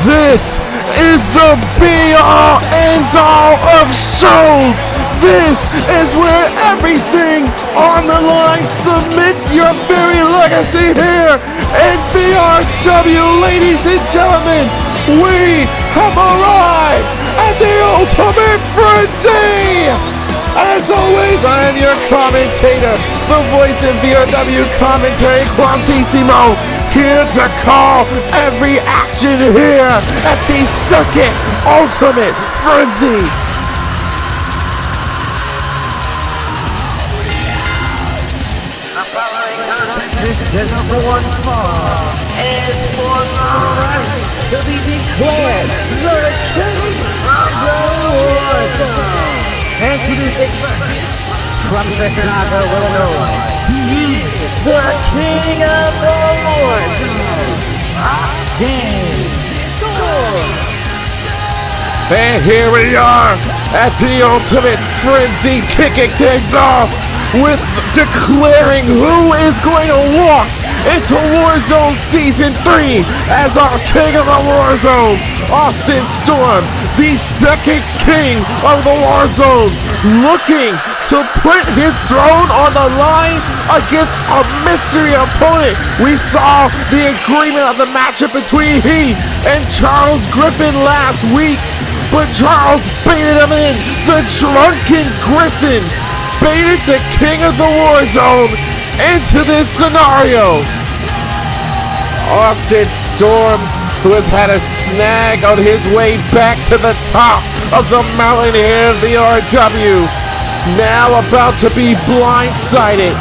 This is the be-all, end-all of shows. This is where everything on the line submits your very legacy here in VRW. Ladies and gentlemen, we have arrived at the ultimate frenzy. As always, I am your commentator, the voice in VRW commentary, Quantissimo, here to call every action here at the second ultimate frenzy. The number one fall is for the right to be declared the king of the Warzone. Introducing first, from Chicago, Illinois, he is the king of the Warzone, Austin Storm. And here we are at the ultimate frenzy, kicking things off with declaring who is going to walk into Warzone Season 3 as our king of the Warzone, Austin Storm, the second king of the Warzone, looking to put his throne on the line against a mystery opponent. We saw the agreement of the matchup between he and Charles Griffin last week, but Charles baited him in. The drunken Griffin baited the king of the Warzone into this scenario. Austin Storm, who has had a snag on his way back to the top of the mountain here in VRW, now about to be blindsided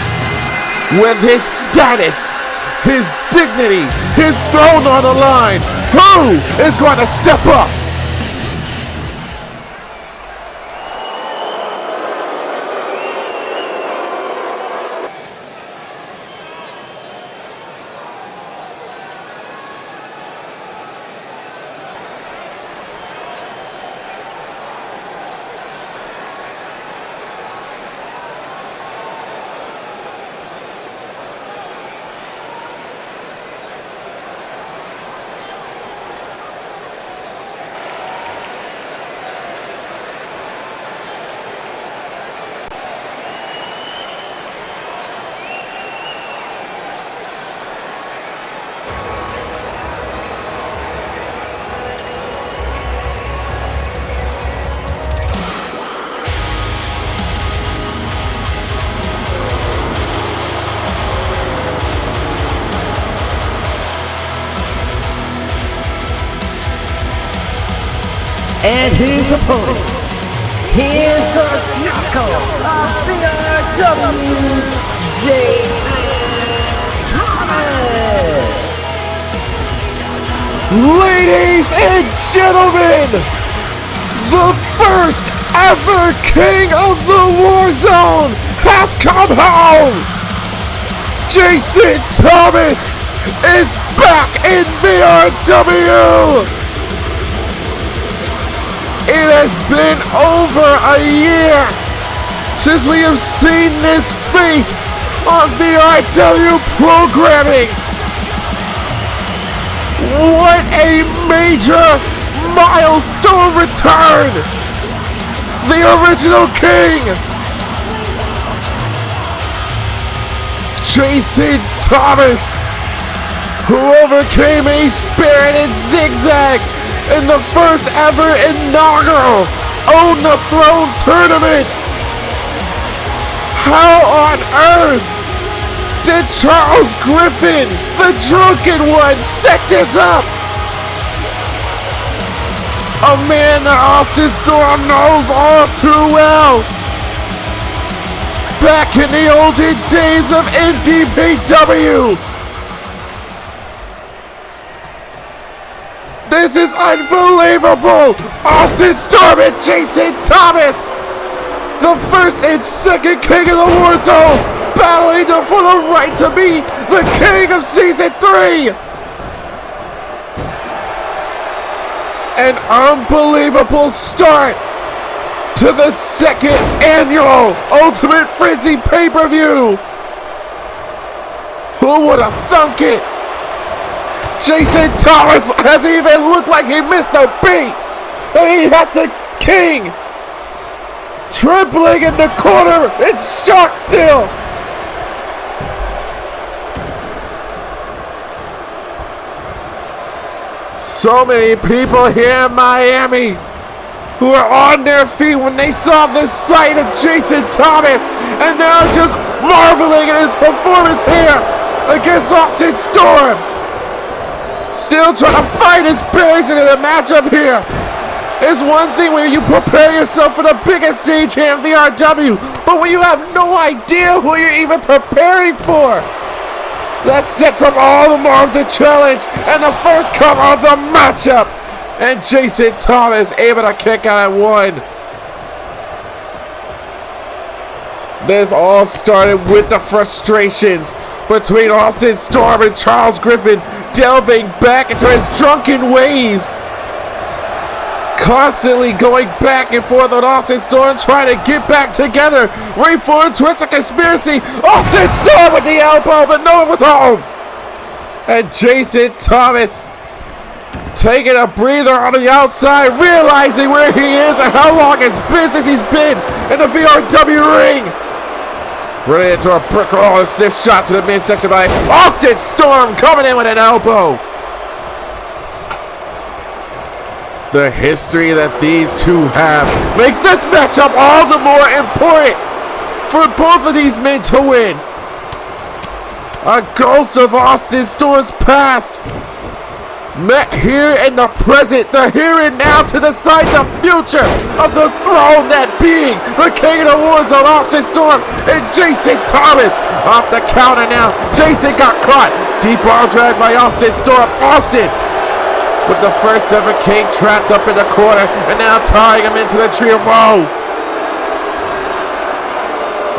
with his status, his dignity, his throne on the line. Who is going to step up? And his opponent, here's the Jackal of VRW, Thomas. Ladies and gentlemen, the first ever king of the Warzone has come home. Jason Thomas is back in VRW. It has been over a year since we have seen this face on VRW programming. What a major milestone return! The original king! Jason Thomas, who overcame a spirited zigzag in the first ever inaugural Own the Throne tournament. How on earth did Charles Griffin, the drunken one, set this up? A man that Austin Storm knows all too well. Back in the olden days of NDPW. This is unbelievable! Austin Storm and Jason Thomas! The first and second king of the Warzone battling for the right to be the king of Season 3! An unbelievable start to the second annual Ultimate Frenzy pay-per-view! Who would have thunk it? Jason Thomas hasn't even looked like he missed a beat. And he has the King trembling in the corner. It's shock still. So many people here in Miami who are on their feet when they saw this sight of Jason Thomas, and now just marveling at his performance here against Austin Storm. Still trying to fight his bearings into the matchup here. It's one thing when you prepare yourself for the biggest stage here in VRW, but when you have no idea who you're even preparing for, that sets up all the more of the challenge and the first cover of the matchup. And Jason Thomas able to kick out at 1. This all started with the frustrations between Austin Storm and Charles Griffin, delving back into his drunken ways. Constantly going back and forth with Austin Storm, trying to get back together. Right forward, twist a conspiracy. Austin Storm with the elbow, but no one was home. And Jason Thomas taking a breather on the outside, realizing where he is and how long his business he's been in the VRW ring. Running into a brick wall, a stiff shot to the midsection by Austin Storm, coming in with an elbow. The history that these two have makes this matchup all the more important for both of these men to win. A ghost of Austin Storm's past met here in the present, the here and now, to decide the future of the throne, that being the King of the Warzone, Austin Storm and Jason Thomas. Off the counter now, Jason got caught. Deep arm drag by Austin Storm. Austin with the first ever King trapped up in the corner and now tying him into the tree of woe.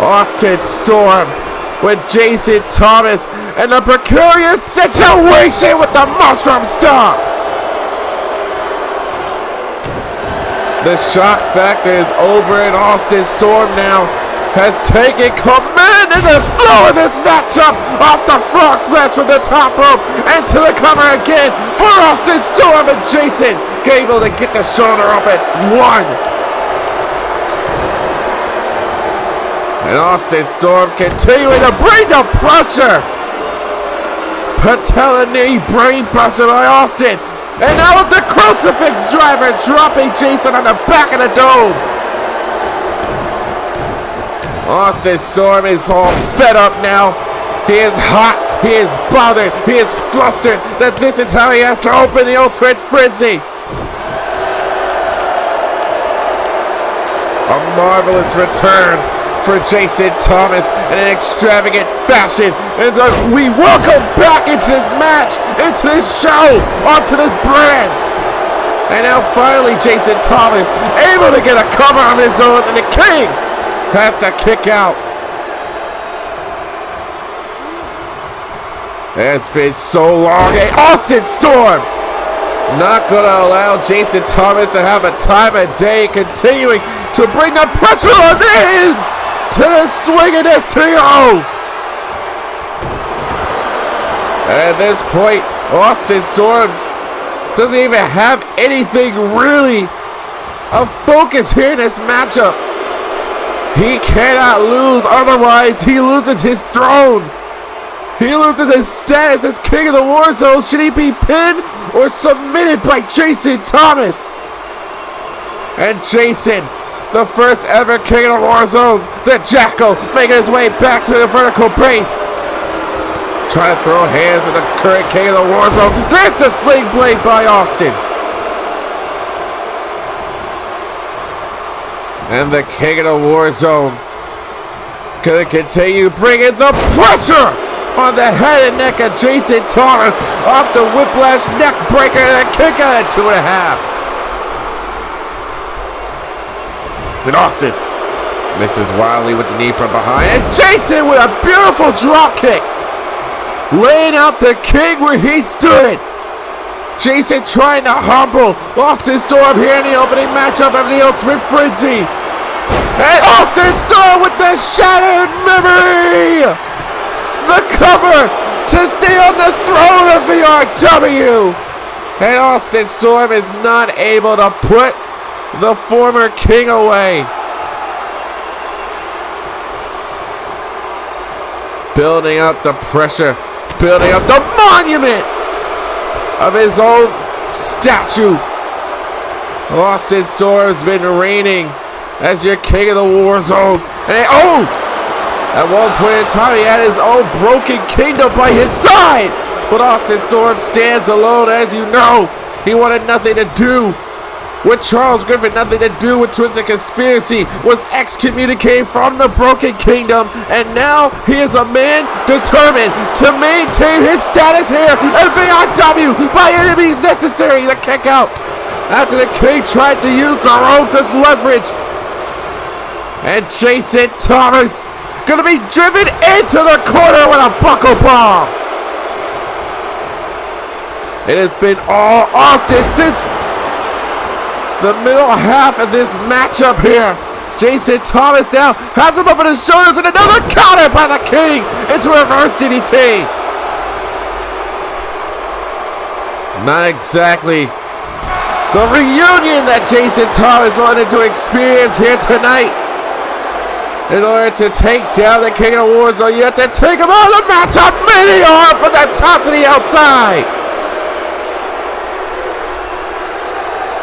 Austin Storm with Jason Thomas in a precarious situation with the Mushroom Stomp. The shock factor is over and Austin Storm now has taken command in the flow of this matchup. Off the frog splash from the top rope and to the cover again for Austin Storm, and Jason able to get the shoulder up at 1. And Austin Storm continuing to bring the pressure. Patella knee brain buster by Austin. And now with the crucifix driver, dropping Jason on the back of the dome. Austin Storm is all fed up now. He is hot, he is bothered, he is flustered that this is how he has to open the Ultimate Frenzy. A marvelous return for Jason Thomas in an extravagant fashion. And we welcome back into this match, into this show, onto this brand. And now finally Jason Thomas able to get a cover on his own, and the King has to kick out. It's been so long. Hey, Austin Storm not gonna allow Jason Thomas to have a time of day, continuing to bring the pressure on in to the swing of this TO. And at this point, Austin Storm doesn't even have anything really of focus here in this matchup. He cannot lose, otherwise he loses his throne. He loses his status as King of the Warzone. Should he be pinned or submitted by Jason Thomas? And Jason, the first ever King of the Warzone, the Jackal, making his way back to the vertical base. Trying to throw hands with the current King of the Warzone. There's the sling blade by Austin. And the King of the Warzone gonna continue bringing the pressure on the head and neck of Jason Thomas. Off the whiplash neck breaker and a kick out at 2.5. And Austin misses wildly with the knee from behind. And Jason with a beautiful drop kick, laying out the King where he stood. Jason trying to humble Austin Storm here in the opening matchup of the Ultimate Frenzy. And Austin Storm with the shattered memory. The cover to stay on the throne of VRW. And Austin Storm is not able to put the former king away. Building up the pressure, building up the monument of his own statue. Austin Storm has been reigning as your king of the Warzone. And at one point in time, he had his own broken kingdom by his side. But Austin Storm stands alone, as you know. He wanted nothing to do with Charles Griffin, nothing to do with Twisted Conspiracy, was excommunicated from the Broken Kingdom, and now he is a man determined to maintain his status here at VRW by any means necessary to kick out after the king tried to use the ropes as leverage. And Jason Thomas gonna be driven into the corner with a buckle bomb. It has been all Austin since the middle half of this matchup here. Jason Thomas now has him up on his shoulders, and another counter by the king into a reverse DDT. Not exactly the reunion that Jason Thomas wanted to experience here tonight. In order to take down the king of Warzone, you have to take him out of the matchup. Meteor from the top to the outside.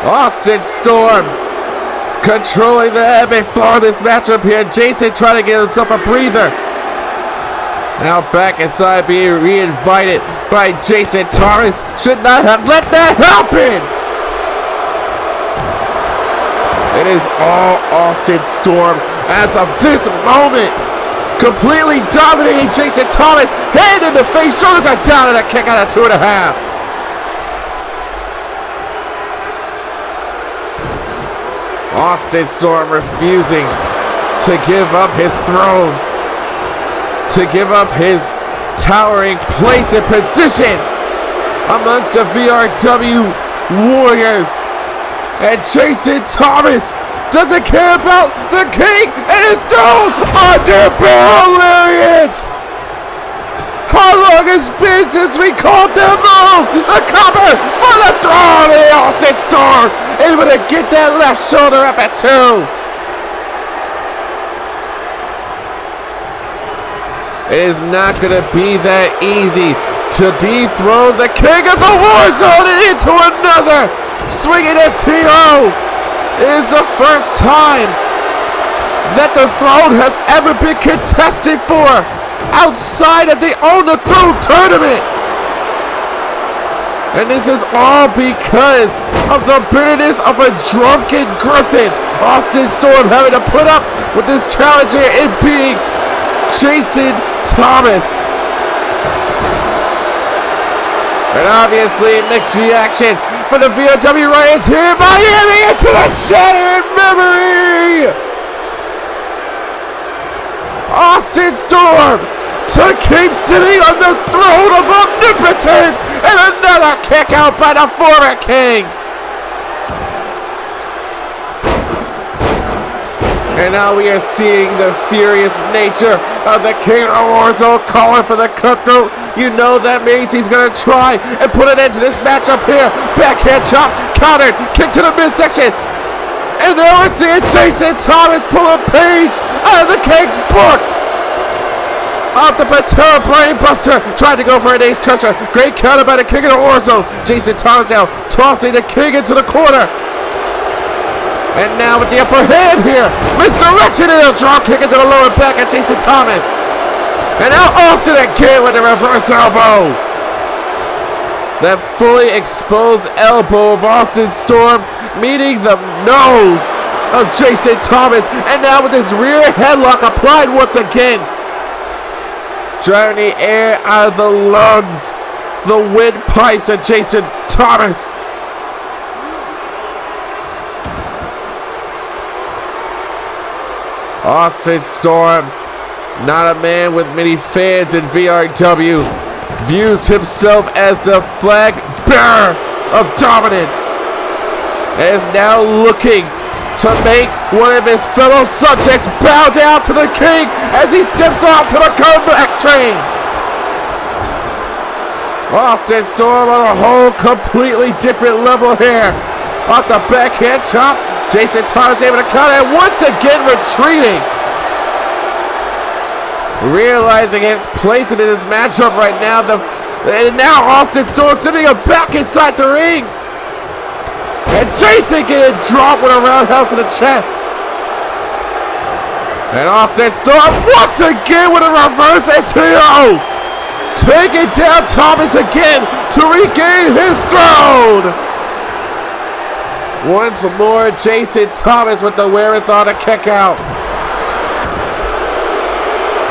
Austin Storm controlling the ebb and flow of this matchup here. Jason trying to give himself a breather. Now back inside, being re-invited by Jason Thomas. Should not have let that happen. It is all Austin Storm as of this moment. Completely dominating Jason Thomas. Hand in the face, shoulders are down, and a kick out of 2.5. Austin Storm refusing to give up his throne, to give up his towering place and position amongst the VRW Warriors. And Jason Thomas doesn't care about the king and his throne under barrel lariat. How long has been since we called them move? The cover for the throne of the Austin Storm, able to get that left shoulder up at 2. It is not going to be that easy to dethrone the king of the Warzone and into another swinging at TO. It is the first time that the throne has ever been contested for outside of the Own the Throne tournament. And this is all because of the bitterness of a drunken Griffin. Austin Storm having to put up with this challenger in being Jason Thomas. And obviously mixed reaction for the VRW Riots here in Miami into the Shattered Memory. Austin Storm to keep sitting on the throne of omnipotence, and another kick out by the former king. And now we are seeing the furious nature of the king of Warzone calling for the cutthroat. You know that means he's going to try and put an end to this matchup here. Backhand chop, countered, kick to the midsection. And now we're seeing Jason Thomas pull a page out of the king's book. Off the patella brainbuster, tried to go for an ace crusher. Great counter by the king of the Warzone. Jason Thomas now tossing the king into the corner. And now with the upper hand here, misdirection and a drop kick into the lower back at Jason Thomas. And now Austin again with the reverse elbow. That fully exposed elbow of Austin Storm meeting the nose of Jason Thomas. And now with this rear headlock applied once again. Driving the air out of the lungs, the windpipes of Jason Thomas. Austin Storm, not a man with many fans in VRW, views himself as the flag bearer of dominance, and is now looking to make one of his fellow subjects bow down to the king as he steps off to the comeback train. Austin Storm on a whole completely different level here. Off the backhand chop, Jason Thomas able to counter and once again retreating. Realizing his place in this matchup right now, and now Austin Storm sending him back inside the ring. And Jason getting dropped with a roundhouse in the chest. And Austin Storm once again with a reverse STO. Taking down Thomas again to regain his throne. Once more, Jason Thomas with the wherewithal to kick out.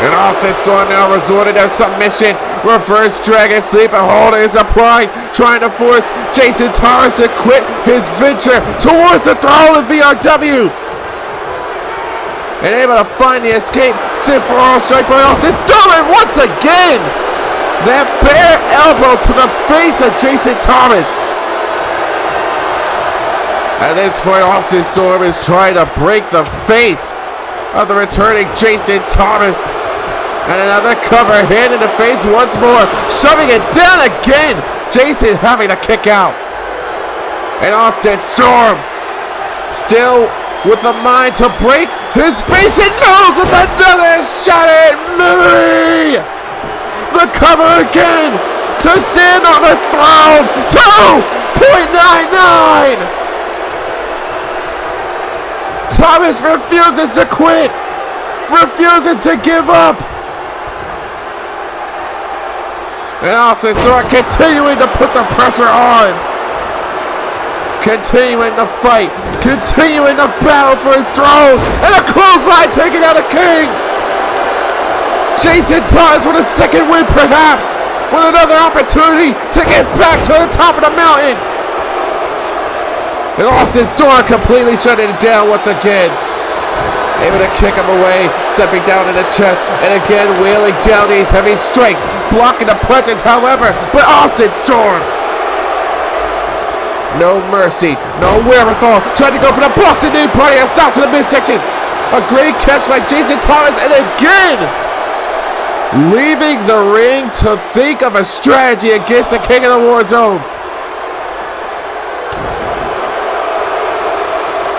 And Austin Storm now resorted to submission. Reverse dragon sleeper hold is applied, trying to force Jason Thomas to quit his venture towards the throne of VRW. And able to find the escape. Sit for all strike by Austin Storm, and once again, that bare elbow to the face of Jason Thomas. At this point, Austin Storm is trying to break the face of the returning Jason Thomas. And another cover hand in the face once more, shoving it down again. Jason having to kick out. And Austin Storm still with the mind to break his face and nose with another shot at memory. The cover again to stand on the throne. 2.99. Thomas refuses to quit. Refuses to give up. And Austin Storm continuing to put the pressure on. Continuing to fight. Continuing to battle for his throne. And a clothesline taking out a king. Jason Thomas with a second win perhaps. With another opportunity to get back to the top of the mountain. And Austin Storm completely shutting it down once again. Able to kick him away, stepping down in the chest, and again wheeling down these heavy strikes, blocking the punches, however, but Austin Storm. No mercy, no wherewithal, trying to go for the Boston Knee Party and stop to the midsection. A great catch by Jason Thomas, and again, leaving the ring to think of a strategy against the King of the Warzone.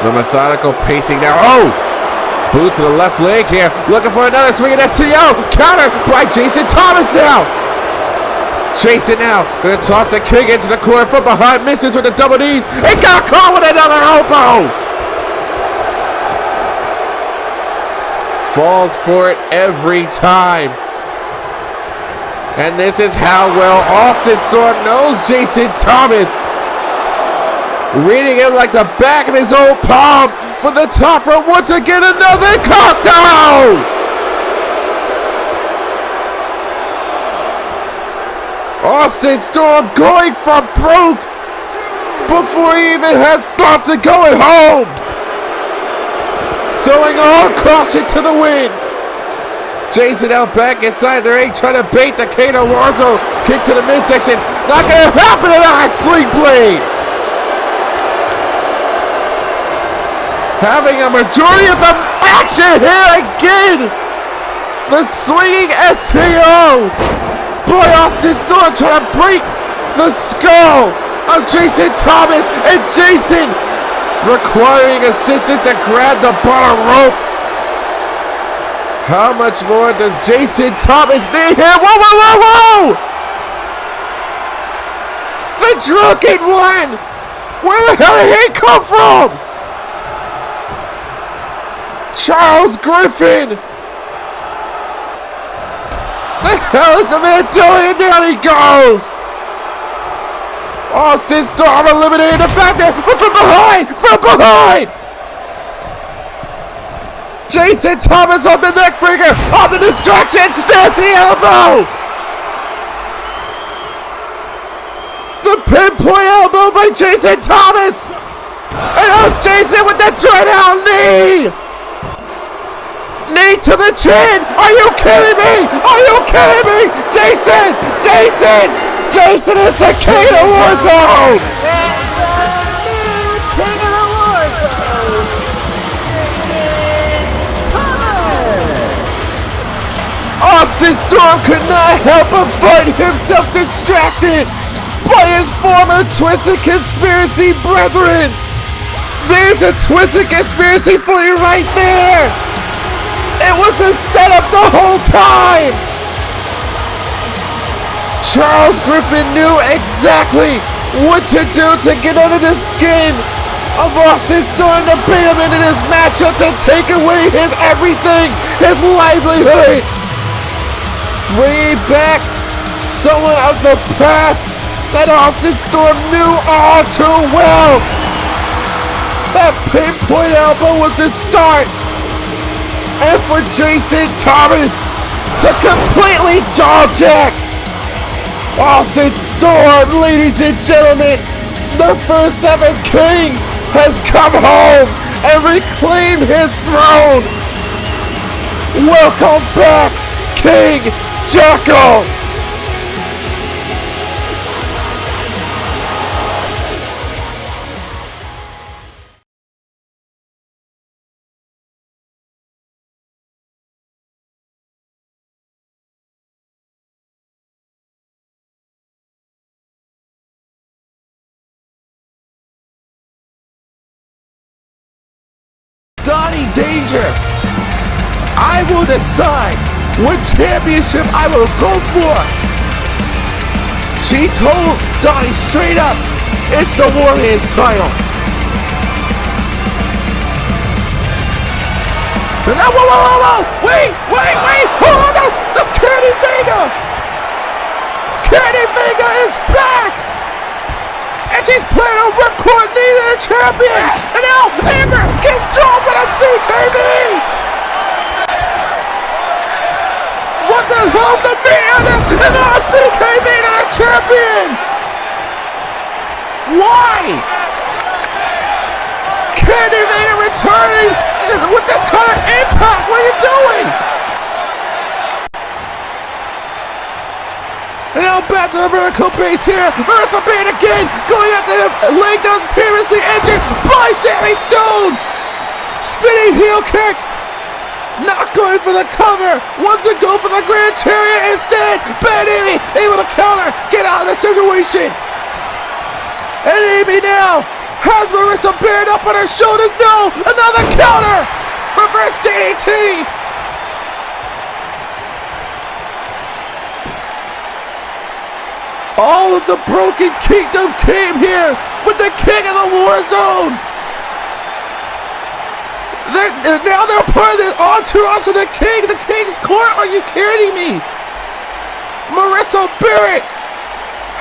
The methodical pacing now. Oh! Boot to the left leg here. Looking for another swing at STO. Counter by Jason Thomas now. Jason now. Gonna toss the kick into the corner from behind. Misses with the double knees. And got caught with another elbow. Falls for it every time. And this is how well Austin Storm knows Jason Thomas. Reading him like the back of his own palm. For the top rope, once again, another cocktail! Austin Storm going for broke before he even has thoughts of going home. Throwing all caution to the wind. Jason out back inside the ring, trying to bait the King of Warzone. Kick to the midsection. Not going to happen tonight, Sling Blade. Having a majority of the action here again. The swinging STO. Boy, Austin Storm trying to break the skull of Jason Thomas. And Jason requiring assistance to grab the bottom rope. How much more does Jason Thomas need here? Whoa, whoa, whoa, whoa! The drunken one! Where the hell did he come from? Charles Griffin! The hell is the man doing? And down he goes! Austin Storm eliminating the factor, but from behind! From behind! Jason Thomas on the neck breaker! On the distraction! There's the elbow! The pinpoint elbow by Jason Thomas! And now Jason with the dread out knee! Knee to the chin! Are you kidding me? Are you kidding me? Jason! Jason! Jason is the King of Warzone! King of the Warzone! Jason Thomas! Austin Storm could not help but find himself distracted by his former Twisted Conspiracy brethren. There's a Twisted Conspiracy for you right there. It was a setup the whole time. Charles Griffin knew exactly what to do to get under the skin of Austin Storm to bait him into this matchup to take away his everything, his livelihood. Bringing back someone of the past that Austin Storm knew all too well. That pinpoint elbow was the start. And for Jason Thomas to completely jaw-jack Austin Storm, ladies and gentlemen, the first ever king has come home and reclaimed his throne. Welcome back, King Jocko. Donnie Danger, I will decide what championship I will go for. She told Donnie straight up, it's the Warhands title. And now, whoa, wait, hold on, that's Kenny Vega. Kenny Vega is back. And she's playing a ripcord neither a champion. And now Amber gets drawn with a CKB. What the hell's the meaning of this? And now a CKB to the champion. Why? Candy Vega returning with this kind of impact. What are you doing? And now back to the vertical base here. Marissa Bain again going after the leg down previously injured by Sammy Stone. Spinning heel kick. Not going for the cover. Wants to go for the Grand Chariot instead. Bad Amy able to counter. Get out of the situation. And Amy now has Marissa Bain up on her shoulders. No. Another counter. Reverse DDT. All of the Broken Kingdom came here with the king of the Warzone. Now they're part of the entourage of the king, the king's court. Are you kidding me? Marissa Barrett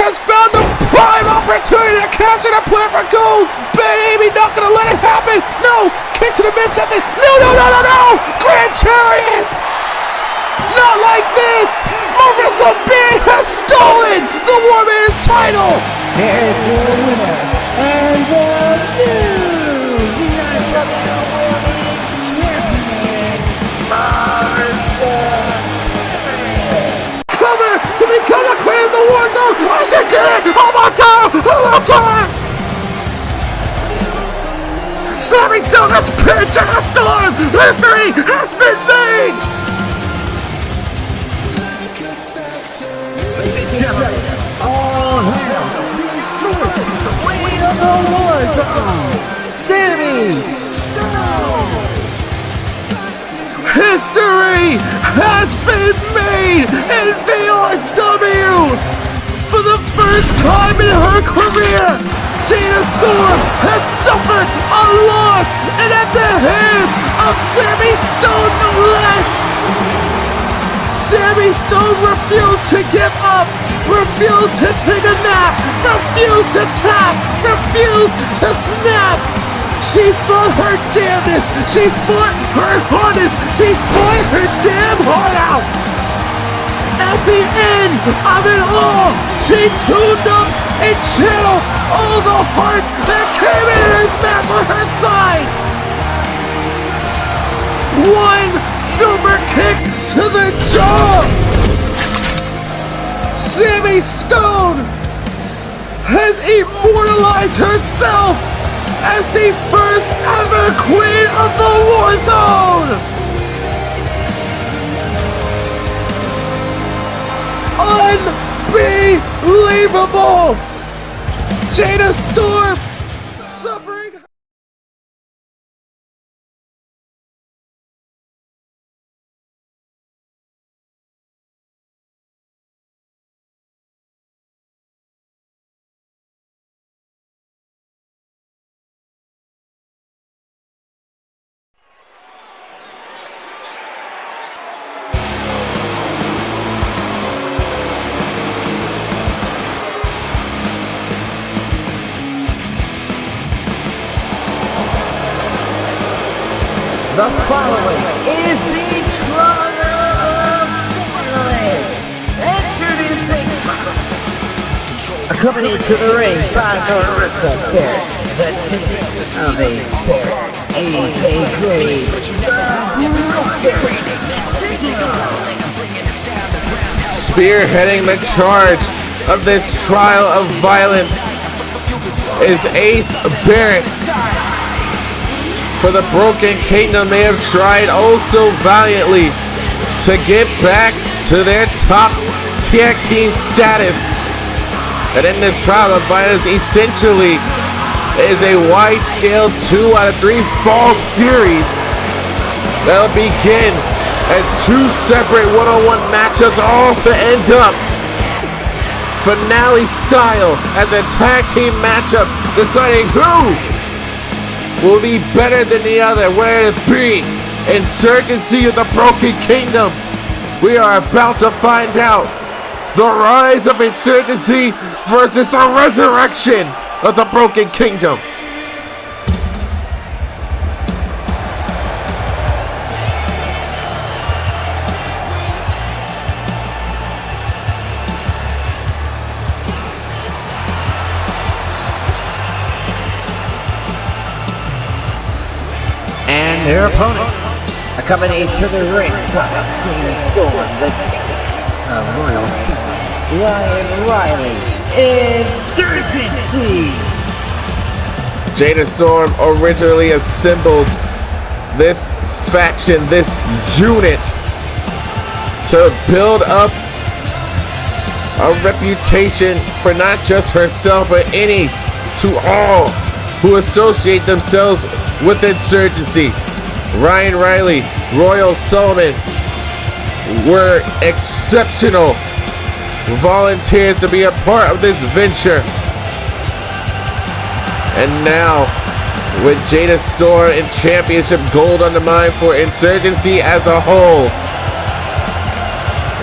has found the prime opportunity to capture the plan for gold. Bad Amy not gonna let it happen. No, kick to the midsection. No. Grand Chariot. Not like this! Marissa Bain has stolen the Women's title! Here's your winner, and the new VRW Women's Champion, Marissa Bain. Cover to become the queen of the Warzone! Oh, she did! Oh my god! Sammy Stone has pinned Jenna Storm! History has been made! All hail the queen of the Warzone, Sammy Stone. History has been made in VRW! For the first time in her career, Jenna Storm has suffered a loss and at the hands of Sammy Stone no less! Sammy Stone refused to give up, refused to take a nap, refused to tap, refused to snap. She fought her damnness, she fought her hardest, she fought her damn heart out. At the end of it all, she tuned up and channeled all the hearts that came into this match on her side. One super kick to the jaw. Sammy Stone has immortalized herself as the first ever queen of the Warzone. Unbelievable! Jada Storm suffering. The following is the Trial of Violence. Introducing first, accompanied to the ring by Marissa Barrett, the defeat of Ace Barrett, AJ Graves, Spearheading the charge of this trial of violence is Ace Barrett. For the Broken Kingdom, they have tried oh so valiantly to get back to their top tag team status. And in this trial of violence, essentially is a wide-scale 2 out of 3 fall series that'll begin as 2 separate one-on-one matchups, all to end up finale style as a tag team matchup deciding who will be better than the other, whether it be Insurgency of the Broken Kingdom. We are about to find out the rise of Insurgency versus the resurrection of the Broken Kingdom. and their opponents, accompanied to the ring by James Storm, the team of Royal City, Ryan Riley, Insurgency. Jada Storm originally assembled this faction, this unit, to build up a reputation for not just herself, but any to all who associate themselves with Insurgency. Ryan Riley, Royal Solomon were exceptional volunteers to be a part of this venture. And now, with Jada Storm and Championship Gold on the mind for Insurgency as a whole,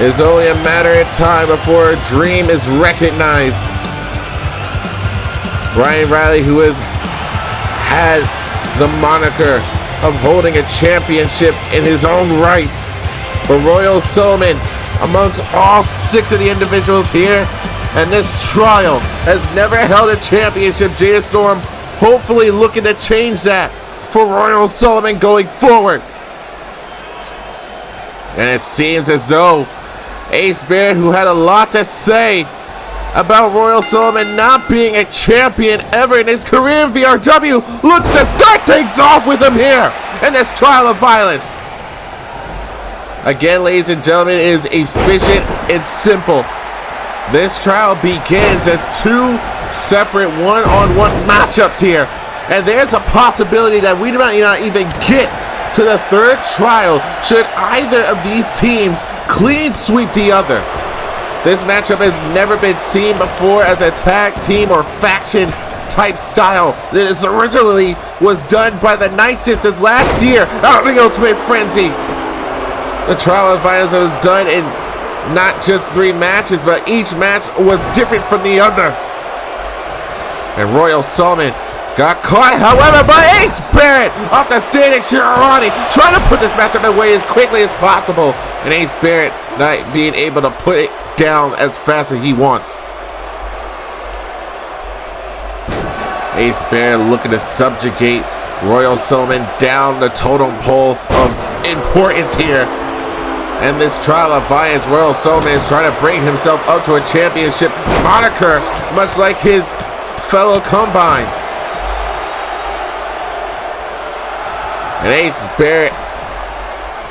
it's only a matter of time before a dream is recognized. Ryan Riley, who has had the moniker of holding a championship in his own right, but Royal Solomon, amongst all 6 of the individuals here, and this trial has never held a championship. Jada Storm hopefully looking to change that for Royal Solomon going forward. And it seems as though Ace Barrett, who had a lot to say about Royal Solomon not being a champion ever in his career in VRW, looks to start things off with him here in this trial of violence. Again, ladies and gentlemen, it is efficient and simple. This trial begins as 2 separate one-on-one matchups here, and there's a possibility that we might not even get to the 3rd trial should either of these teams clean sweep the other. This matchup has never been seen before as a tag team or faction type style. This originally was done by the Night Sisters last year out of the Ultimate Frenzy. The trial of violence was done in not just 3 matches, but each match was different from the other. And Royal Solomon got caught, however, by Ace Barrett off the standing Shirani, trying to put this matchup away as quickly as possible. And Ace Barrett not being able to put it down as fast as he wants. Ace Barrett looking to subjugate Royal Solomon down the totem pole of importance here. And this trial of violence, Royal Solomon is trying to bring himself up to a championship moniker, much like his fellow combines. And Ace Barrett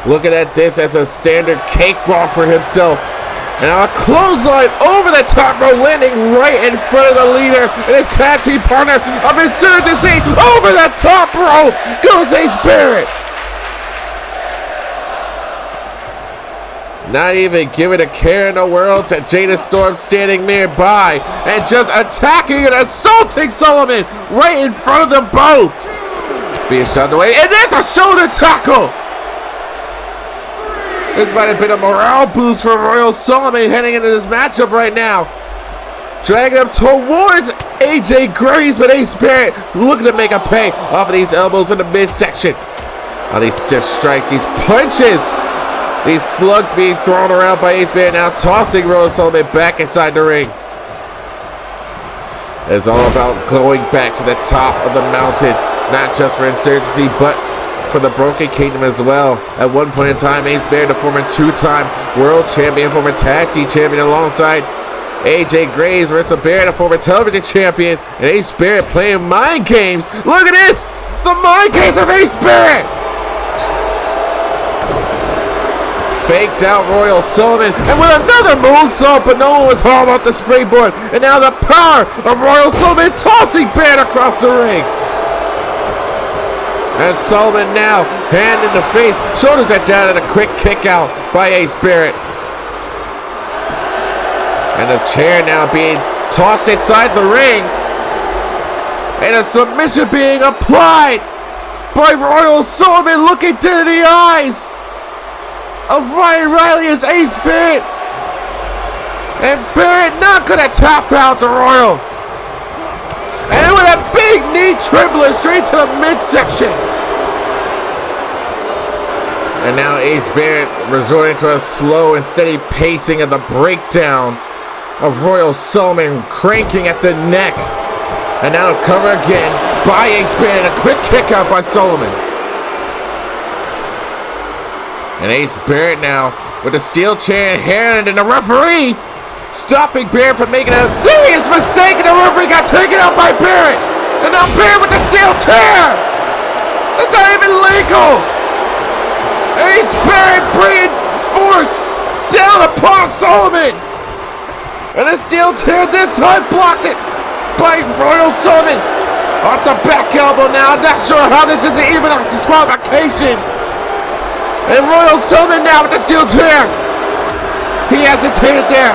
looking at this as a standard cakewalk for himself. And a clothesline over the top rope, landing right in front of the leader and his tag team partner of Insurgency. Over the top rope goes Ace Barrett. Not even giving a care in the world to Jada Storm standing nearby and just attacking and assaulting Solomon right in front of them both. Being shoved away, and there's a shoulder tackle. This might have been a morale boost for Royal Solomon heading into this matchup right now. Dragging him towards AJ Graves, but Ace Barrett looking to make a pay off of these elbows in the midsection. All these stiff strikes, these punches, these slugs being thrown around by Ace Barrett, now tossing Royal Solomon back inside the ring. It's all about going back to the top of the mountain, not just for Insurgency, but for the Broken Kingdom as well. At one point in time, Ace Barrett, the former two-time world champion, former tag team champion, alongside AJ Graves versus Barrett, a former television champion, and Ace Barrett playing mind games. Look at this! The mind games of Ace Barrett! Faked out Royal Solomon, and with another moonsault, but no one was home off the springboard. And now the power of Royal Solomon tossing Barrett across the ring. And Solomon now, hand in the face, shoulders that down, and a quick kick out by Ace Barrett. And the chair now being tossed inside the ring. And a submission being applied by Royal Solomon, looking to the eyes of Ryan Riley as Ace Barrett. And Barrett not gonna tap out the Royal. And with a big knee triplet straight to the midsection. And now Ace Barrett resorting to a slow and steady pacing of the breakdown of Royal Solomon, cranking at the neck. And now a cover again by Ace Barrett, a quick kick out by Solomon. And Ace Barrett now with a steel chair in hand, and the referee stopping Barrett from making a serious mistake, and the referee got taken out by Barrett. And now Barrett with the steel chair. That's not even legal. Ace Barrett bringing force down upon Solomon. And the steel chair this time blocked it by Royal Solomon. Off the back elbow now. Not sure how this isn't even a disqualification. And Royal Solomon now with the steel chair. He hesitated there.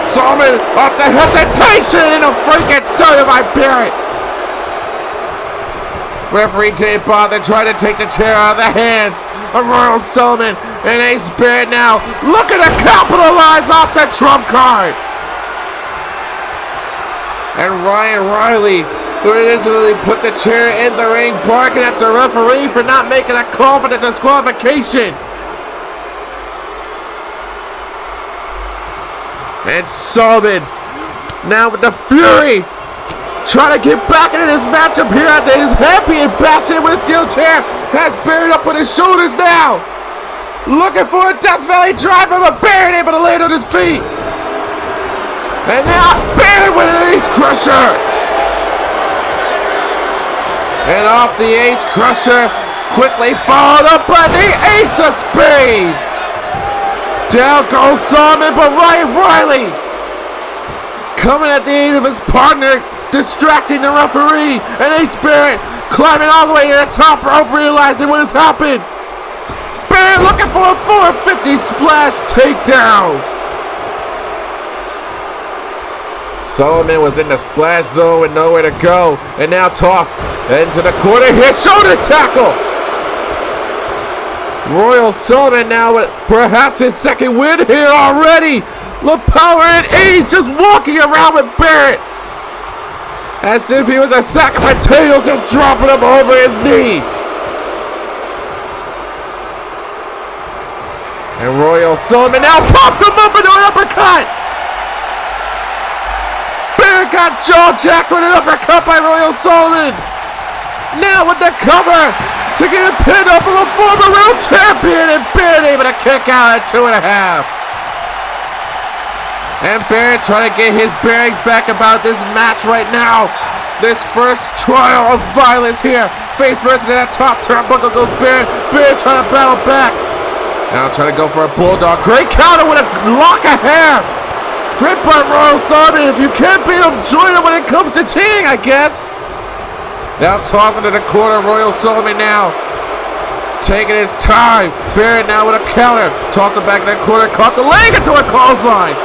Solomon off the hesitation, and a freaking started by Barrett. Referee didn't bother trying to take the chair out of the hands of Royal Solomon. And Ace Barrett now looking to capitalize off the trump card. And Ryan Riley, who originally put the chair in the ring, barking at the referee for not making a call for the disqualification. And Solomon now with the fury, trying to get back into this matchup here after his head being bashed in with a steel chair. Has Barrett up on his shoulders now, looking for a Death Valley driver, but Barrett able to land on his feet. And now Barrett with an Ace Crusher. And off the Ace Crusher, quickly followed up by the Ace of Spades. Down goes Solomon, but Ryan Riley coming at the aid of his partner, distracting the referee. And Ace Barrett climbing all the way to the top rope, realizing what has happened. Barrett looking for a 450 splash takedown. Solomon was in the splash zone with nowhere to go, and now tossed into the corner here, shoulder tackle. Royal Solomon now with perhaps his second win here already. The power and ease just walking around with Barrett, as if he was a sack of potatoes, just dropping him over his knee. And Royal Solomon now popped him up into an uppercut. Barrett got jaw-jacked with an uppercut by Royal Solomon. Now with the cover to get a pin off of a former world champion, and Barrett able to kick out at 2.5. And Barrett trying to get his bearings back about this match right now. This first trial of violence here. Face first into that top turnbuckle goes Barrett. Barrett trying to battle back. Now trying to go for a bulldog. Great counter with a lock of hair. Great by Royal Solomon. If you can't beat him, join him when it comes to cheating, I guess. Now tossing to the corner. Royal Solomon now taking his time. Barrett now with a counter. Toss it back in the corner. Caught the leg into a clothesline.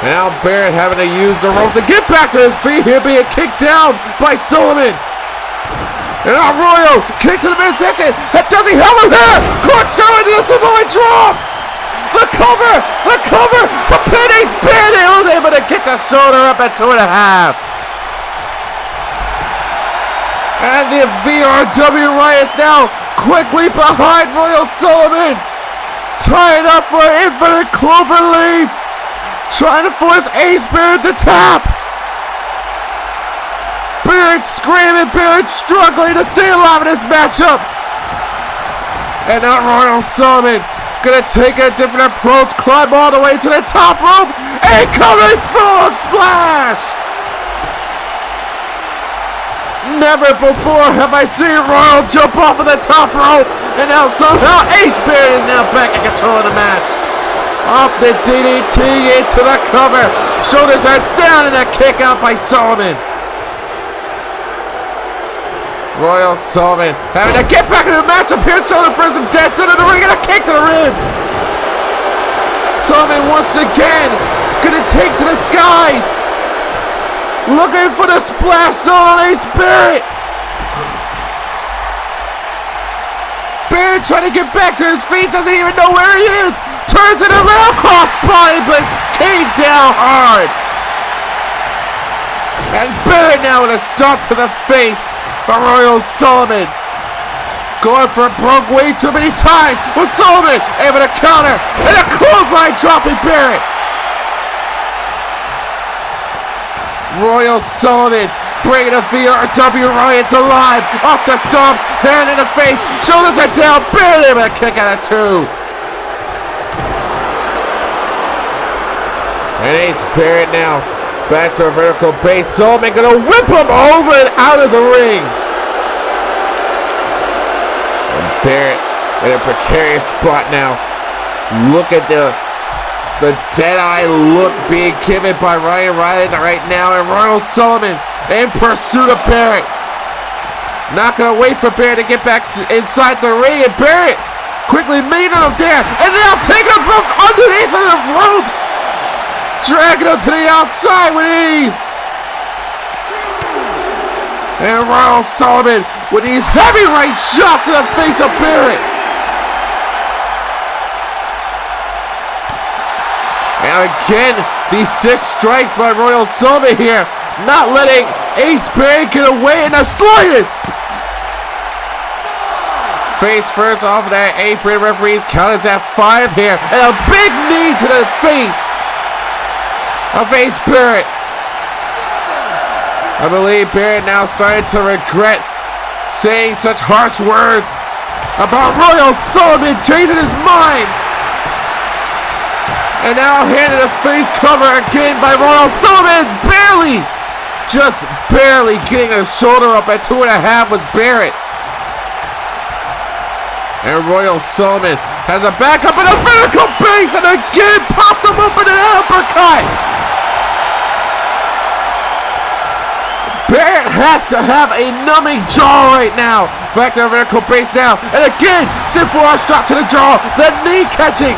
And now Barrett having to use the ropes to get back to his feet here, being kicked down by Solomon. And now Royal, kick to the midsection. Does he have him there? Clutch down into the Samoan drop. The cover to Penny's Penny, who's able to kick the shoulder up at 2.5. And the VRW Riots now quickly behind Royal Solomon. Tied up for an infinite clover leaf. Trying to force Ace Barrett to tap. Barrett screaming, Barrett struggling to stay alive in this matchup. And now Royal Solomon gonna take a different approach, climb all the way to the top rope, and coming frog splash. Never before have I seen Royal jump off of the top rope, and now somehow Ace Barrett is now back in control of the match. Off the DDT into the cover. Shoulders are down and a kick out by Solomon. Royal Solomon having to get back into the matchup here. Shoulder first and dead center of the ring and a kick to the ribs. Solomon once again gonna take to the skies. Looking for the splash zone on Ace Barrett. Barrett trying to get back to his feet. Doesn't even know where he is. Turns it around, cross body, but came down hard. And Barrett now with a stomp to the face by Royal Solomon. Going for a broke way too many times with Solomon able to counter and a clothesline dropping Barrett. Royal Solomon bringing the VRW Riots alive. Off the stomps, hand in the face, shoulders are down, Barrett able to kick out of 2. And Ace Barrett now back to a vertical base. Solomon gonna whip him over and out of the ring. And Barrett in a precarious spot now. Look at the dead-eye look being given by Ryan Riley right now. And Royal Solomon in pursuit of Barrett. Not gonna wait for Barrett to get back inside the ring. And Barrett quickly meeting him there. And now taking him from underneath the ropes. Dragging him to the outside with ease. And Royal Solomon with these heavy right shots in the face of Barrett. And again, these stiff strikes by Royal Solomon here. Not letting Ace Barrett get away in the slightest. Face first off of that apron. Referees count at 5 here. And a big knee to the face of Ace Barrett. I believe Barrett now started to regret saying such harsh words about Royal Solomon changing his mind. And now handed a face cover again by Royal Solomon. Just barely getting a shoulder up at 2.5 was Barrett. And Royal Solomon has a backup and a vertical base and again popped him up in an uppercut. Barrett has to have a numbing jaw right now. Back to the vertical base now. And again, sinful arch drop to the jaw. The knee catching.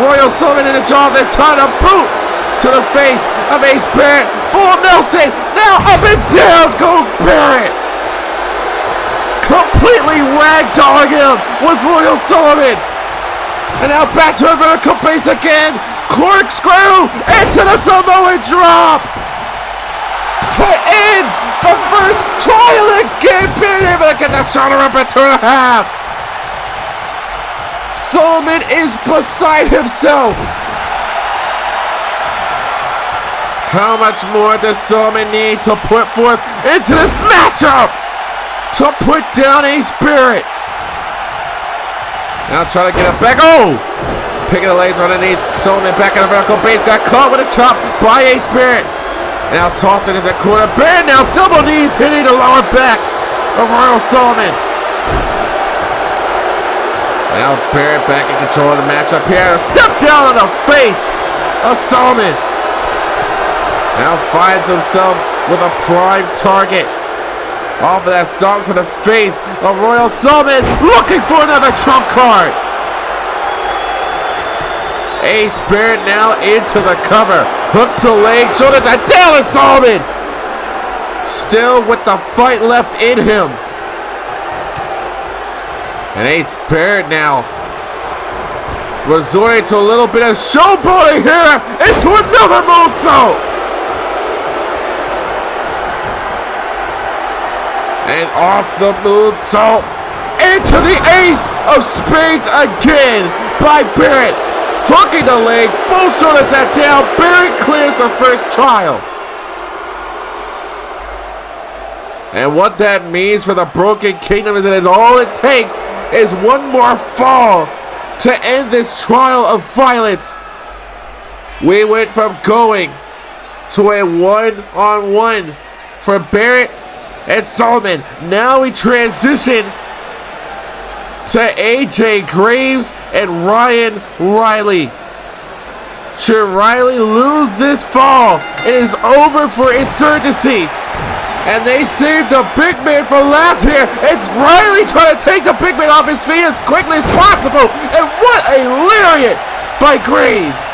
Royal Solomon in the jaw this time. A boot to the face of Ace Barrett. Full Nelson. Now up and down goes Barrett. Completely ragdolling him was Royal Solomon. And now back to a vertical base again. Corkscrew into the Samoan drop. To end the first trial again, being able to get that shoulder up at 2.5. Solomon is beside himself. How much more does Solomon need to put forth into this matchup to put down Ace Barrett? Now trying to get it back. Oh! Picking the legs underneath. Solomon back in the vertical base. Got caught with a chop by Ace Barrett. Now tossing it in the corner. Barrett now double knees hitting the lower back of Royal Solomon. Now Barrett back in control of the matchup here. Step down on the face of Solomon. Now finds himself with a prime target. Off of that stomp to the face of Royal Solomon, looking for another trump card. Ace Barrett now into the cover. Hooks the leg, shoulders are down at Solomon. Still with the fight left in him. And Ace Barrett now resorting to a little bit of showboating here into another moonsault. And off the moonsault into the ace of spades again by Barrett. Hooking the leg, both shoulders are down. Barrett clears the first trial. And what that means for the Broken Kingdom is that all it takes is one more fall to end this trial of violence. We went from going to a one-on-one for Barrett and Solomon. Now we transition to AJ Graves and Ryan Riley. Should Riley lose this fall, it is over for Insurgency. And they saved the big man for last here. It's Riley trying to take the big man off his feet as quickly as possible. And what a lariat by Graves.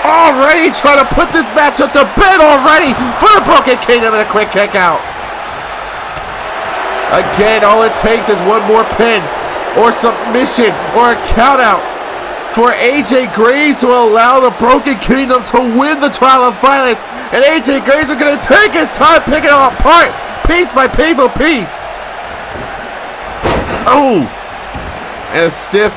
Already trying to put this matchup to bed already for the Broken Kingdom and a quick kick out. Again, all it takes is one more pin or submission or a count out for AJ Graves to allow the Broken Kingdom to win the trial of violence. And AJ Graves is going to take his time picking it apart, piece by painful piece. Oh! And a stiff,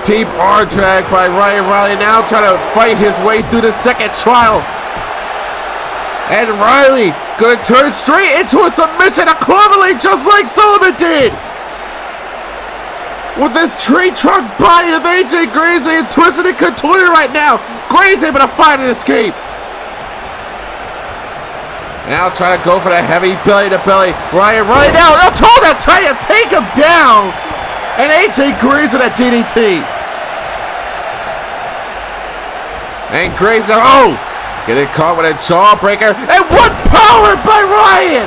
deep arm drag by Ryan Riley, now trying to fight his way through the second trial. And Riley going to turn straight into a submission, equivalently just like Solomon did. With this tree trunk body of AJ Graves being twisted and contorted right now, Graves able to fight and escape. Now trying to go for the heavy belly to belly. Ryan Riley now, Toga trying to take him down. And AJ Graves with that DDT. And Graves, oh, getting caught with a jawbreaker. And one power by Ryan.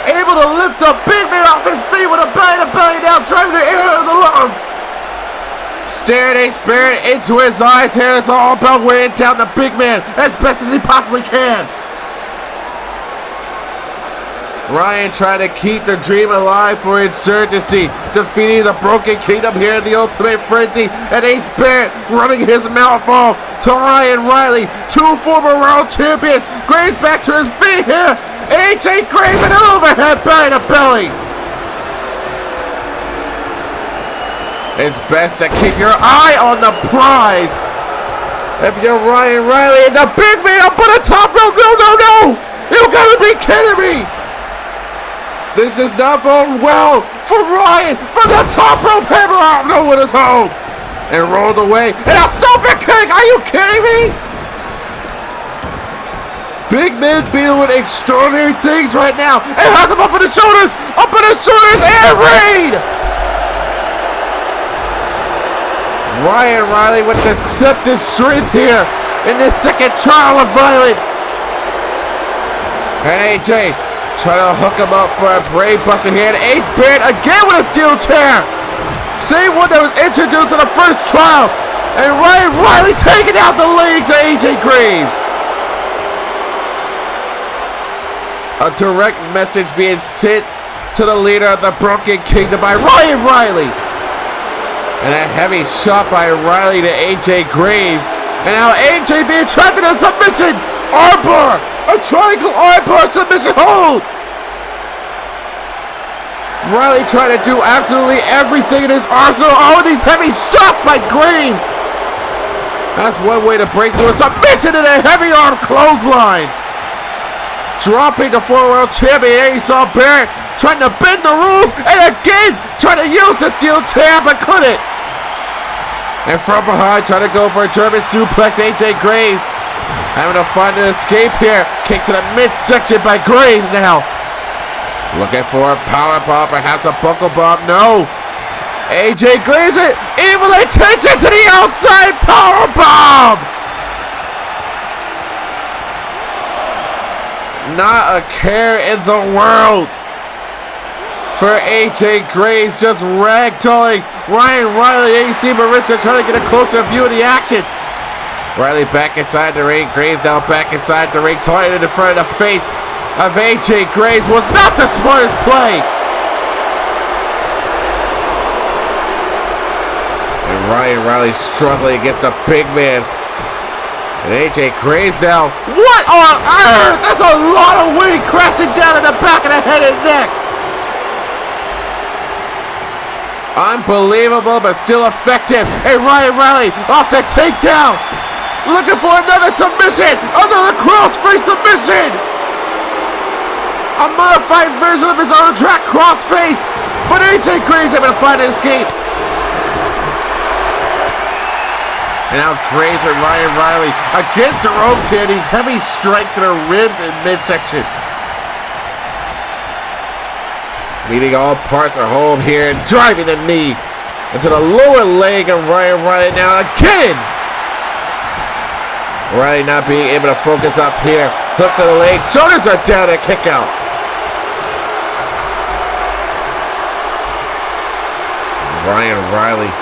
Able to lift the big man off his feet with a belly to belly now, driving the air out of the lungs. Staring Ace Barrett into his eyes here. It's all about weighing down the big man as best as he possibly can. Ryan trying to keep the dream alive for Insurgency, defeating the Broken Kingdom here in the Ultimate Frenzy. And Ace Barrett running his mouth off to Ryan Riley, two former world champions. Graves back to his feet here. And AJ Graves an overhead belly to belly. It's best to keep your eye on the prize. If you're Ryan Riley and the big man up on the top rope, no. You gotta be kidding me. This is not going well for Ryan from the top rope hammer out. No one is home. And rolled away. And a super kick. Are you kidding me? Big man beating with extraordinary things right now. And has him up on the shoulders. And raid. Ryan Riley with deceptive strength here in this second trial of violence. And AJ trying to hook him up for a brave buster here. And Ace Barrett again with a steel chair. Same one that was introduced in the first trial. And Ryan Riley taking out the legs of AJ Graves. A direct message being sent to the leader of the Broken Kingdom by Ryan Riley. And a heavy shot by Riley to AJ Graves. And now AJ being trapped in a submission. Armbar. A triangle armbar submission hold. Riley trying to do absolutely everything in his arsenal. All of these heavy shots by Graves. That's one way to break through a submission and a heavy arm clothesline. Dropping the former world champion. There you saw Barrett trying to bend the rules. And again trying to use the steel chair but couldn't. And from behind, trying to go for a German suplex, AJ Graves. Having to find an escape here. Kick to the midsection by Graves now. Looking for a power bomb, perhaps a buckle bomb. No. AJ Gray's it. Evil intentions to the outside power bomb. Not a care in the world for AJ Graves, just ragdolling Ryan Riley, AC Marissa trying to get a closer view of the action. Riley back inside the ring, Graves now back inside the ring, targeted in front of the face of AJ Graves was not the smartest play. And Ryan Riley struggling against the big man. And AJ Graves now. What on earth? That's a lot of weight crashing down in the back of the head and neck. Unbelievable, but still effective. And Ryan Riley off the takedown. Looking for another submission. Another crossface submission. A modified version of his own track crossface. But AJ Graves able to find an escape. And now Graves and Ryan Riley against the ropes here. These heavy strikes to the ribs and midsection. Meeting all parts are home here and driving the knee into the lower leg of Ryan Riley now again. Riley not being able to focus up here. Hook to the leg. Shoulders are down and kick out. Ryan Riley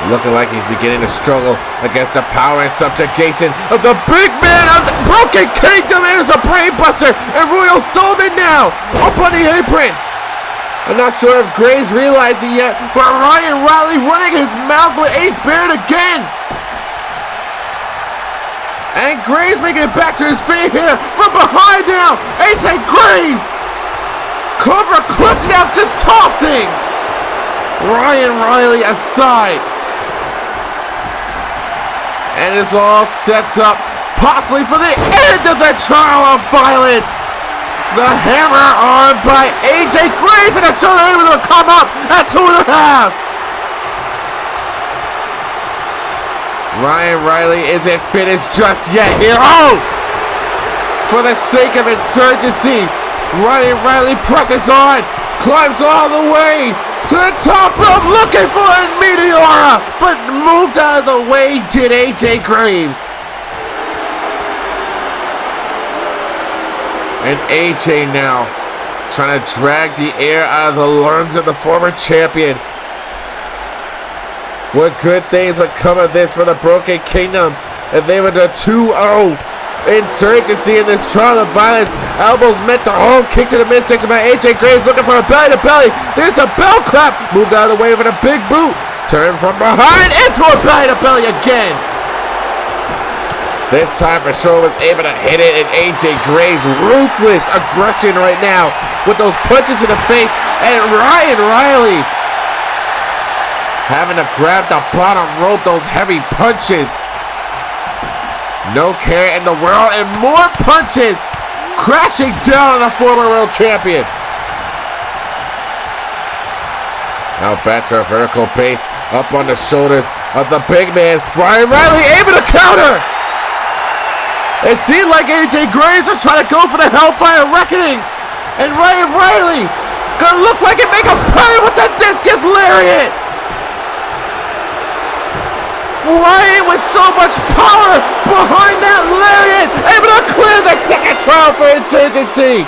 looking like he's beginning to struggle against the power and subjugation of the big man of the Broken Kingdom. There's a brain buster, and Royal Sullivan now up on the apron. I'm not sure if Graves realized it yet, but Ryan Riley running his mouth with Ace Baird again. And Graves making it back to his feet here from behind now. AJ Graves. Cobra clutching out, just tossing. Ryan Riley aside. And this all sets up possibly for the end of the trial of violence. The hammer arm by AJ Graves and a shoulder able to come up at 2.5. Ryan Riley isn't finished just yet here. Oh! For the sake of insurgency, Ryan Riley presses on, climbs all the way to the top rope looking for a Meteora, but moved out of the way did AJ Graves. And AJ now trying to drag the air out of the lungs of the former champion. What good things would come of this for the Broken Kingdom if they were the 2-0 insurgency in this trial of violence. Elbows met the home kick to the midsection by AJ Graves looking for a belly to belly. There's a bell clap. Moved out of the way with a big boot. Turned from behind into a belly to belly again. This time for sure was able to hit it, and AJ Graves ruthless aggression right now with those punches in the face. And Ryan Riley having to grab the bottom rope, those heavy punches. No care in the world, and more punches crashing down on the former world champion. Now back to a vertical base, up on the shoulders of the big man. Ryan Riley able to counter. It seemed like AJ Graves was trying to go for the Hellfire Reckoning, and Ryan Riley gonna look like it make a play with the discus lariat. Ryan with so much power behind that lariat, able to clear the second trial for insurgency.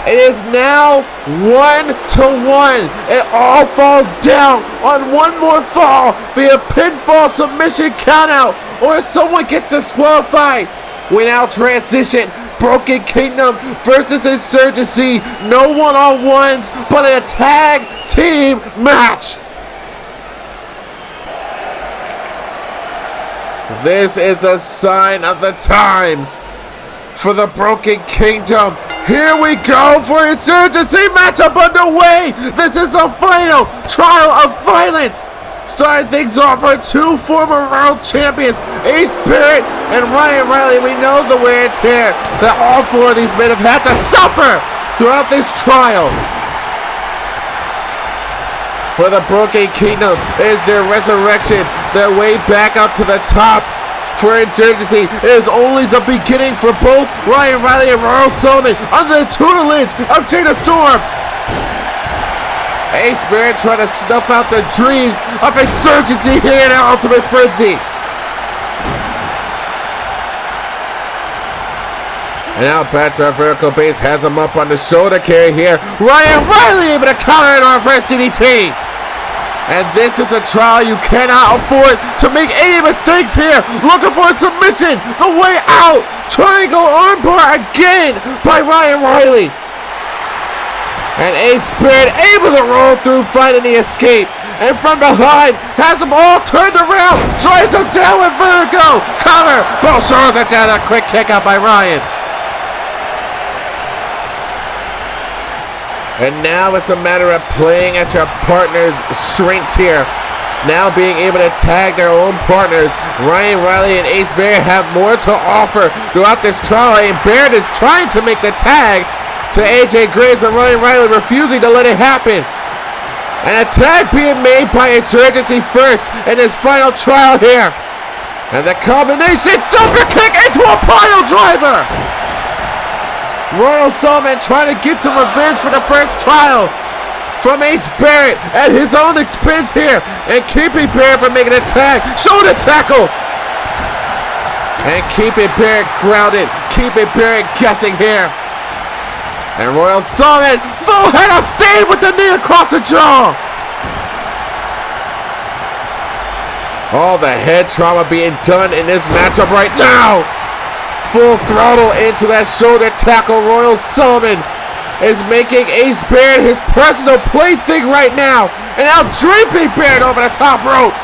It is now 1-1. It all falls down on one more fall via pinfall submission countout, or if someone gets disqualified. We now transition Broken Kingdom versus Insurgency. No one-on-ones, but a tag team match. This is a sign of the times for the Broken Kingdom. Here we go for Insurgency matchup underway. This is a final trial of violence. Starting things off are two former world champions, Ace Barrett and Ryan Riley. We know the wear and tear that all four of these men have had to suffer throughout this trial. For the Broken Kingdom is their resurrection, their way back up to the top for Insurgency. It is only the beginning for both Ryan Riley and Royal Sullivan under the tutelage of Jada Storm. Ace Baron trying to snuff out the dreams of Insurgency here in Ultimate Frenzy. And now back to our vertical base, has him up on the shoulder carry here. Ryan Riley able to counter it on first DDT. And this is the trial you cannot afford to make any mistakes here. Looking for a submission, the way out. Triangle armbar again by Ryan Riley. And Ace Baron able to roll through, finding the escape. And from behind, has them all turned around. Drives them down with vertigo. Cover. Both shows it down. A quick kick out by Ryan. And now it's a matter of playing at your partner's strengths here. Now being able to tag their own partners. Ryan Riley and Ace Baron have more to offer throughout this trial. And Baron is trying to make the tag to AJ Graves, and Ryan Riley refusing to let it happen. And a tag being made by Insurgency first in this final trial here. And the combination super kick into a pile driver. Royal Sullivan trying to get some revenge for the first trial from Ace Barrett at his own expense here, and keeping Barrett from making a tag. Shoulder tackle. And keeping Barrett grounded. Keeping Barrett guessing here. And Royal Sullivan full head of steam with the knee across the jaw. All the head trauma being done in this matchup right now. Full throttle into that shoulder tackle. Royal Sullivan is making Ace Baron his personal plaything right now. And now draping Baron over the top rope.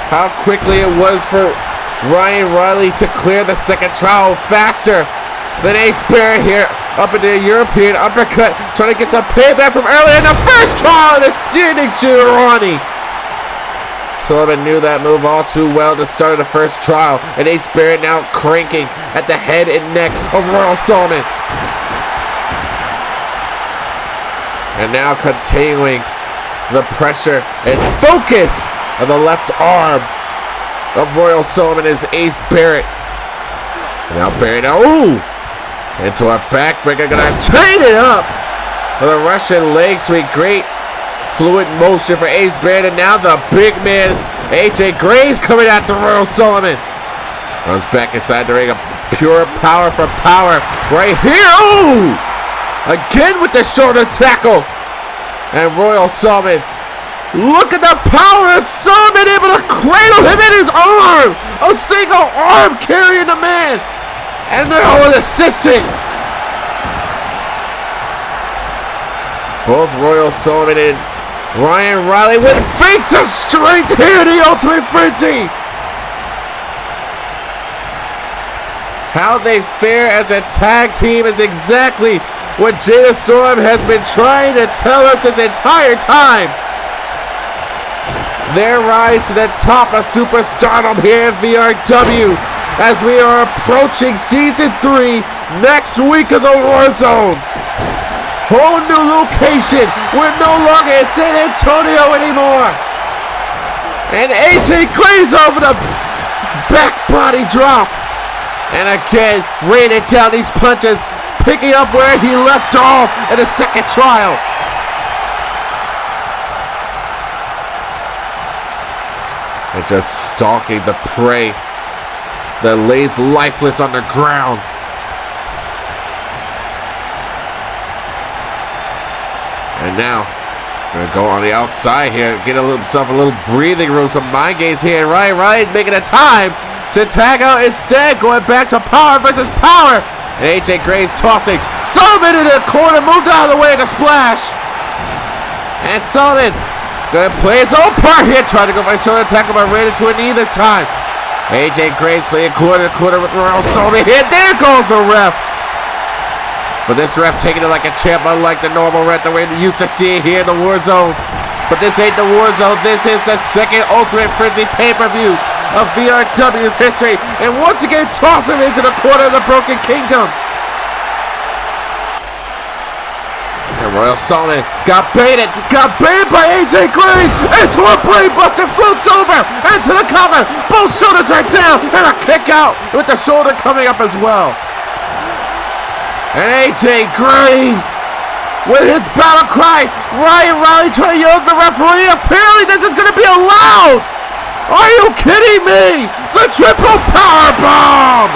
How quickly it was for Ryan Riley to clear the second trial faster than Ace Baron here. Up into the European uppercut. Trying to get some payback from earlier in the first trial. The standing Shirani. Sullivan knew that move all too well to start the first trial, and Ace Barrett now cranking at the head and neck of Royal Sullivan. And now continuing the pressure and focus of the left arm of Royal Sullivan is Ace Barrett. And now Barrett, into a backbreaker, gonna chain it up with a Russian leg sweep. Great fluid motion for Ace Baron, and now the big man AJ Graves coming after Royal Sullivan. Runs back inside the ring, a pure power for power right here. Ooh! Again with the shoulder tackle. And Royal Sullivan, look at the power of Sullivan, able to cradle him in his arm. A single arm carrying the man. And now with assistance. Both Royal Sullivan and Ryan Riley with feats of strength here in the Ultimate Frenzy. How they fare as a tag team is exactly what Jada Storm has been trying to tell us this entire time. Their rise to the top of superstardom here in VRW as we are approaching Season 3 next week of the Warzone. Whole new location. We're no longer in San Antonio anymore. And AJ Graves over the back body drop. And again, raining down these punches, picking up where he left off in the second trial. And just stalking the prey that lays lifeless on the ground. And now, gonna go on the outside here, get himself a little breathing room, some mind games here. And Ryan Riley making a time to tag out instead, going back to power versus power. And AJ Graves tossing Sullivan into the corner, moved out of the way to splash. And Sullivan gonna play his own part here, trying to go for a shoulder tackle, but ran into a knee this time. AJ Graves playing quarter to quarter with Royal Sullivan here. There goes the ref. But this ref taking it like a champ, unlike the normal ref that we're used to seeing here in the Warzone. But this ain't the Warzone. This is the second Ultimate Frenzy pay-per-view of VRW's history. And once again, toss him into the corner of the Broken Kingdom. And And Royal Solomon got baited by AJ Graves into a brainbuster, floats over into the cover. Both shoulders are down and a kick out with the shoulder coming up as well. And AJ Graves with his battle cry. Ryan Riley trying to yell at the referee. Apparently this is going to be allowed. Are you kidding me? The triple power bomb.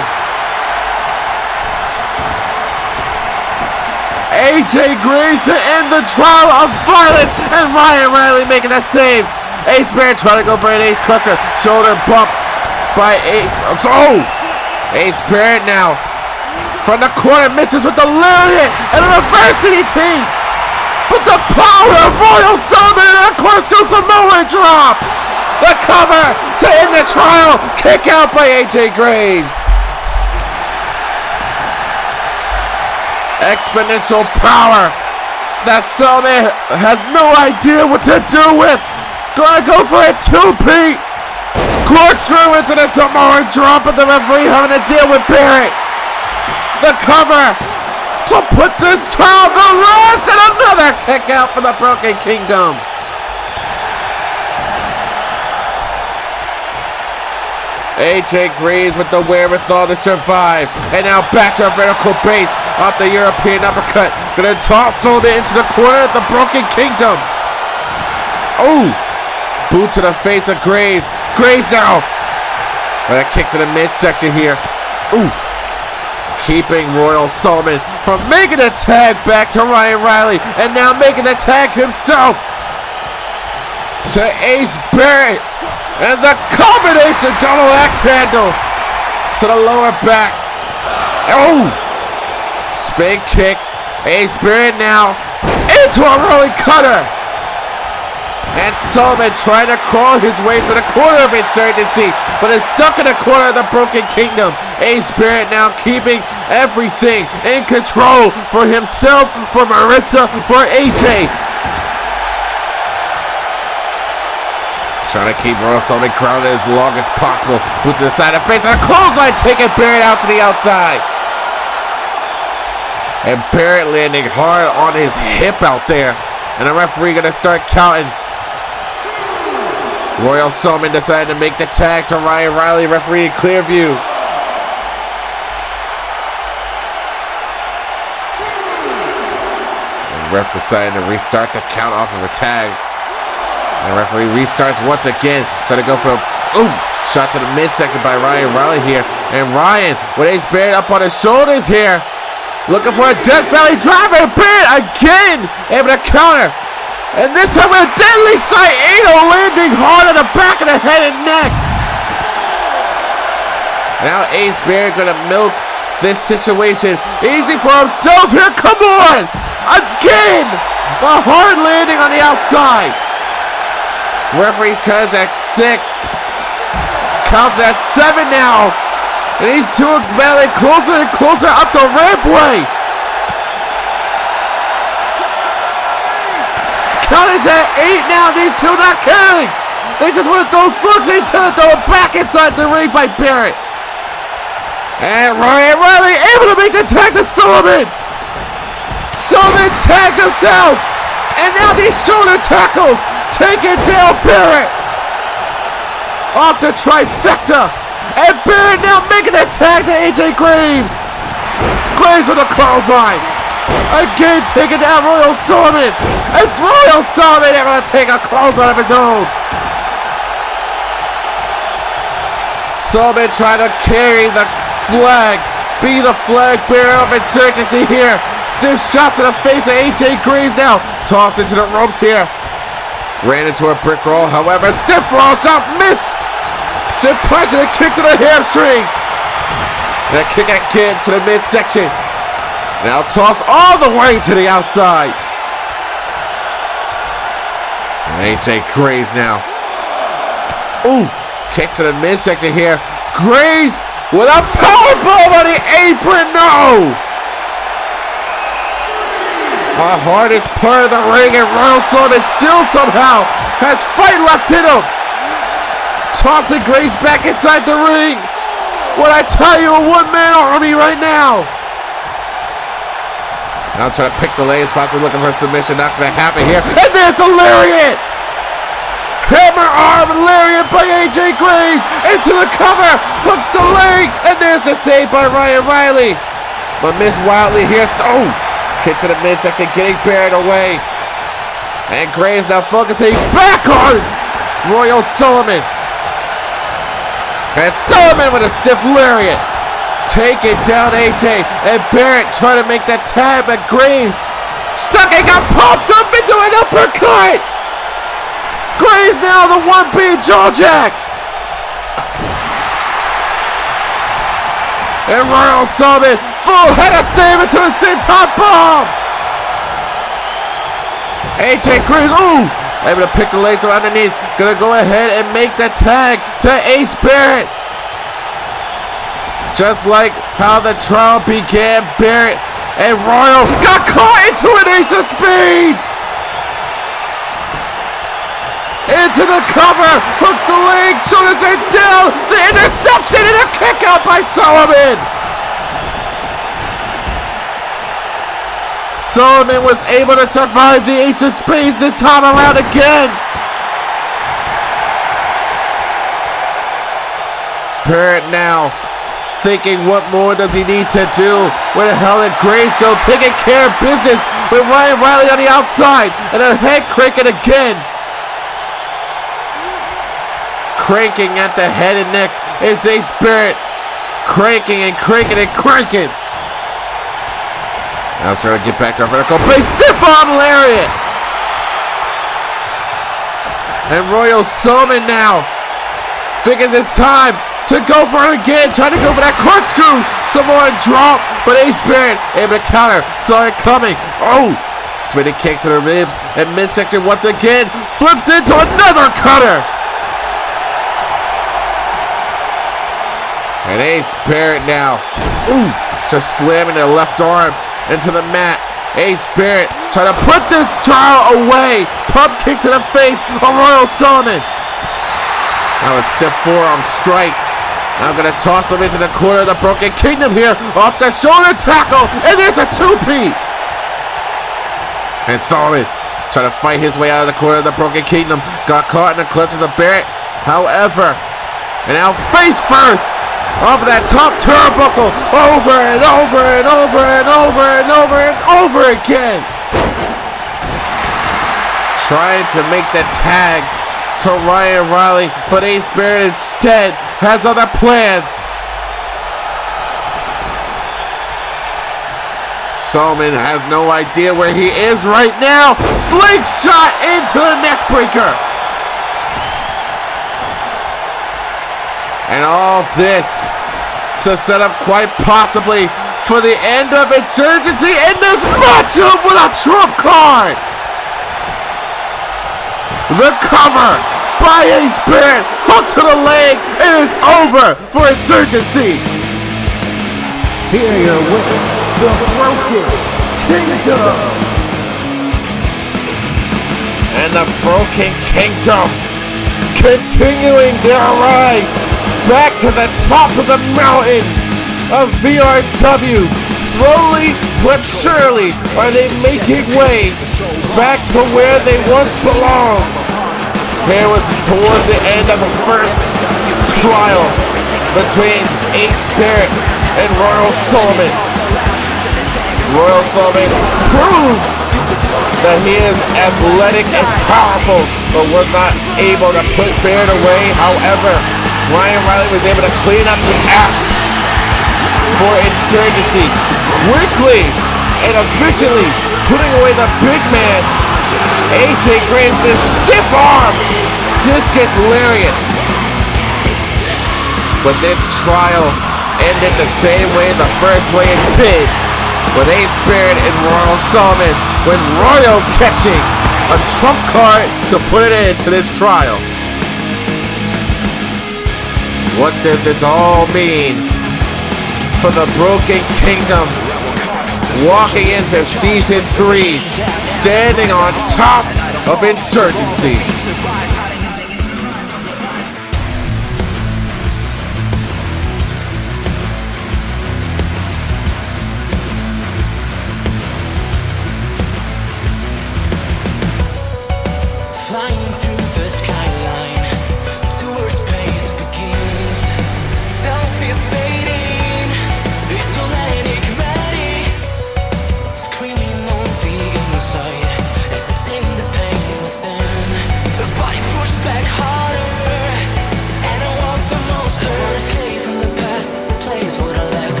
AJ Graves to end the trial of violence, and Ryan Riley making that save. Ace Barrett trying to go for an Ace Crusher. Shoulder bump by Ace Barrett now. From the corner, misses with the lariat and a reverse DDT. But the power of Royal Solomon, and of course goes Samoan drop. The cover to end the trial. Kick out by AJ Graves. Exponential power that Solomon has no idea what to do with. Gonna go for a two-peat. Corkscrew into the Samoan drop, but the referee having to deal with Barrett. The cover to put this trial to rest, and another kick out for the Broken Kingdom. AJ Graves with the wherewithal to survive. And now back to a vertical base off the European uppercut. Gonna toss Solomon into the corner of the Broken Kingdom. Oh! Boot to the face of Graves. Graves now. But a kick to the midsection here. Ooh. Keeping Royal Solomon from making a tag back to Ryan Riley. And now making the tag himself to Ace Barrett. And the combination double axe handle to the lower back. Oh! Spin kick. Ace Barrett now into a rolling cutter. And Solomon trying to crawl his way to the corner of Insurgency, but is stuck in the corner of the Broken Kingdom. Ace Barrett now keeping everything in control for himself, for Maritza, for AJ. Trying to keep Royal Solomon grounded as long as possible. Boot to the side of the face and a clothesline, taking Barrett out to the outside. And Barrett landing hard on his hip out there. And the referee gonna start counting. Royal Solomon decided to make the tag to Ryan Riley, referee in clear view. And ref decided to restart the count off of a tag. And the referee restarts once again, trying to go for a shot to the midsection by Ryan Riley here. And Ryan with Ace Barrett up on his shoulders here. Looking for a Death Valley driver. Barrett again able to counter. And this time with a deadly sight. Ado landing hard on the back of the head and neck. Now Ace Barrett gonna milk this situation. Easy for himself here. Come on. Again. A hard landing on the outside. Referee's counts at 6. Counts at 7 now. And he's battling closer and closer up the rampway. Count is at 8 now. These two not caring. They just want to throw slugs at each other, throw it back inside the ring by Barrett. And Ryan Riley able to make the tag to Solomon. Solomon tagged himself. And now these shoulder tackles taking down Barrett. Off the trifecta. And Barrett now making the tag to AJ Graves. Graves with a clothesline. Again taking down Royal Solomon. And Royal Solomon able to take a clothesline of his own. Solomon trying to carry the flag. Be the flag bearer of Insurgency here. Stiff shot to the face of AJ Graves now. Tossed into the ropes here. Ran into a brick roll, however, stiff roll shot missed. Stiff punch and a kick to the hamstrings. And a kick again to the midsection. Now toss all the way to the outside. And AJ Graves now. Ooh, kick to the midsection here. Graves with a powerbomb on the apron, no! The hardest part of the ring, and Royal Solomon still somehow has fight left in him. Tossing Graves back inside the ring. What I tell you, a one-man army right now. Now trying to pick the legs, possibly looking for a submission. Not going to happen here. And there's the lariat! Hammer arm lariat by AJ Graves into the cover. Hooks the leg. And there's a save by Ryan Riley. But missed wildly here. Oh! Kick to the midsection, getting buried away. And Graves now focusing back on Royal Solomon. And Solomon with a stiff lariat. Taking down AJ. And Barrett trying to make that tag, but Graves stuck and got popped up into an uppercut. Graves now the one being jaw-jacked. And Royal Solomon full head of steam into a senton bomb. AJ Graves, ooh, able to pick the legs around underneath. Gonna go ahead and make the tag to Ace Barrett. Just like how the trial began, Barrett and Royal got caught into an ace of spades. Into the cover, hooks the leg, shoulders are down, the interception and a kick out by Solomon. Solomon was able to survive the ace of spades this time around again. Barrett now thinking what more does he need to do. Where the hell did Graves go? Taking care of business with Ryan Riley on the outside and a head cranking again. Cranking at the head and neck is Ace Barrett. Cranking and cranking and cranking. Now trying to get back to our vertical base. Stiff arm lariat. And Royal Solomon now figures it's time to go for it again. Trying to go for that corkscrew. Samoan drop. But Ace Barrett able to counter. Saw it coming. Oh. Spinning kick to the ribs. And midsection once again. Flips into another cutter. And Ace Barrett now, ooh, just slamming the left arm into the mat. Ace Barrett trying to put this trial away. Pump kick to the face of Royal Solomon. Now a stiff forearm strike. Now gonna toss him into the corner of the Broken Kingdom here. Off the shoulder tackle, and there's a two-peat. And Solomon trying to fight his way out of the corner of the Broken Kingdom. Got caught in the clutches of Barrett. However, and now face first. Off of that top turnbuckle, over and over and over and over and over and over again. Trying to make the tag to Ryan Riley, but Ace Barrett instead has other plans. Solomon has no idea where he is right now. Slingshot into the neckbreaker. And all this to set up quite possibly for the end of Insurgency in this matchup with a trump card. The cover by Ace Barrett, hook to the leg, it is over for Insurgency. Here are your winners, the Broken Kingdom. And the Broken Kingdom continuing their rise back to the top of the mountain of VRW. Slowly but surely are they making way back to where they once belonged. Here was towards the end of the first trial between Ace Barrett and Royal Solomon. Royal Solomon proved that he is athletic and powerful, but was not able to put Barrett away. However, Ryan Riley was able to clean up the act for Insurgency, quickly and efficiently putting away the big man. AJ Graves with a stiff arm, discus lariat. But this trial ended the same way the first way it did, with Ace Barrett and Royal Solomon, with Royal catching a trump card to put it into this trial. What does this all mean for the Broken Kingdom walking into Season 3, standing on top of Insurgency?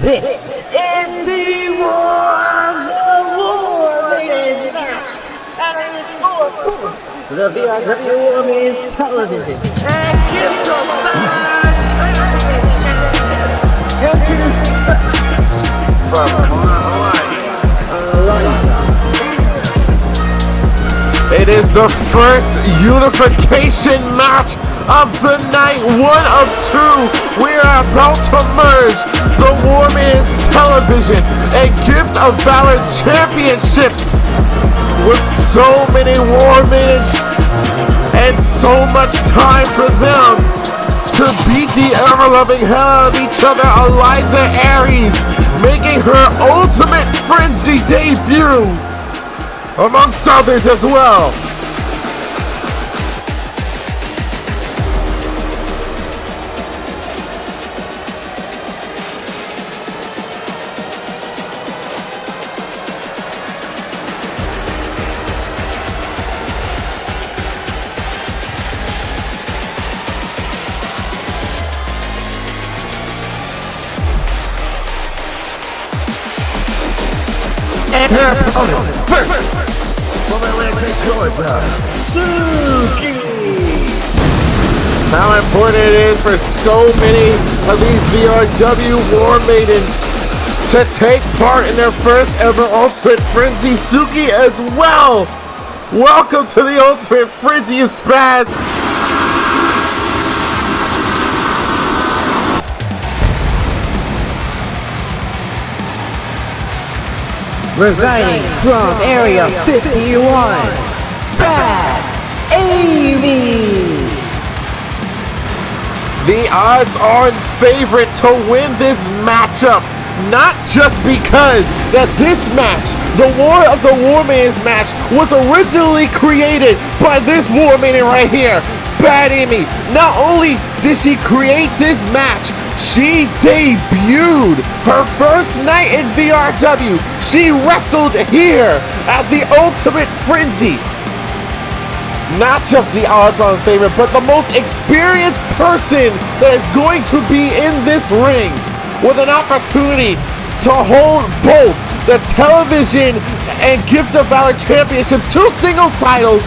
This is the War Maidens match, and it is for the VRW War Maidens television and gift of championships. Introducing first from it is the first unification match of the night, one of two. We are about to merge the War Maidens television and Gift of Valor championships with so many War Maidens and so much time for them to beat the ever-loving hell of each other. Eliza Aries making her Ultimate Frenzy debut, amongst others as well. And her opponent first, from Atlanta, Georgia, Suki. How important it is for so many of these VRW War Maidens to take part in their first ever Ultimate Frenzy. Suki as well. Welcome to the Ultimate Frenzy, you spaz. Residing from Area 51, Bad Amy. The odds-on favorite to win this matchup, not just because that this match, the War of the War Maidens match, was originally created by this War Maiden right here, Bad Amy. Not only did she create this match, she debuted her first night in VRW. She wrestled here at the Ultimate Frenzy. Not just the odds-on favorite, but the most experienced person that is going to be in this ring with an opportunity to hold both the television and Gift of Valor championships, two singles titles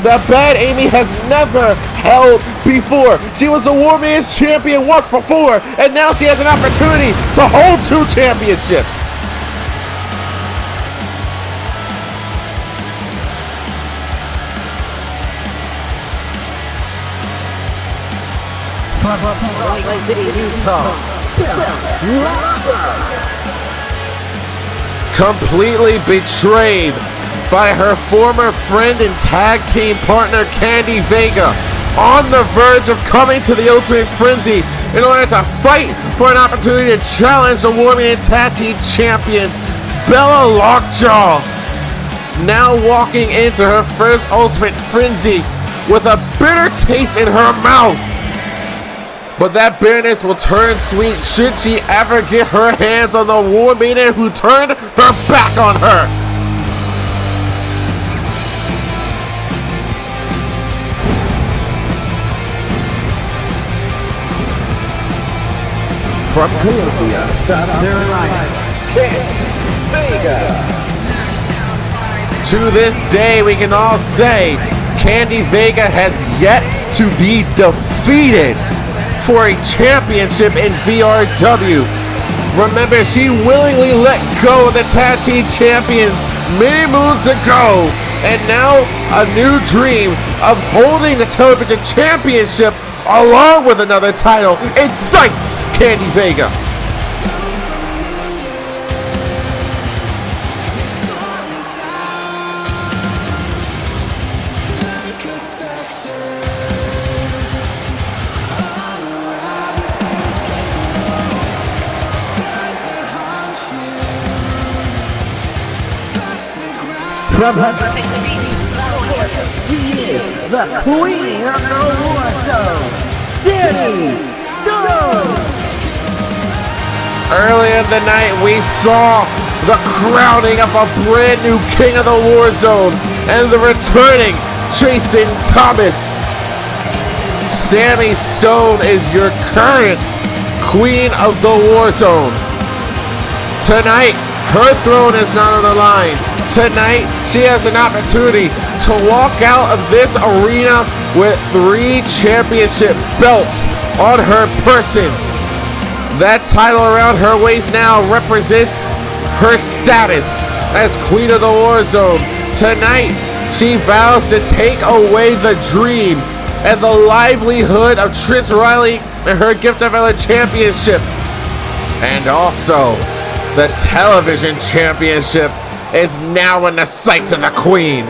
that Bad Amy has never held before. She was a War Maidens champion once before, and now she has an opportunity to hold two championships. From Salt Lake City, Utah, completely betrayed by her former friend and tag team partner Candy Vega, on the verge of coming to the Ultimate Frenzy in order to fight for an opportunity to challenge the War Maiden Tag Team Champions, Bella Lockjaw, now walking into her first Ultimate Frenzy with a bitter taste in her mouth. But that bitterness will turn sweet should she ever get her hands on the War Maiden who turned her back on her. from Columbia, South Carolina, Vega. To this day, we can all say Candy Vega has yet to be defeated for a championship in VRW. Remember, she willingly let go of the tag team champions many moons ago, and now a new dream of holding the television championship along with another title excites Candy Vega. From Huntington Beach, she is the queen of the Warzone, City Stone. Earlier in the night, we saw the crowning of a brand new king of the Warzone and the returning Jason Thomas. Sammy Stone is your current queen of the Warzone. Tonight, her throne is not on the line. Tonight, she has an opportunity to walk out of this arena with 3 championship belts on her persons. That title around her waist now represents her status as Queen of the Warzone. Tonight, she vows to take away the dream and the livelihood of Trish Riley and her Gift of Valor Championship. And also, the television championship is now in the sights of the Queen.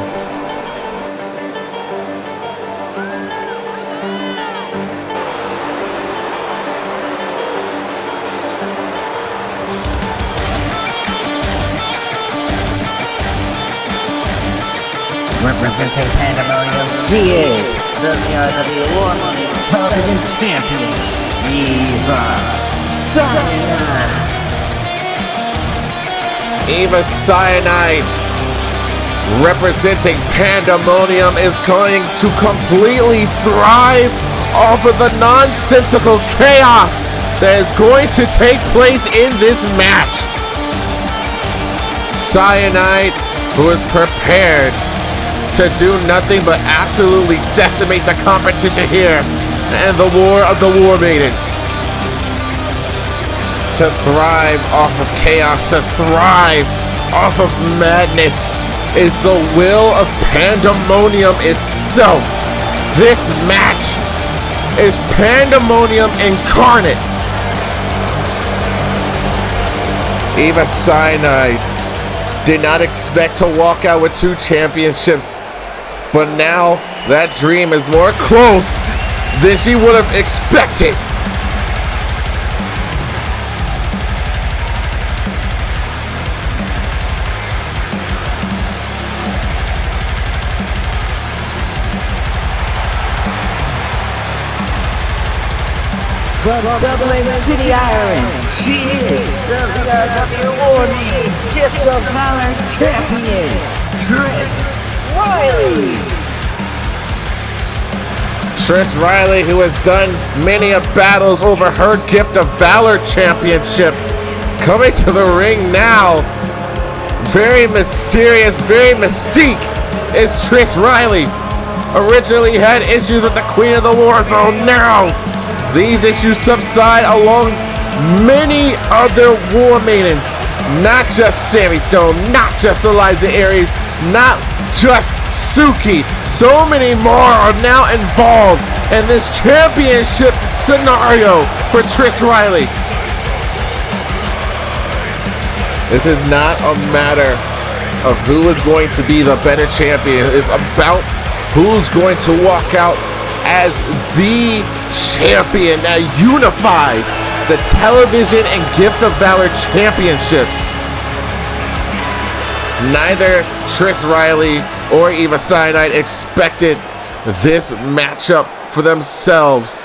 Representing Pandemonium, she is the VRW Women's Television Champion, Eva Cyanide, representing Pandemonium, is going to completely thrive off of the nonsensical chaos that is going to take place in this match. Cyanide, who is prepared to do nothing but absolutely decimate the competition here and the War of the War Maidens. To thrive off of chaos, to thrive off of madness is the will of Pandemonium itself. This match is Pandemonium incarnate. Eva Cyanide did not expect to walk out with 2 championships, but now that dream is more close than she would have expected. From Dublin City, Ireland, she is the VRW Women's Gift of Valor Champion, Trish Riley. Trish Riley, who has done many a battles over her Gift of Valor Championship, coming to the ring now. Very mysterious, very mystique is Trish Riley. Originally had issues with the Queen of the Warzone. Now these issues subside along many other War Maidens. Not just Sammy Stone, not just Eliza Aries, not just Suki. So many more are now involved in this championship scenario for Trish Riley. This is not a matter of who is going to be the better champion. It's about who's going to walk out as the champion that unifies the television and Gift of Valor championships. Neither Trish Riley or Eva Cyanide expected this matchup for themselves,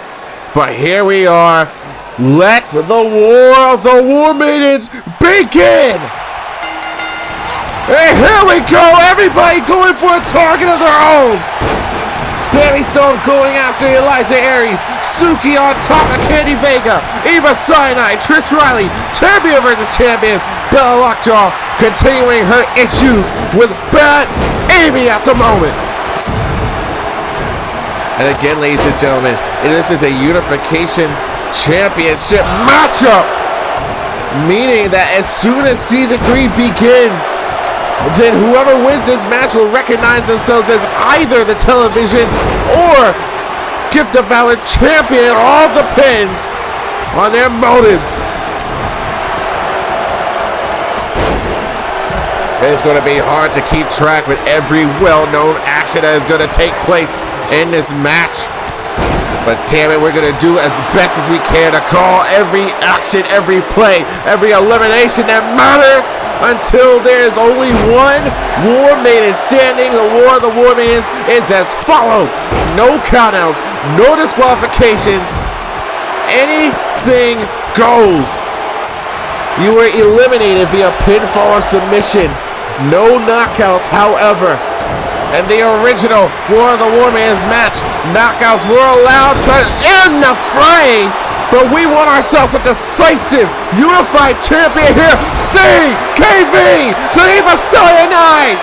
but here we are. Let the War of the War Maidens begin! And here we go, everybody going for a target of their own. Sammy Stone going after Eliza Aries, Suki on top of Candy Vega, Eva Cyanide, Trish Riley, champion versus champion, Bella Lockjaw continuing her issues with bad aiming at the moment. And again, ladies and gentlemen, this is a Unification Championship matchup, meaning that as soon as Season 3 begins, then whoever wins this match will recognize themselves as either the television or Gift of Valor champion. It all depends on their motives. It's going to be hard to keep track with every well-known action that is going to take place in this match. But damn it, we're going to do as best as we can to call every action, every play, every elimination that matters until there is only one War Maiden standing. The War of the War Maidens is as follows. No countouts, no disqualifications. Anything goes. You were eliminated via pinfall or submission. No knockouts, however. And the original War of the War Maidens match, knockouts were allowed to end the fray But we want ourselves a decisive, unified champion here. CKV to Eva Cyanide.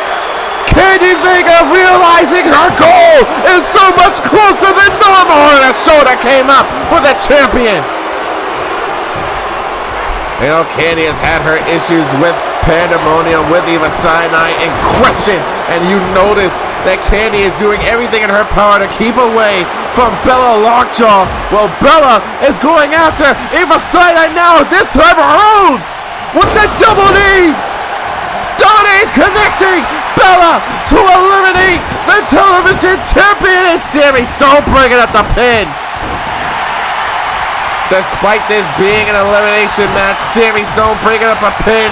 Candy Vega realizing her goal is so much closer than normal, and a shoulder came up for the champion. You know, Candy has had her issues with Pandemonium, with Eva Cyanide in question, and you notice that Candy is doing everything in her power to keep away from Bella Lockjaw. Well, Bella is going after Eva Cyanide now, this time around with the double knees. Double knees connecting Bella to eliminate the television champion, and Sammy Stone bringing up the pin. Despite this being an elimination match, Sammy Stone bringing up a pin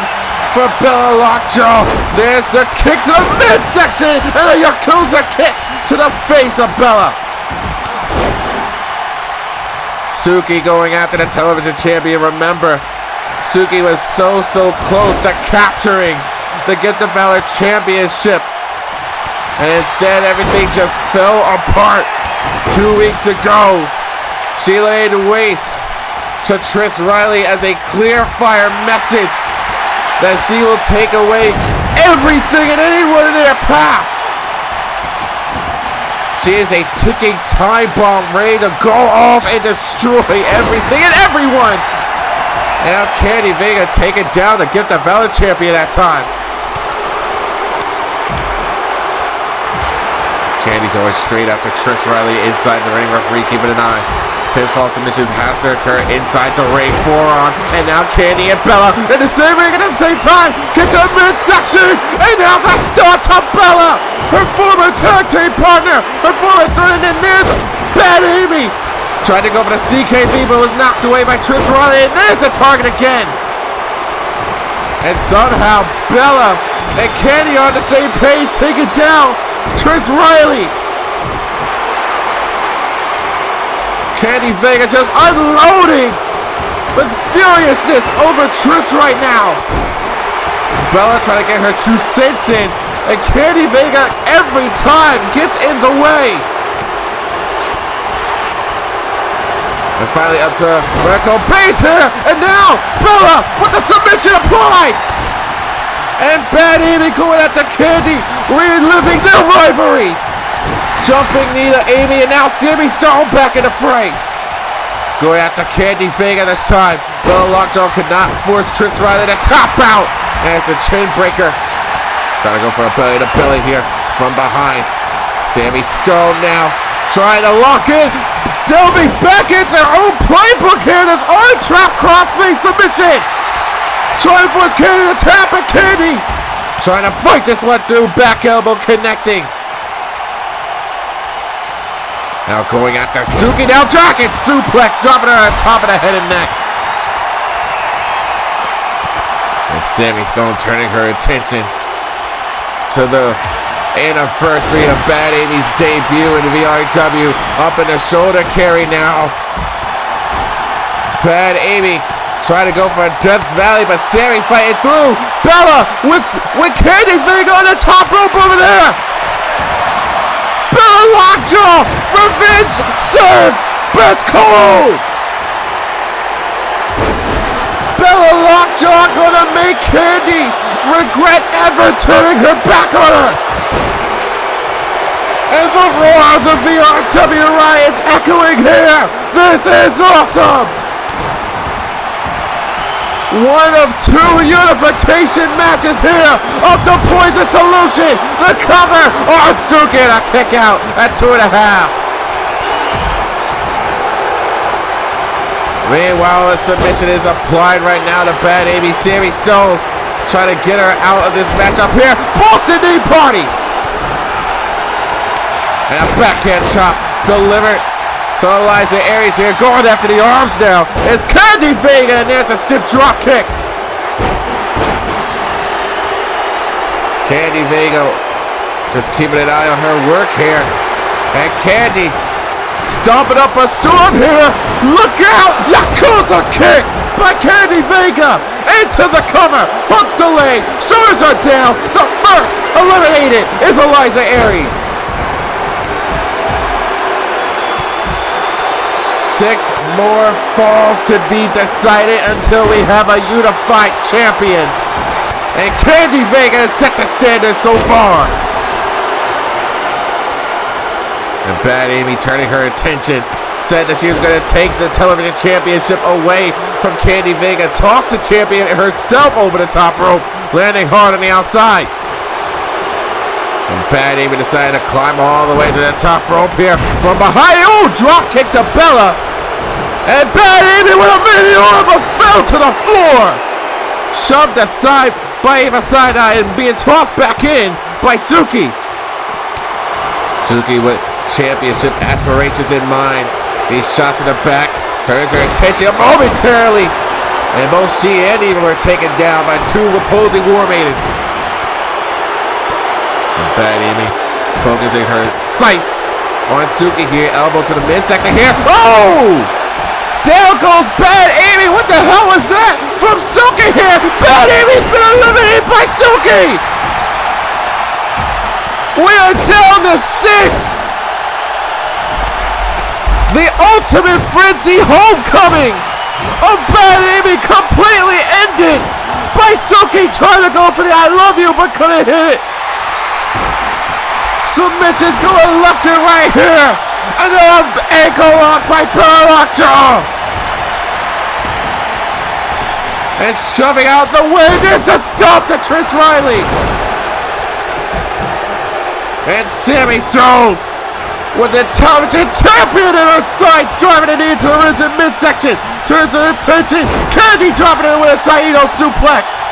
for Bella Lockjaw. There's a kick to the midsection and a Yakuza kick to the face of Bella. Suki going after the television champion. Remember, Suki was so close to capturing the Get the Valor Championship, and instead everything just fell apart 2 weeks ago. She laid waste to Trish Riley as a clear fire message that she will take away everything and anyone in their path. She is a ticking time bomb ready to go off and destroy everything and everyone. And now Candy Vega taken down to get the Valor champion that time. Candy going straight after Trish Riley inside the ring. Referee keeping an eye. Pinfall submissions have to occur inside the ring. Forearm. And now Candy and Bella in the same ring at the same time. Get to the midsection. And now the start to Bella. Her former tag team partner. Her former third. And there's Bad Amy. Tried to go for the CKV but was knocked away by Trish Riley. And there's a target again. And somehow Bella and Candy are on the same page, taking down Trish Riley. Candy Vega just unloading with furiousness over Trish right now. Bella trying to get her 2 cents in, and Candy Vega every time gets in the way. And finally up to Marco Base here, and now Bella with the submission applied. And Bad Amy going at the Candy, reliving their rivalry. Jumping knee to Amy, and now Sammy Stone back in the fray. Going after Candy Vega this time. Bella Lockjaw could not force Trish Riley to tap out. And it's a chain breaker. Trying to go for a belly to belly here from behind. Sammy Stone now trying to lock in. Delving back into her own playbook here. This arm trap crossface submission. Trying to force Candy to tap, and Candy trying to fight this one through. Back elbow connecting. Now going after Suki, now dragon suplex, dropping her on top of the head and neck. And Sammy Stone turning her attention to the anniversary of Bad Amy's debut in the VRW. Up in the shoulder carry now. Bad Amy trying to go for a Death Valley, but Sammy fighting through. Bella with Candy Vega on the top rope over there. Bella Lockjaw, revenge serve, best call. Bella Lockjaw gonna make Candy regret ever turning her back on her. And the roar of the VRW Riots echoing here. This is awesome. One of 2 unification matches here of the Poison Solution. The cover on Suki, and a kick out at 2.5. Meanwhile, a submission is applied right now to Bad Amy. Sammy Stone trying to get her out of this matchup here. Boston Knee Party. And a backhand chop delivered to Eliza Aries here, going after the arms now. It's Candy Vega, and there's a stiff drop kick. Candy Vega just keeping an eye on her work here. And Candy stomping up a storm here. Look out! Yakuza kick by Candy Vega into the cover. Hooks the leg. Shoulders are down. The first eliminated is Eliza Aries. 6 more falls to be decided until we have a unified champion. And Candy Vega has set the standard so far. And Bad Amy, turning her attention, said that she was going to take the television championship away from Candy Vega. Tossed the champion herself over the top rope, landing hard on the outside. And Bad Amy decided to climb all the way to the top rope here from behind. Oh, drop kick to Bella. And Bad Amy with a mini armor fell to the floor. Shoved aside by Eva Sinai and being tossed back in by Suki. Suki with championship aspirations in mind. These shots in the back turns her attention momentarily. And both she and Eva were taken down by 2 opposing War Maidens. And Bad Amy focusing her sights on Suki here. Elbow to the midsection here. Oh! Down goes Bad Amy. What the hell was that? From Suki here. Bad Amy's been eliminated by Suki. We are down to 6. The ultimate frenzy homecoming of Bad Amy completely ended by Suki trying to go for the I love you but couldn't hit it. Submissions going left and right here. And then ankle lock by VRW. And shoving out the way. There's a stop to Trish Riley. And Sammy Stone with the television champion in her sights, driving it into the ribs in midsection. Turns her attention. Candy dropping it with a Saito suplex.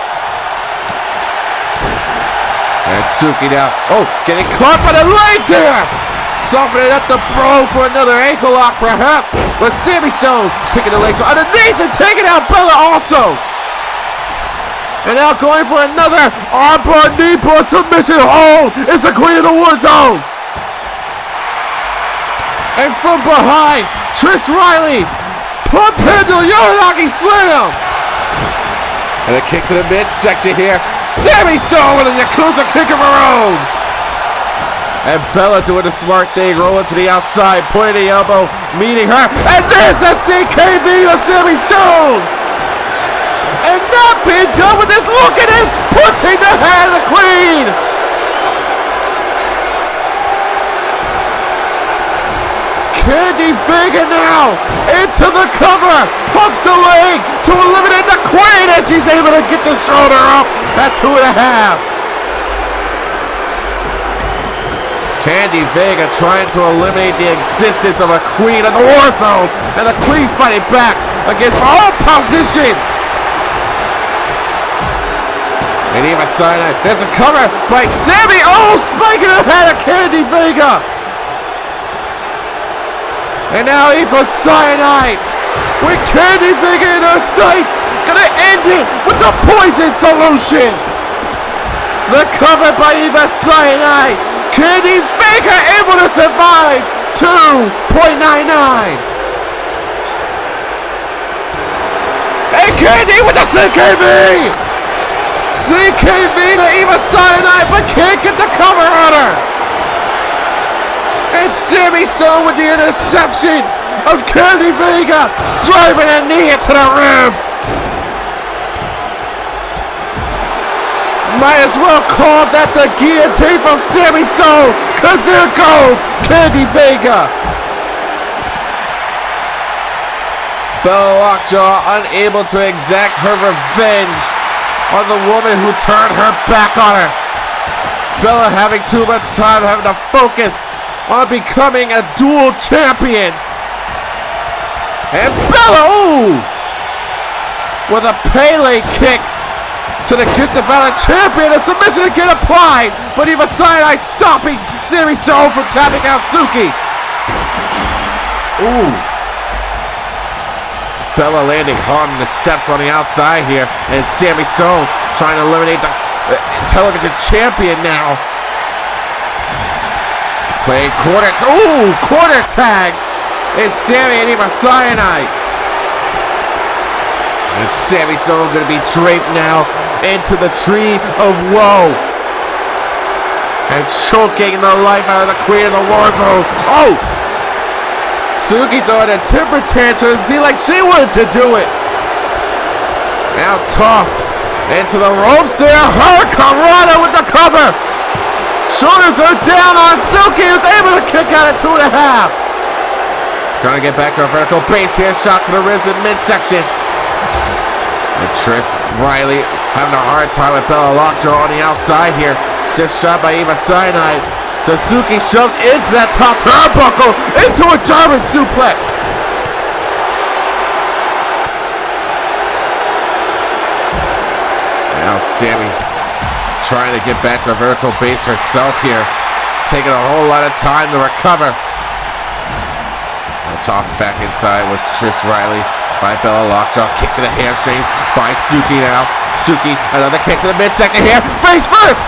And Suki now. Oh, getting caught by the leg there. Softening up the bro for another ankle lock perhaps. But Sammy Stone picking the legs underneath and taking out Bella also. And now going for another armbar kneeboard submission hold. It's the queen of the Warzone. And from behind, Trish Riley. Pump handle Uranagi slam. And a kick to the midsection here. Sammy Stone with a Yakuza kick of her own. And Bella doing the smart thing, rolling to the outside, pointing the elbow, meeting her. And there's a CKB of Sammy Stone. And not being done with this. Look at this, putting the hand of the queen. Candy Vega now into the cover, hooks the leg to eliminate the queen as she's able to get the shoulder up at 2.5. Candy Vega trying to eliminate the existence of a queen of the Warzone, and the queen fighting back against all opposition. And Eva Sinai, there's a cover by Sammy. Oh, spiking the head of Candy Vega. And now Eva Sinai with Candy Vega in her sights, gonna end it with the poison solution. The cover by Eva Sinai. Candy Vega able to survive 2.99. And Candy with the CKB. CKB to Eva Sinai, but can't get the cover on her. And Sammy Stone with the interception of Candy Vega, driving a knee into the ribs. Might as well call that the guillotine from Sammy Stone, cause there goes Candy Vega. Bella Lockjaw unable to exact her revenge on the woman who turned her back on her. Bella having too much time, having to focus on becoming a dual champion. And Bella, ooh, with a Pele kick to the Get the Valor champion. A submission again applied, but Eva Sinai stopping Sammy Stone from tapping out Suki. Ooh. Bella landing hard on the steps on the outside here, and Sammy Stone trying to eliminate the television champion now. Playing quarter, quarter tag. It's Sammy and Eva Sinai. And Sammy Stone gonna be draped now into the tree of woe. And choking the life out of the queen of the Warzone. Oh! Suki throwing a temper tantrum. It seemed like she wanted to do it. Now tossed into the ropes there. Hurricanrana with the cover. Shoulders are down on Suki, who's able to kick out at 2.5. Trying to get back to a vertical base here. Shot to the ribs in midsection. And Trish Riley having a hard time with Bella Lockjaw on the outside here. Stiff shot by Eva Cyanide. Suzuki shoved into that top turnbuckle into a German suplex. Now Sammy trying to get back to a vertical base herself here. Taking a whole lot of time to recover. Now tossed back inside was Trish Riley by Bella Lockjaw. Kick to the hamstrings by Suki now. Suki, another kick to the midsection here. Face first!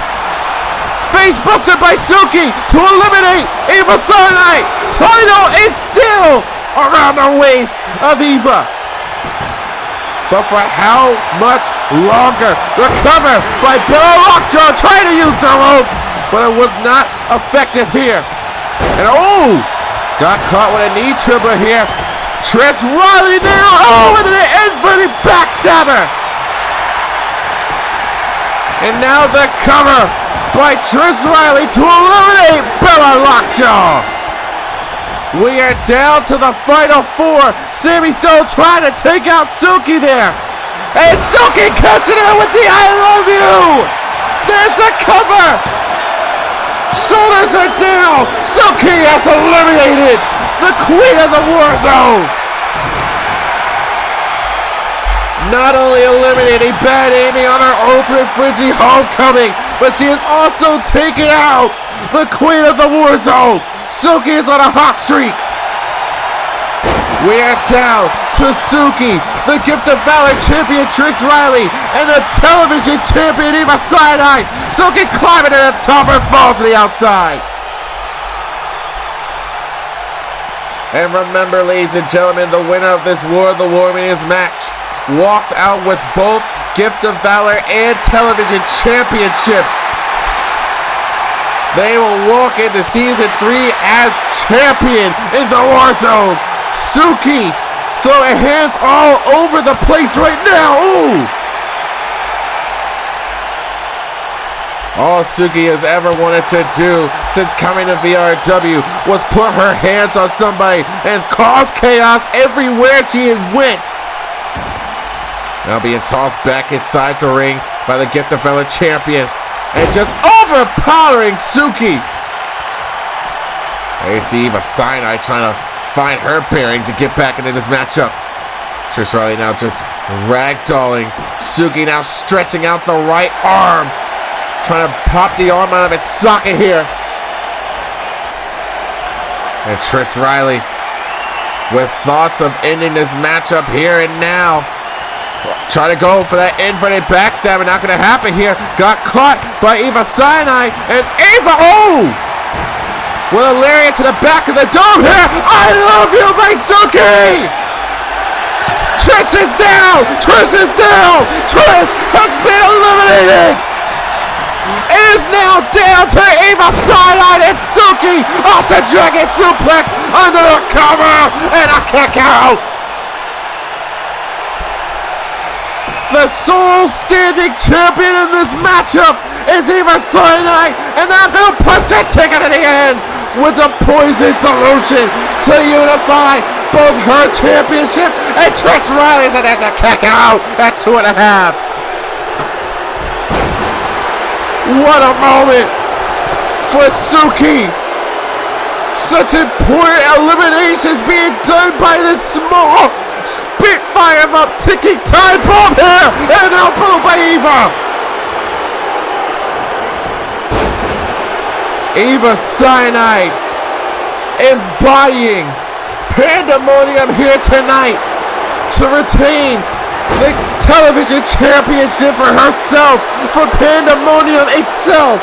Face buster by Suki to eliminate Eva Cyanide. Title is still around the waist of Eva. But for how much longer? The cover by Bella Lockjaw trying to use the ropes, but it was not effective here. And got caught with a knee tripper here. Trish Riley now into the inverted backstabber. And now the cover by Trish Riley to eliminate Bella Lockjaw. We are down to the final 4. Sammy still trying to take out Suki there. And Suki catching her with the I love you. There's a cover. Shoulders are down. Suki has eliminated the queen of the Warzone. Not only eliminating Bad Amy on her Ultimate Frenzy Homecoming, but she has also taken out the queen of the Warzone. Suki is on a hot streak. We are down to Suki, the Gift of Valor champion Trish Riley, and the television champion Eva Cyanide. Suki climbing to the top and falls to the outside. And remember, ladies and gentlemen, the winner of this War of the Warriors match walks out with both Gift of Valor and television championships. They will walk into Season 3 as champion in the Warzone. Suki throwing hands all over the place right now. All Suki has ever wanted to do since coming to VRW was put her hands on somebody and cause chaos everywhere she went. Now being tossed back inside the ring by the Gift of Valor champion. And just overpowering Suki. There you see Eva Cyanide trying to find her bearings and get back into this matchup. Trish Riley now just ragdolling. Suki now stretching out the right arm. Trying to pop the arm out of its socket here. And Trish Riley with thoughts of ending this matchup here and now. Try to go for that inverted backstab, not going to happen here. Got caught by Eva Cyanide, and Eva, with a lariat to the back of the dome here. I love you, my Suki! Trish is down! Trish is down! Trish has been eliminated! It is now down to Eva Cyanide and Suki off the Dragon Suplex under the cover, and a kick out! The sole standing champion in this matchup is Eva Cyanide, and I'm going to punch a ticket in the end with a poison solution to unify both her championship and Trish Riley's, and there's a kick out at 2.5. What a moment for Suki. Such important eliminations being done by this small Spitfire of a ticking time bomb here, and elbow by Eva. Eva Cyanide embodying pandemonium here tonight to retain the television championship for herself, for Pandemonium itself.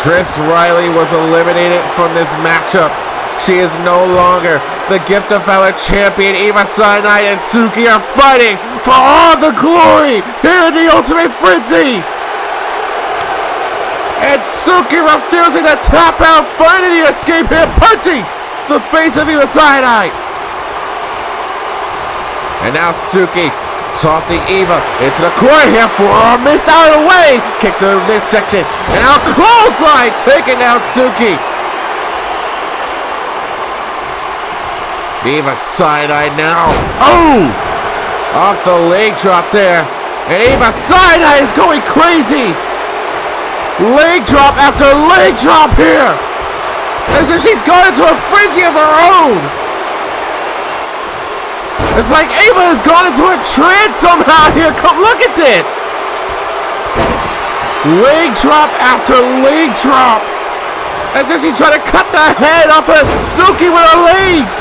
Trish Riley was eliminated from this matchup. She is no longer the Gift of Valor champion. Eva Cyanide and Suki are fighting for all the glory here in the Ultimate Frenzy. And Suki refusing to tap out, finding the escape here, punching the face of Eva Cyanide. And now Suki tossing Eva into the corner here for a missed out of the way. Kick to the midsection. And now clothesline taking down Suki. Eva Cyanide now. Oh! Off the leg drop there. And Eva Cyanide is going crazy. Leg drop after leg drop here. As if she's gone into a frenzy of her own. It's like Eva has gone into a trance somehow here. Come look at this. Leg drop after leg drop. As if she's trying to cut the head off of Suki with her legs.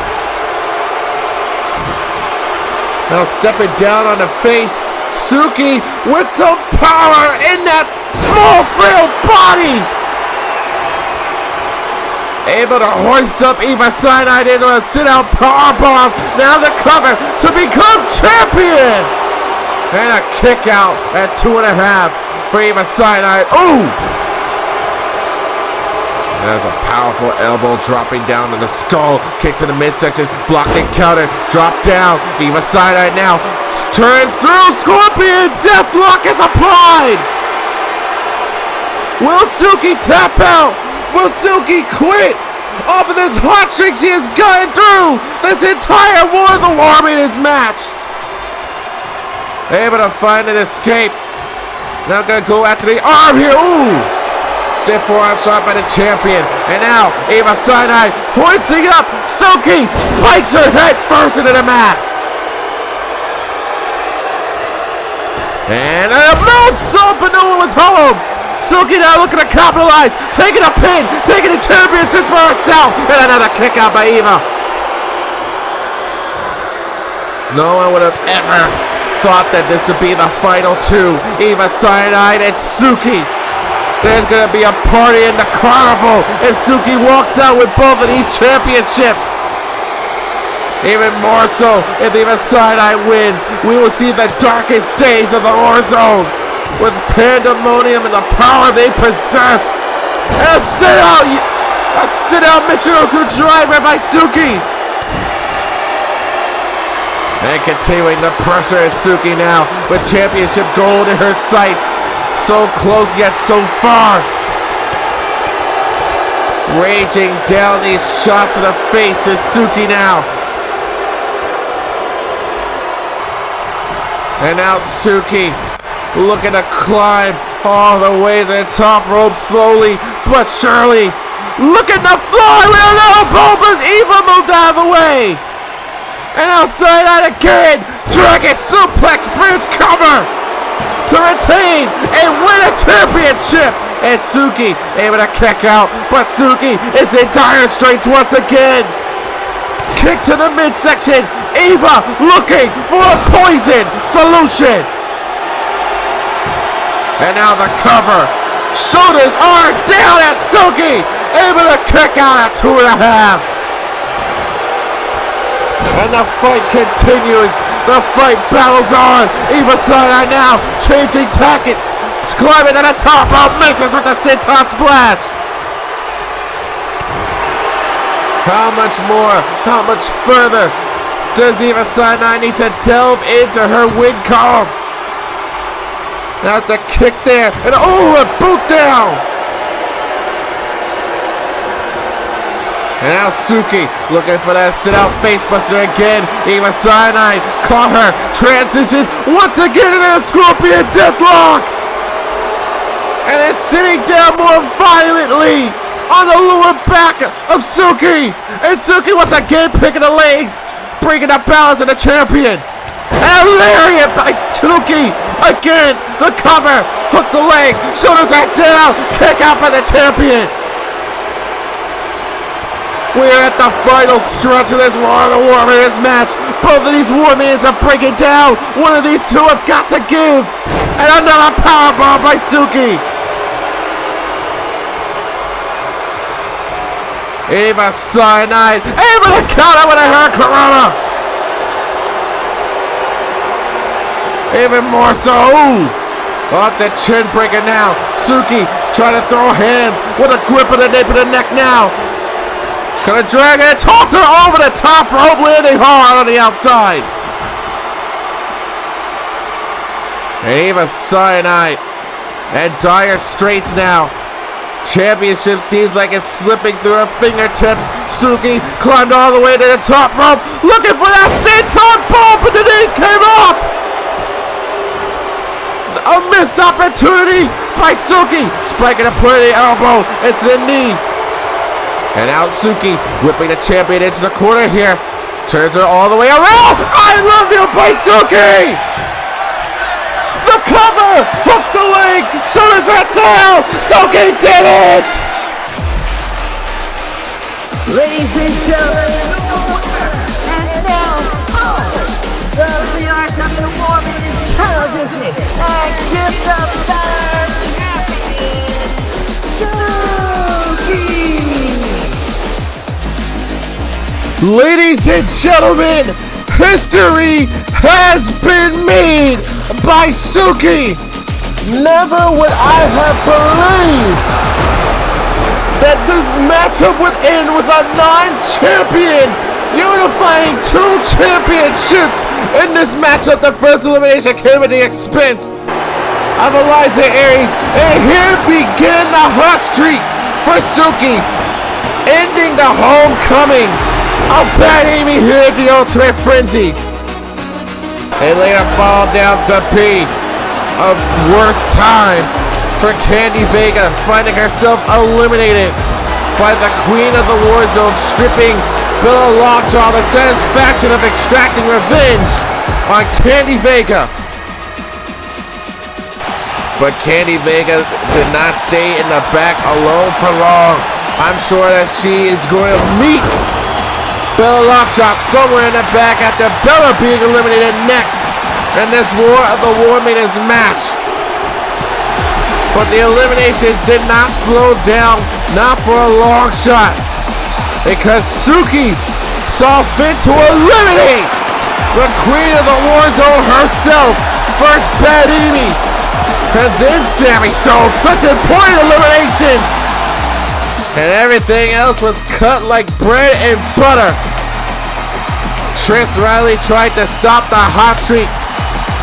Now stepping down on the face. Suki with some power in that small, frail body. Able to hoist up Eva Cyanide into a sit-out powerbomb. Now the cover to become champion. And a kick out at 2.5 for Eva Cyanide. Ooh! There's a powerful elbow dropping down to the skull. Kick to the midsection. Blocked and counter. Drop down. Eva Cyanide now turns through. Scorpion Deathlock is applied. Will Suki tap out? Will Suki quit off of this hot streak she has gotten through this entire War of the Maidens match? Able to find an escape. Now gonna go after the arm here. Ooh! Stiff forearm shot by the champion. And now Eva Cyanide hoisting up. Suki spikes her head first into the mat. And a moonsault, but no one was home. Suki now looking to capitalize, taking a pin, taking the championship for herself, and another kick out by Eva. No one would have ever thought that this would be the final two, Eva Cyanide and Suki. There's gonna be a party in the carnival if Suki walks out with both of these championships. Even more so if Eva Cyanide wins, we will see the darkest days of the Warzone. With pandemonium and the power they possess. And a sit-out Michinoku driver by Suki. And continuing the pressure is Suki now with championship gold in her sights. So close yet so far. Raging down these shots in the face is Suki now. And now Suki looking to climb all the way to the top rope slowly but surely. Looking to fly with an elbow, but Eva moved out of the way. And outside out again. Dragon suplex bridge cover to retain and win a championship. And Suki able to kick out, but Suki is in dire straits once again. Kick to the midsection. Eva looking for a poison solution. And now the cover. Shoulders are down at Suki. Able to kick out at 2.5. And the fight continues. The fight battles on. Eva Cyanide now changing tactics. Climbing to the top rope. Misses with the senton splash. How much more? How much further does Eva Cyanide need to delve into her win column? Now the kick there, and oh, a boot down! And now Suki looking for that sit-out facebuster again. Eva Cyanide caught her, transitions once again into a Scorpion Deathlock! And is sitting down more violently on the lower back of Suki! And Suki once again picking the legs, bringing the balance of the champion! And a lariat by Suki! Again, the cover, hook the legs, shoulders are down, kick out by the champion. We're at the final stretch of this War of the Maidens match. Both of these War Maidens are breaking down. One of these two have got to give. And another powerbomb by Suki. Eva Cyanide able to counter with a Hurricanrana. Even more so. Ooh. Off the chin breaker now. Suki trying to throw hands with a grip of the nape of the neck now. Gonna drag it, toss her over the top rope, landing hard on the outside. And even Cyanide and Dire Straits now. Championship seems like it's slipping through her fingertips. Suki climbed all the way to the top rope, looking for that senton bomb, but the knees came up. A missed opportunity by Suki, spiking a pointy elbow into the knee. And out Suki, whipping the champion into the corner here. Turns her all the way around. I love you by Suki. The cover, hooks the leg, shoulders her down. Suki did it. Ladies and gentlemen, and now, the VRW Women's Television and Gift of Valor Champion, Suki! Ladies and gentlemen, history has been made by Suki. Never would I have believed that this matchup would end with a non-champion unifying two championships in this matchup. The first elimination came at the expense of Eliza Aries, and here began the hot streak for Suki, ending the homecoming of Bad Amy here at the Ultimate Frenzy. They later fall down to P. A worse time for Candy Vega, finding herself eliminated by the Queen of the Warzone, stripping Bella Lockjaw the satisfaction of extracting revenge on Candy Vega. But Candy Vega did not stay in the back alone for long. I'm sure that she is going to meet Bella Lockjaw somewhere in the back after Bella being eliminated next in this War of the War Maidens match. But the eliminations did not slow down, not for a long shot, because Suki saw fit to eliminate the Queen of the Warzone herself, first Bad Amy, and then Sammy Soul. Such important eliminations, and everything else was cut like bread and butter. Trish Riley tried to stop the hot streak,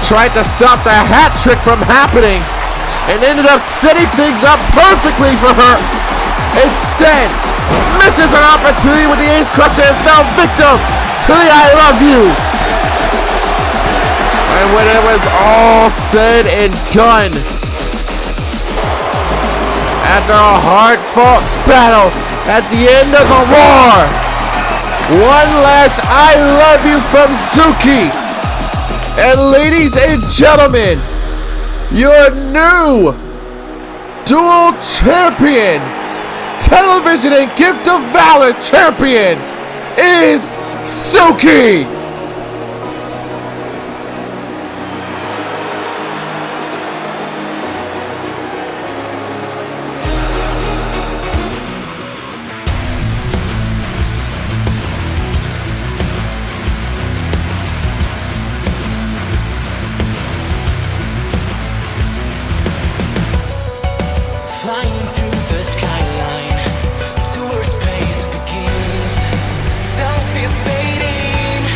tried to stop the hat trick from happening, and ended up setting things up perfectly for her. Instead, misses an opportunity with the ace crusher and fell victim to the I love you. And when it was all said and done, after a hard-fought battle at the end of the war, one last I love you from Suki. And ladies and gentlemen, your new dual champion, television and Gift of Valor champion is Suki. Flying through the skyline, to where space begins. Self is fading.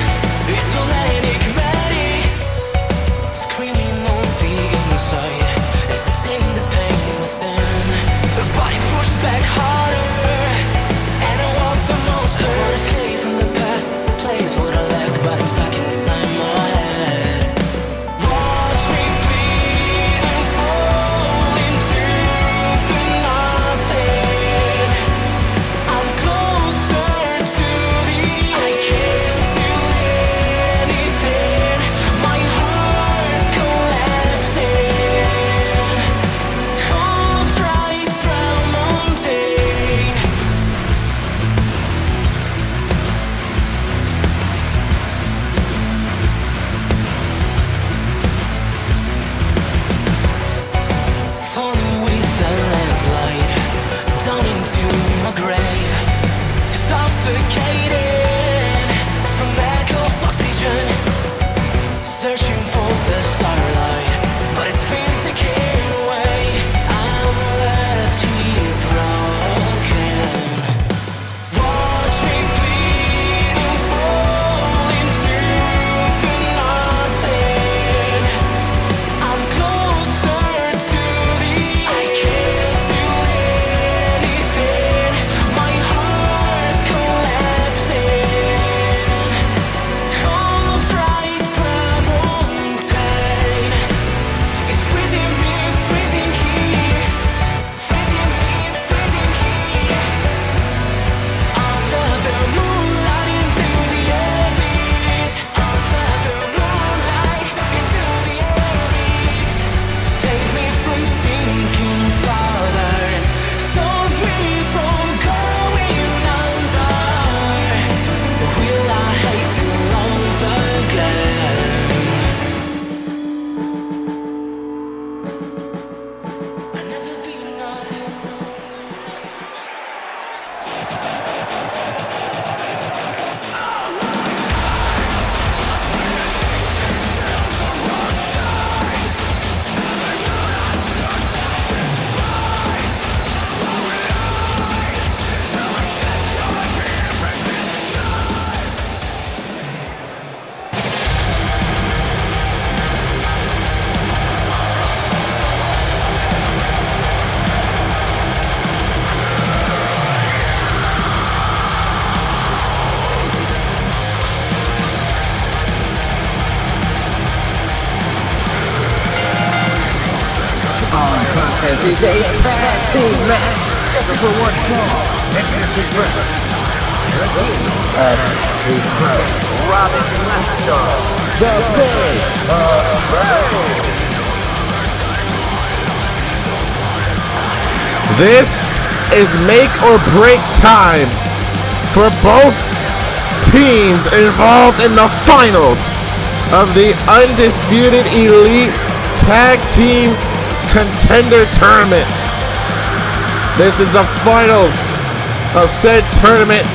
is a tag team match scheduled for one fall and innocent rest. The team of Ashley Crow, Robin Blackstar, the Birds of Prey. This is make or break time for both teams involved in the finals of the Undisputed Elite Tag Team Contender Tournament. This is the finals of said tournament.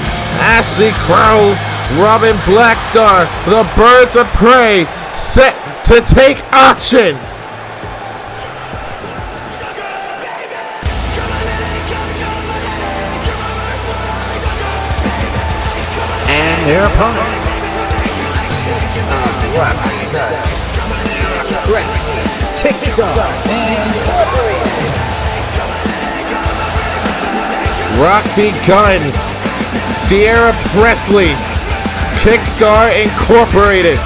Ashley Crow, Robin Blackstar, the Birds of Prey, set to take action. And their opponents. Roxy Guns, Sierra Presley, Kickstar Incorporated,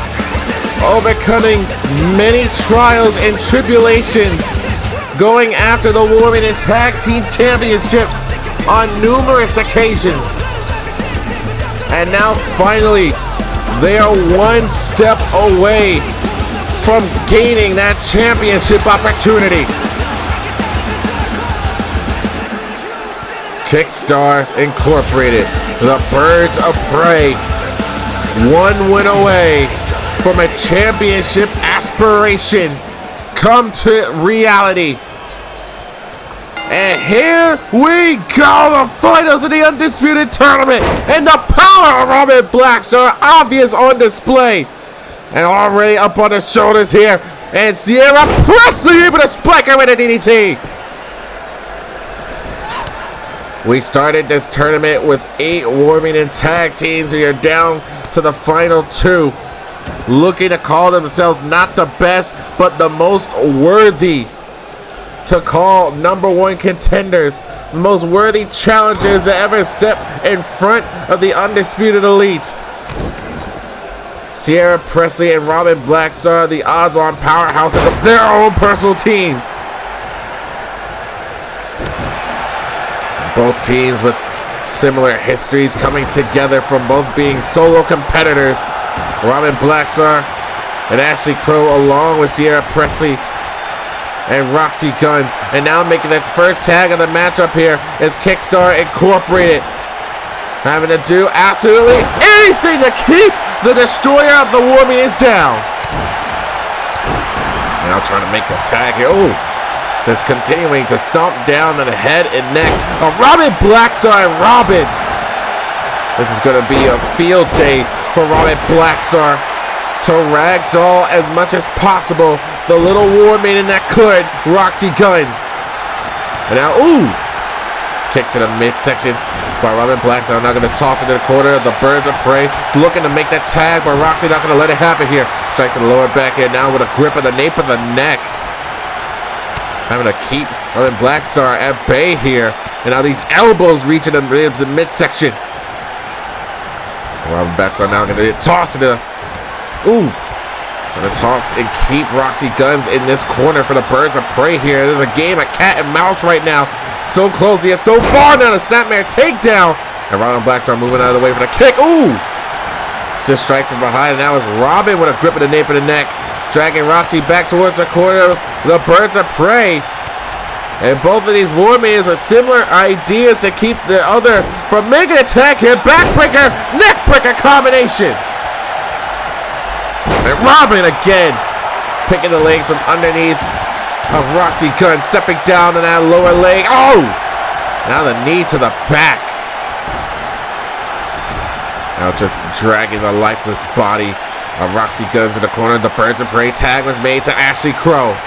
overcoming many trials and tribulations, going after the Women and Tag Team Championships on numerous occasions. And now finally, they are one step away from gaining that championship opportunity. Kickstar Incorporated, the Birds of Prey, one win away from a championship aspiration come to reality. And here we go, the finals of the Undisputed Tournament, and the power of Robin Blackstar obvious on display. And already up on the shoulders here, and Sierra Presley able to spike her with a DDT. We started this tournament with 8 women and tag teams. We are down to the final 2, looking to call themselves not the best, but the most worthy to call #1 contenders, the most worthy challengers to ever step in front of the Undisputed Elite. Sierra Presley and Robin Blackstar, the odds-on powerhouses of their own personal teams. Both teams with similar histories coming together from both being solo competitors. Robin Blackstar and Ashley Crow, along with Sierra Presley and Roxy Guns. And now making the first tag of the matchup here is Kickstar Incorporated, having to do absolutely anything to keep the destroyer of the War Maidens down. Now trying to make the tag here. Ooh. Just continuing to stomp down on the head and neck of Robin Blackstar and Robin. This is going to be a field day for Robin Blackstar to ragdoll as much as possible the little War Maiden that could, Roxy Guns. And now, ooh, kick to the midsection by Robin Blackstar. Not going to toss it to the corner. The Birds of Prey looking to make that tag, but Roxy not going to let it happen here. Strike to the lower back here now with a grip of the nape of the neck. Having to keep Robin Blackstar at bay here. And now these elbows reaching the ribs and midsection. Robin Blackstar now going to toss it to, ooh. Going to toss and keep Roxy Guns in this corner for the Birds of Prey here. There's a game of cat and mouse right now. So close, yet so far now. The Snapmare takedown. And Robin Blackstar moving out of the way for the kick. Ooh. Stiff strike from behind. And now it's Robin with a grip of the nape of the neck, dragging Roxy back towards the corner. The Birds of Prey. And both of these War Maidens with similar ideas to keep the other from making an attack here. Backbreaker, neckbreaker combination. And Robin again picking the legs from underneath of Roxy Gunn, stepping down on that lower leg. Oh! Now the knee to the back. Now just dragging the lifeless body of Roxy Guns in the corner. The Birds of Prey tag was made to Ashley Crow.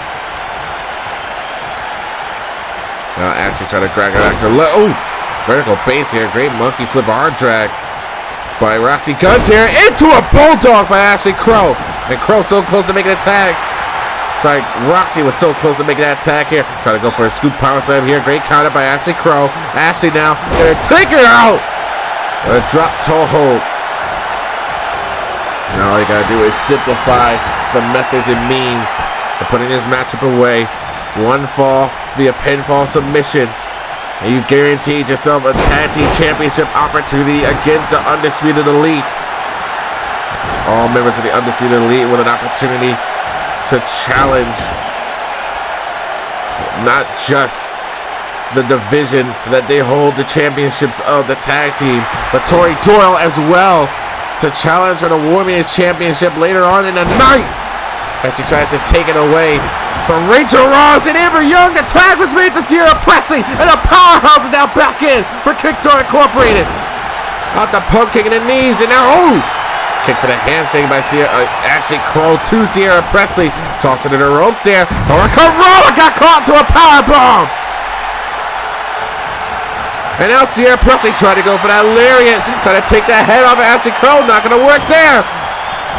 Now Ashley trying to drag her back to the left. Oh! Vertical base here. Great monkey flip arm drag by Roxy Guns here. Into a bulldog by Ashley Crow. And Crow so close to making a tag. Sorry, Roxy was so close to making that tag here. Trying to go for a scoop power slam here. Great counter by Ashley Crow. Ashley now gonna take her out. A drop toe hold. Now all you gotta do is simplify the methods and means of putting this matchup away. One fall, via pinfall submission. And you guaranteed yourself a tag team championship opportunity against the Undisputed Elite. All members of the Undisputed Elite with an opportunity to challenge not just the division that they hold the championships of the tag team, but Tori Doyle as well to challenge for the Women's Championship later on in the night as she tries to take it away from Rachel Ross and Amber Young. The tag was made to Sierra Pressing, and a powerhouse is now back in for Kickstarter Incorporated. Out the pump kicking the knees, and now kick to the handshake by Ashley Crow to Sierra Presley. Tossing to the ropes there. Corolla got caught to a powerbomb. And now Sierra Presley tried to go for that lariat. Trying to take that head off of Ashley Crow. Not going to work there.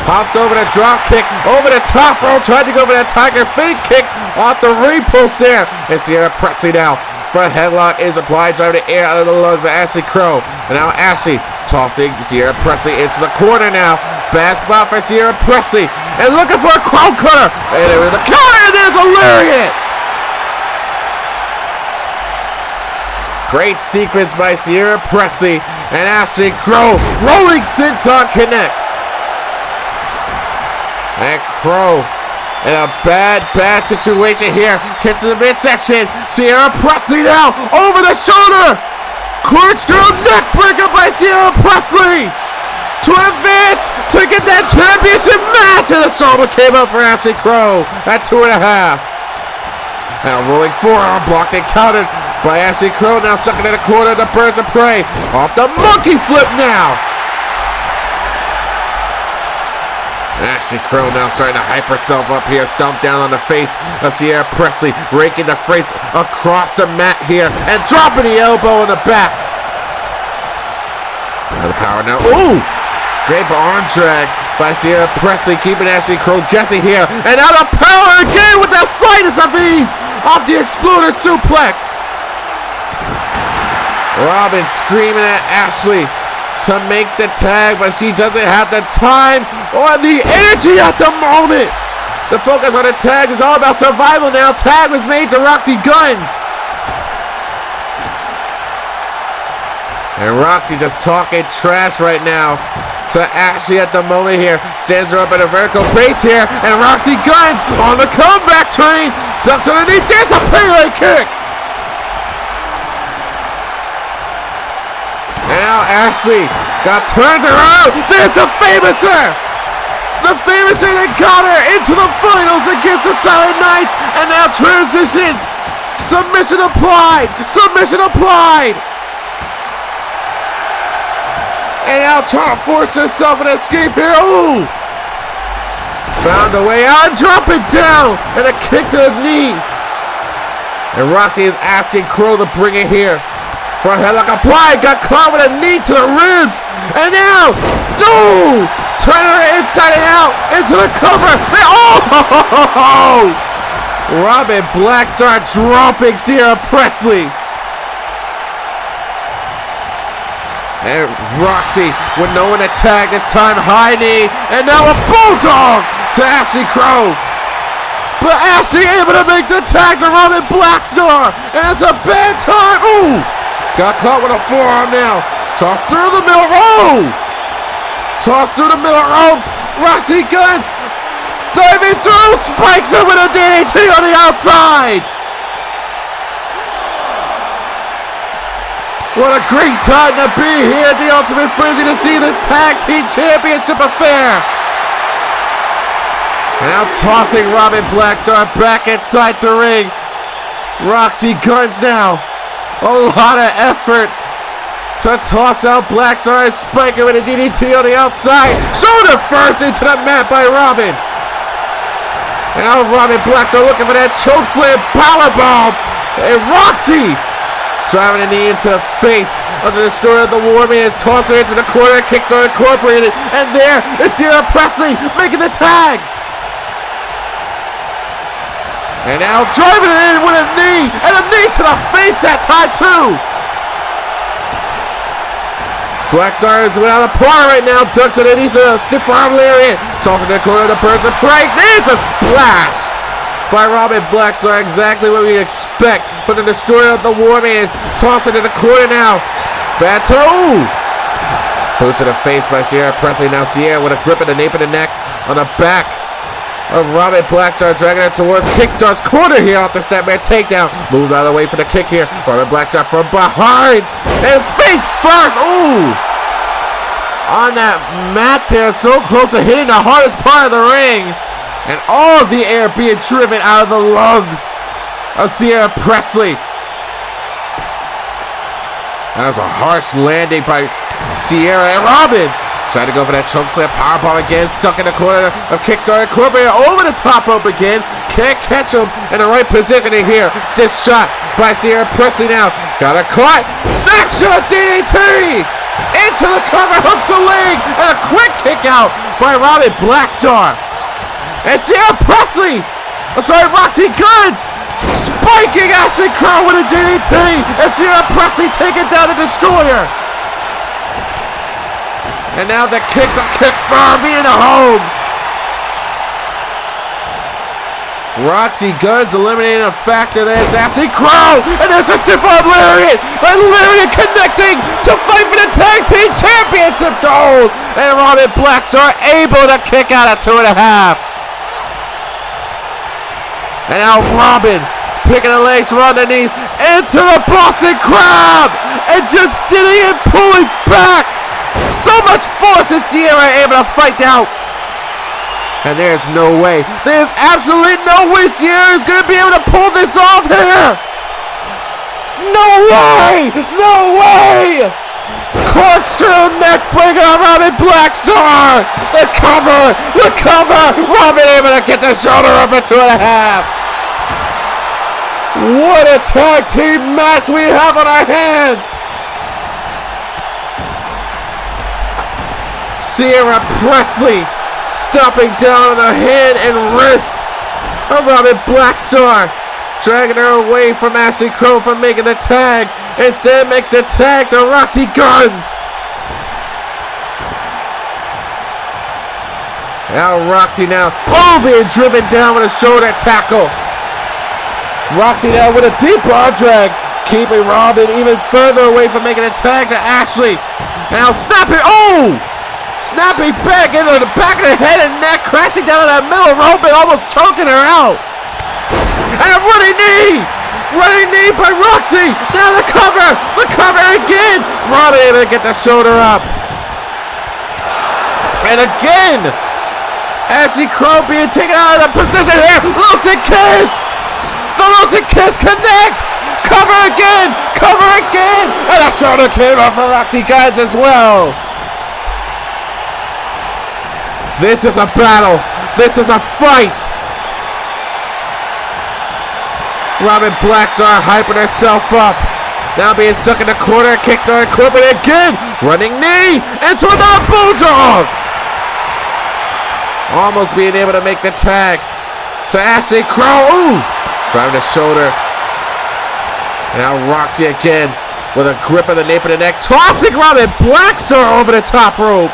Hopped over the drop kick. Over the top rope. Tried to go for that tiger fake kick off the ring post there. And Sierra Presley now. Front headlock is applied. Driving the air out of the lungs of Ashley Crow. And now Ashley tossing Sierra Presley into the corner now. Bad spot for Sierra Presley. And looking for a crown cutter. And there is a cover. And there's a lariat. Great sequence by Sierra Presley and Ashley Crow. Rolling senton connects. And Crow in a bad situation here. Kick to the midsection. Sierra Presley now over the shoulder. Corkscrew neck breaker by Sierra Presley to advance to get that championship match. And the shoulder came up for Ashley Crow at 2.5. And a rolling forearm blocked and countered by Ashley Crow. Now sucking in the corner of the Birds of Prey. Off the monkey flip now. Ashley Crow now starting to hype herself up here. Stomp down on the face of Sierra Presley. Raking the face across the mat here. And dropping the elbow in the back. Now the power now. Ooh! Great arm drag by Sierra Presley. Keeping Ashley Crow guessing here. And now the power again with the slightest of ease. Off the exploder suplex. Robin screaming at Ashley to make the tag, but she doesn't have the time or the energy at the moment. The focus on the tag is all about survival now. Tag was made to Roxy Guns. And Roxy just talking trash right now to Ashley at the moment here. Stands her up at a vertical base here. And Roxy Guns on the comeback train. Ducks underneath. There's a Pele kick. And now Ashley got turned around. There's the Famouser. The Famouser that got her into the finals against the Silent Knights. And now transitions. Submission applied. Submission applied. And now trying to force herself an escape here. Ooh! Found a way out. Drop it down. And a kick to the knee. And Roxy is asking Crow to bring it here. Front headlock applied. Got caught with a knee to the ribs. And now, no! Turn her inside and out. Into the cover. And oh! Robin Blackstar dropping Sierra Presley. And Roxy with no one to tag this time. High knee. And now a bulldog to Ashley Crow. But Ashley able to make the tag to Robin Blackstar. And it's a bad time. Ooh. Got caught with a forearm now. Tossed through the middle. Oh. Tossed through the middle ropes. Roxy Guns diving through. Spikes her with a DDT on the outside. What a great time to be here at the Ultimate Frenzy to see this Tag Team Championship affair. And now tossing Robin Blackstar back inside the ring. Roxy Guns now. A lot of effort to toss out Blackstar and spike her with a DDT on the outside. Shoulder first into the mat by Robin. And now Robin Blackstar looking for that chokeslam powerbomb. And Roxy driving a knee into the face of the Destroyer of the War Maidens, tossing her into the corner, Kickstarter Incorporated, and there is Sierra Presley making the tag. And now driving it in with a knee, and a knee to the face that time too. Blackstar is without a partner right now, ducks underneath the stiff arm lariat, tossing the corner of the Birds of Prey. There's a splash by Robin Blackstar, exactly what we expected expect from the destroyer of the War Maidens. Toss it in the corner now. Battle. Boot to the face by Sierra Presley. Now Sierra with a grip of the nape of the neck on the back of Robin Blackstar, dragging her towards Kickstar's corner here off the snapmare takedown. Moved out of the way for the kick here. Robin Blackstar from behind and face first. Ooh! On that mat there, so close to hitting the hardest part of the ring. And all of the air being driven out of the lungs of Sierra Presley. That was a harsh landing by Sierra and Robin. Trying to go for that choke slam powerbomb again. Stuck in the corner of Kickstarter Incorporated. Over the top rope again. Can't catch him in the right positioning here. Stiff shot by Sierra Presley now. Got a caught. Snapshot DDT. Into the cover. Hooks the leg. And a quick kick out by Robin Blackstar. And Sierra Presley. Roxy Goods. Spiking Ashley Crow with a DDT. And Sierra Presley taking down the destroyer. And now the kicks of Kickstar being a home. Roxy Goods eliminating a factor. There's Ashley Crow. And there's a stiff arm lariat. A lariat connecting to fight for the Tag Team Championship gold. And Robin Blackstar able to kick out at 2.5. And now Robin picking the legs from underneath into the Boston Crab. And just sitting and pulling back. So much force is Sierra able to fight out. And there's no way. There's absolutely no way Sierra is going to be able to pull this off here. No way. No way. Corkscrew neckbreaker on Robin Blackstar. The cover. The cover. Robin able to get the shoulder up at 2.5. What a tag team match we have on our hands. Sierra Presley stomping down on the head and wrist of Robin Blackstar, dragging her away from Ashley Crow from making the tag. Instead makes the tag to Roxy Guns. Now Roxy being driven down with a shoulder tackle. Roxy now with a deep arm drag, keeping Robin even further away from making a tag to Ashley. Now snapping, snapping back into the back of the head and neck, crashing down on that middle rope and almost choking her out. And a running knee by Roxy. Now the cover again. Robin able to get the shoulder up. And again, Ashley Crow being taken out of the position here. Lucid Kiss. The Lucid Kiss connects. Cover again. And a shoulder came off for Roxy Guns as well. This is a battle. This is a fight. Robin Blackstar hyping herself up. Now being stuck in the corner. Kickstarter Incorporated again. Running knee into another bulldog. Almost being able to make the tag to Ashley Crow. Driving the shoulder. Now Roxy again with a grip of the nape of the neck. Tossing Robin Blackstar over the top rope.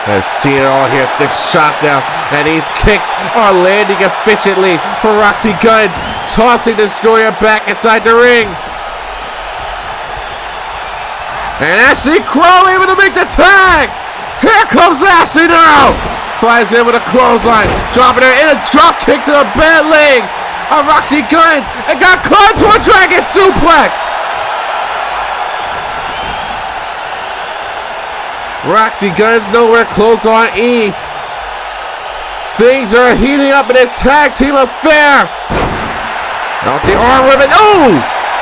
I've seen it all here. Stiff shots now. And these kicks are landing efficiently for Roxy Guns. Tossing the Destroyer back inside the ring. And Ashley Crow able to make the tag. Here comes Ashley now. Flies in with a clothesline. Dropping her in a drop kick to the bad leg of Roxy Guns. And got caught to a dragon suplex. Roxy Guns nowhere close on E. Things are heating up in this tag team affair. Out the arm ribbon.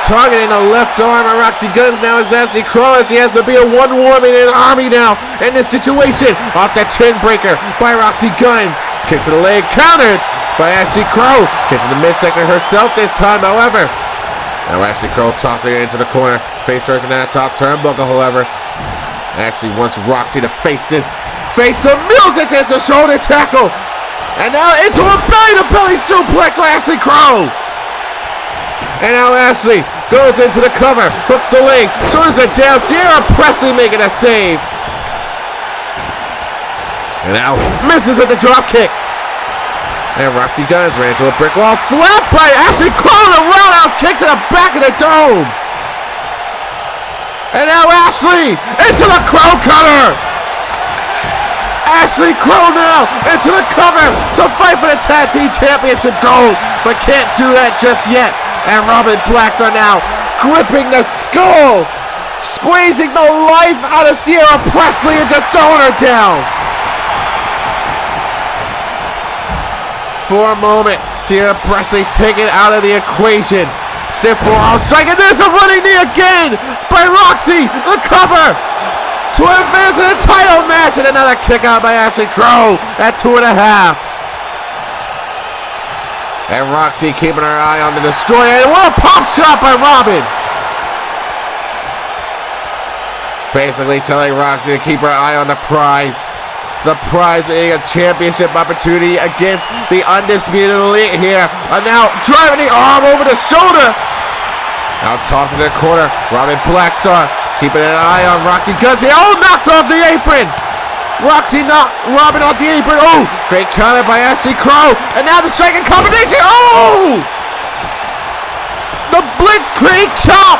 Targeting the left arm of Roxy Guns now is Ashley Crow, as he has to be a one-woman in an army now in this situation. Off the chin breaker by Roxy Guns. Kick to the leg, countered by Ashley Crow. Kick to the midsection herself this time, however. Now Ashley Crow tossing her into the corner. Face first in that top turnbuckle, however. Actually wants Roxy to face this. Face the music as a shoulder tackle. And now into a belly-to-belly suplex by Ashley Crow. And now Ashley goes into the cover. Hooks the leg. Shoulders it down. Sierra Presley making a save. And now misses with the drop kick. And Roxy Guns ran into a brick wall. Slapped by Ashley Crow. A roundhouse kick to the back of the dome. And now Ashley into the Crow Cutter. Ashley Crow now into the cover to fight for the Tag Team Championship gold. But can't do that just yet. And Robin Blacks are now gripping the skull. Squeezing the life out of Sierra Presley and just throwing her down. For a moment, Sierra Presley taken out of the equation. Stiff forearm strike, and there's a running knee again by Roxy. The cover to advance in the title match, and another kick out by Ashley Crow at 2.5. And Roxy keeping her eye on the Destroyer. And what a pop shot by Robin! Basically telling Roxy to keep her eye on the prize. The prize being a championship opportunity against the Undisputed Elite here. And now driving the arm over the shoulder. Now tossing to the corner. Robin Blackstar keeping an eye on Roxy Guns here. Oh, knocked off the apron. Roxy knocked Robin off the apron. Oh, great counter by Ashley Crow. And now the second combination. Oh! The Blitzkrieg chop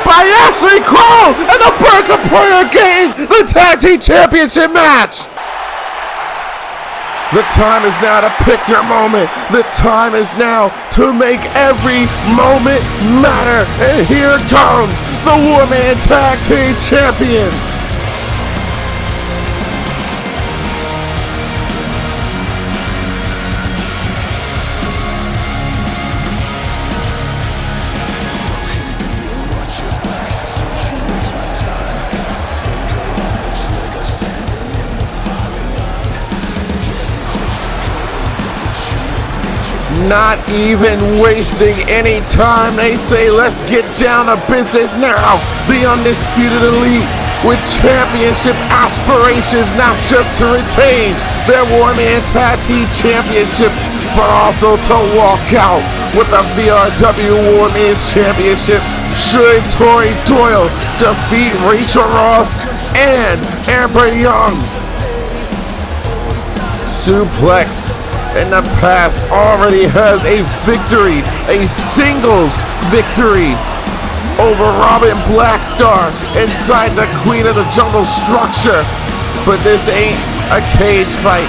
by Ashley Crow. And the Birds of Prey gain the Tag Team Championship match. The time is now to pick your moment. The time is now to make every moment matter. And here comes the Women Tag Team Champions. Not even wasting any time. They say, let's get down to business now. The Undisputed Elite with championship aspirations, not just to retain their Women's Tag Team Championships, but also to walk out with the VRW Women's Championship should Tori Doyle defeat Rachel Ross and Amber Young. Suplex in the past already has a victory, a singles victory over Robin Blackstar inside the Queen of the Jungle structure. But this ain't a cage fight.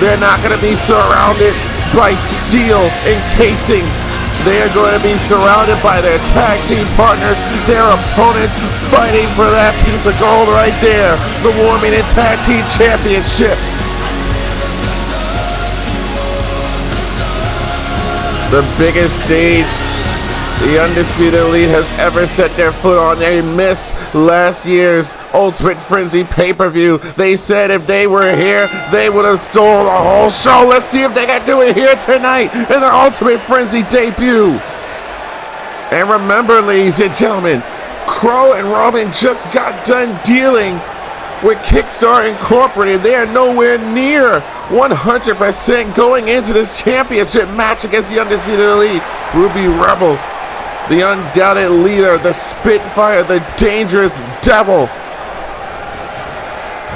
They're not going to be surrounded by steel encasings. They are going to be surrounded by their tag team partners, their opponents, fighting for that piece of gold right there, the Women and Tag Team Championships. The biggest stage the Undisputed Elite has ever set their foot on. They missed last year's Ultimate Frenzy pay-per-view. They said if they were here, they would have stolen the whole show. Let's see if they can do it here tonight in their Ultimate Frenzy debut. And remember, ladies and gentlemen, Crow and Robin just got done dealing with Kickstarter Incorporated. They are nowhere near 100% going into this championship match against the Undisputed Elite. Ruby Rebel, the undoubted leader, the Spitfire, the dangerous devil,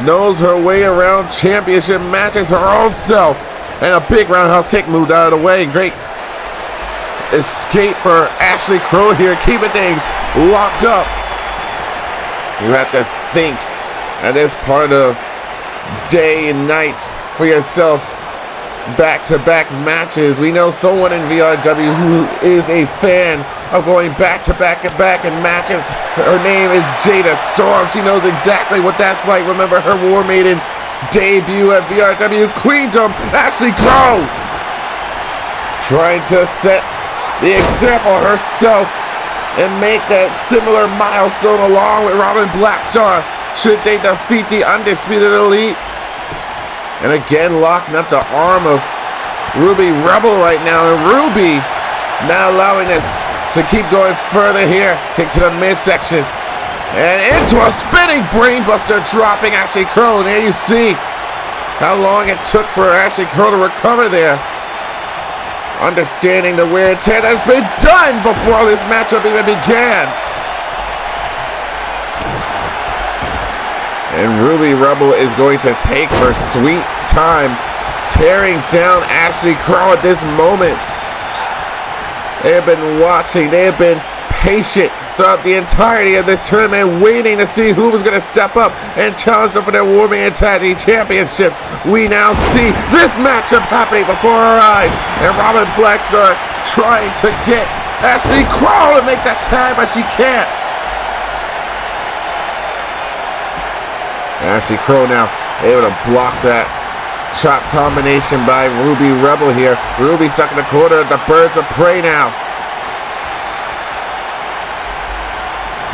knows her way around championship matches her own self. And a big roundhouse kick moved out of the way. Great escape for Ashley Crow here, keeping things locked up. You have to think at this part of the day and night for yourself. Back-to-back matches. We know someone in VRW who is a fan of going back-to-back-to-back in matches. Her name is Jada Storm. She knows exactly what that's like. Remember her War Maiden debut at VRW Queendom. Ashley Crow trying to set the example herself and make that similar milestone along with Robin Blackstar should they defeat the Undisputed Elite. And again, locking up the arm of Ruby Rebel right now. And Ruby now allowing this to keep going further here. Kick to the midsection. And into a spinning brainbuster, dropping Ashley Crow. And there you see how long it took for Ashley Crow to recover there. Understanding the wear and tear that's been done before this matchup even began. And Ruby Rebel is going to take her sweet time tearing down Ashley Crow at this moment. They have been watching, they have been patient throughout the entirety of this tournament, waiting to see who was going to step up and challenge them for their War Maiden Tag Team Championships. We now see this matchup happening before our eyes, and Robin Blackstar trying to get Ashley Crow to make that tag, but she can't. Ashley Crow now able to block that chop combination by Ruby Rebel here. Ruby stuck in the corner of the Birds of Prey now.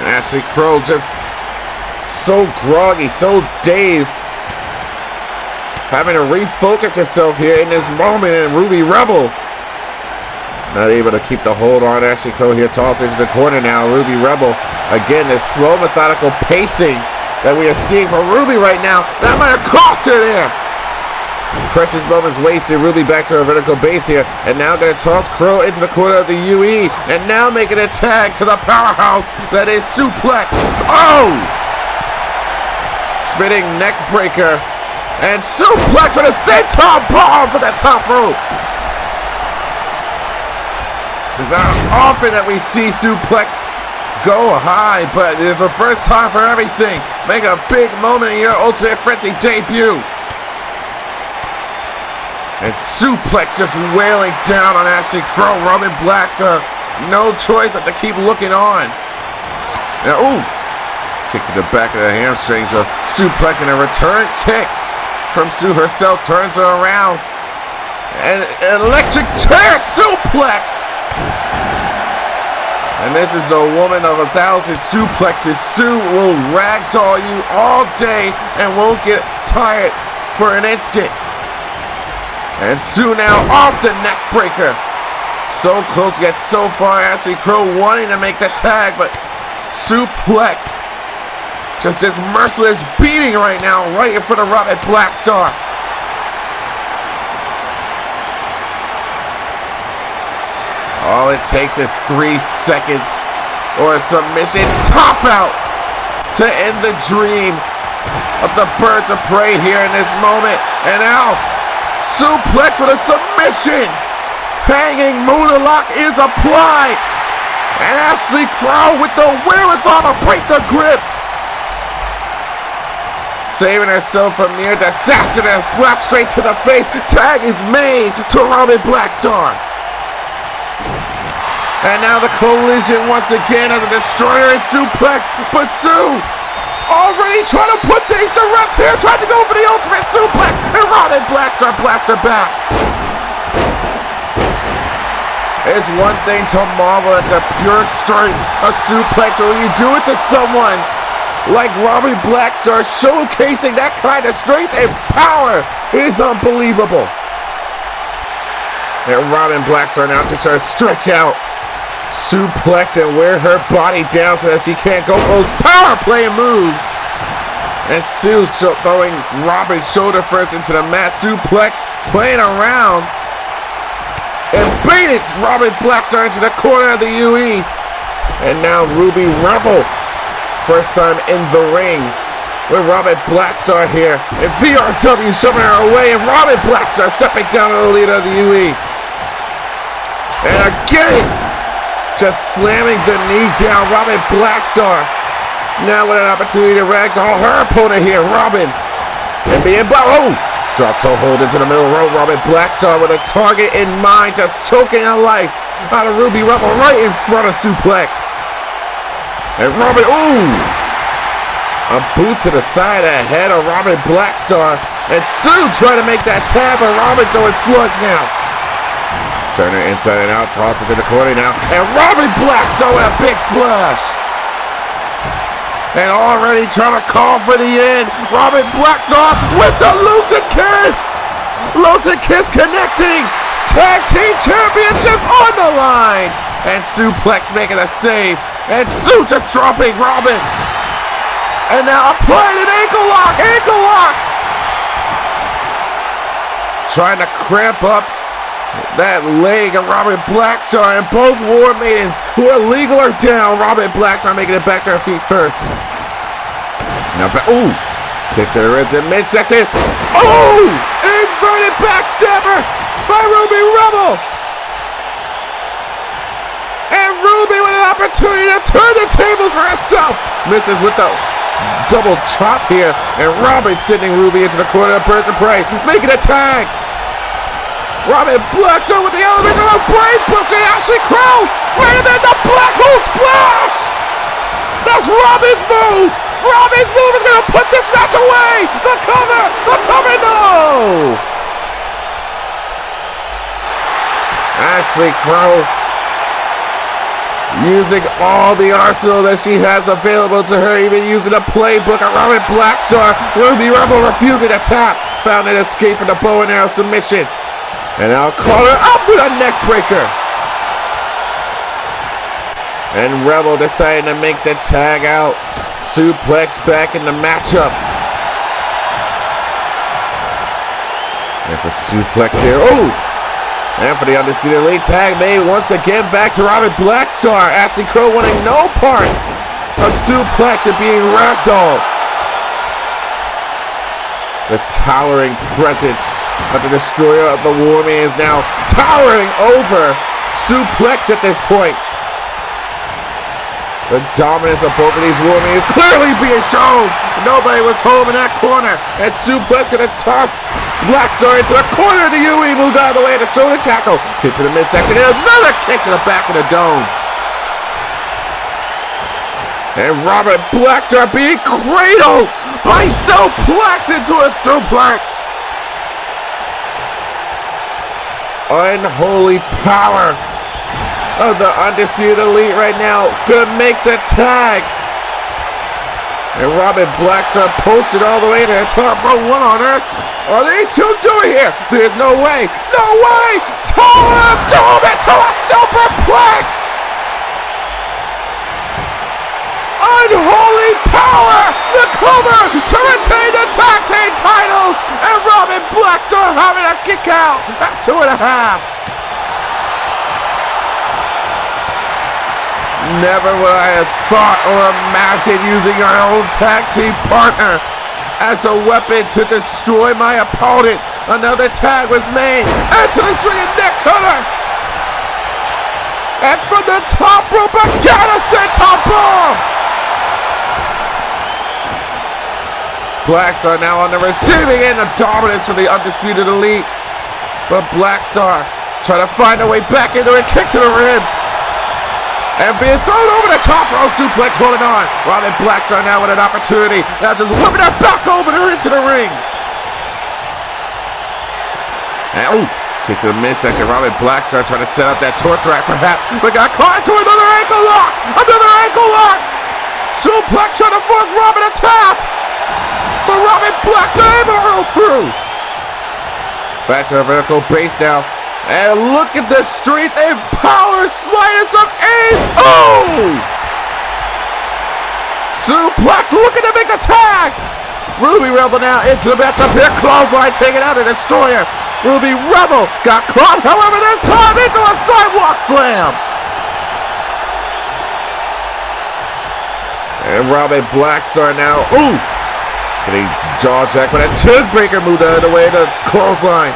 And Ashley Crow just so groggy, so dazed. Having to refocus herself here in this moment, and Ruby Rebel not able to keep the hold on Ashley Crow here. Tosses into the corner now. Ruby Rebel, again, this slow, methodical pacing that we are seeing from Ruby right now. That might have cost her there. Precious moments wasted. Ruby back to her vertical base here. And now going to toss Crow into the corner of the UE. And now making a tag to the powerhouse that is Suplex. Oh! Spinning neck breaker. And Suplex with a senton bomb for that top rope. It's not often that we see Suplex go high, but it is the first time for everything. Make a big moment in your Ultimate Frenzy debut. And Suplex just wailing down on Ashley Crow. Robin Blackstar, no choice but to keep looking on. Now, ooh, kick to the back of the hamstrings of Suplex, and a return kick from Sue herself turns her around. And an electric chair suplex. And this is the woman of 1,000 suplexes. Sue will ragdoll you all day and won't get tired for an instant. And Sue now off the neck breaker. So close yet so far. Ashley Crow wanting to make the tag, but Suplex just this merciless beating right now, right in front of Robin Blackstar. All it takes is 3 seconds or a submission top out to end the dream of the Birds of Prey here in this moment. And now, Suplex with a submission. Hanging Moonalock is applied. And Ashley Crow with the wherewithal to break the grip. Saving herself from near disaster and a slap straight to the face. Tag is made to Robin Blackstar. And now the collision once again of the Destroyer and Suplex. But Sue already trying to put things to rest here. Trying to go for the ultimate suplex. And Robin Blackstar blasts her back. It's one thing to marvel at the pure strength of Suplex, but when you do it to someone like Robin Blackstar, showcasing that kind of strength and power is unbelievable. And Robin Blackstar now just starts to stretch out Suplex and wear her body down so that she can't go for those power play moves. And Sue throwing Robin shoulder first into the mat. Suplex playing around and baited Robin Blackstar into the corner of the UE. And now Ruby Rebel, first time in the ring with Robin Blackstar here. And VRW shoving her away, and Robin Blackstar stepping down to the leader of the UE. And again, just slamming the knee down. Robin Blackstar now with an opportunity to ragdoll her opponent here, Robin. And being drop toe hold into the middle row. Robin Blackstar with a target in mind, just choking a life out of Ruby Rebel right in front of Suplex. And Robin, a boot to the side of the head of Robin Blackstar. And Sue trying to make that tag, but Robin throwing slugs now. Turn her inside and out, toss it to the corner now. And Robin Blackstar with a big splash. And already trying to call for the end. Robin Blackstar with the Lucid Kiss. Lucid Kiss connecting. Tag Team Championships on the line. And Suplex making a save. And Sue just dropping Robin. And now applying an ankle lock. Ankle lock. Trying to cramp up that leg of Robin Blackstar, and both War Maidens who are legal are down. Robin Blackstar making it back to her feet first. Now, kick to the ribs in midsection. And inverted backstabber by Ruby Rebel. And Ruby with an opportunity to turn the tables for herself. Misses with the double chop here. And Robin sending Ruby into the corner of Birds of Prey. Making a tag. Robin blocks her with the elevation of brain pussy. Ashley Crow. Wait a minute, the black hole splash. That's Robin's move. Robin's move is going to put this match away. The cover, no. Ashley Crow using all the arsenal that she has available to her, even using a playbook around it. Blackstar, Ruby Rebel refusing to tap. Found an escape from the bow and arrow submission. And I'll call her up with a neck breaker. And Rebel deciding to make the tag out. Suplex back in the matchup. And for suplex here. Oh! And for the Undisputed Elite tag made once again back to Robin Blackstar. Ashley Crow wanting no part of suplex and being ragdolled. The towering presence of the Destroyer of the War Maidens now towering over suplex at this point. The dominance of both of these War Maidens clearly being shown. Nobody was home in that corner. And suplex gonna toss Blackstar into the corner of the UE. Moved out of the way to shoulder tackle. Kick to the midsection and another kick to the back of the dome. And Robert Blackstar being cradled by suplex into a suplex. Unholy power of the Undisputed Elite right now. Gonna make the tag. And Robin Blackstar posted all the way to the top row. What on earth are these two doing here? There's no way. No way. Dome into a superplex. Unholy power. The cover to retain the tag team titles. And Robin Blackstar having a kick out at 2.5. Never would I have thought or imagined using your own tag team partner as a weapon to destroy my opponent. Another tag was made. Into the swinging neck cutter. And from the top rope, again a senton bomb. Blacks are now on the receiving end of dominance from the Undisputed Elite. But Blackstar trying to find a way back into a kick to the ribs. And being thrown over the top rope, suplex holding on. Robin Blackstar now with an opportunity. Now just whipping her back over her into the ring. And kick to the midsection. Robin Blackstar trying to set up that torch rack perhaps. But got caught into another ankle lock. Another ankle lock. Suplex trying to force Robin to tap. But Robin Blackstar able to roll through. Back to her vertical base now. And look at the strength and power slightest of Ace. Oh! Suplex looking to make a tag. Ruby Rebel now into the matchup here. Clothesline taken out of Destroyer. Ruby Rebel got caught, however, this time into a sidewalk slam. And Robin Blackstar now. Ooh! Getting jaw jack with a chin breaker moved out of the way to clothesline.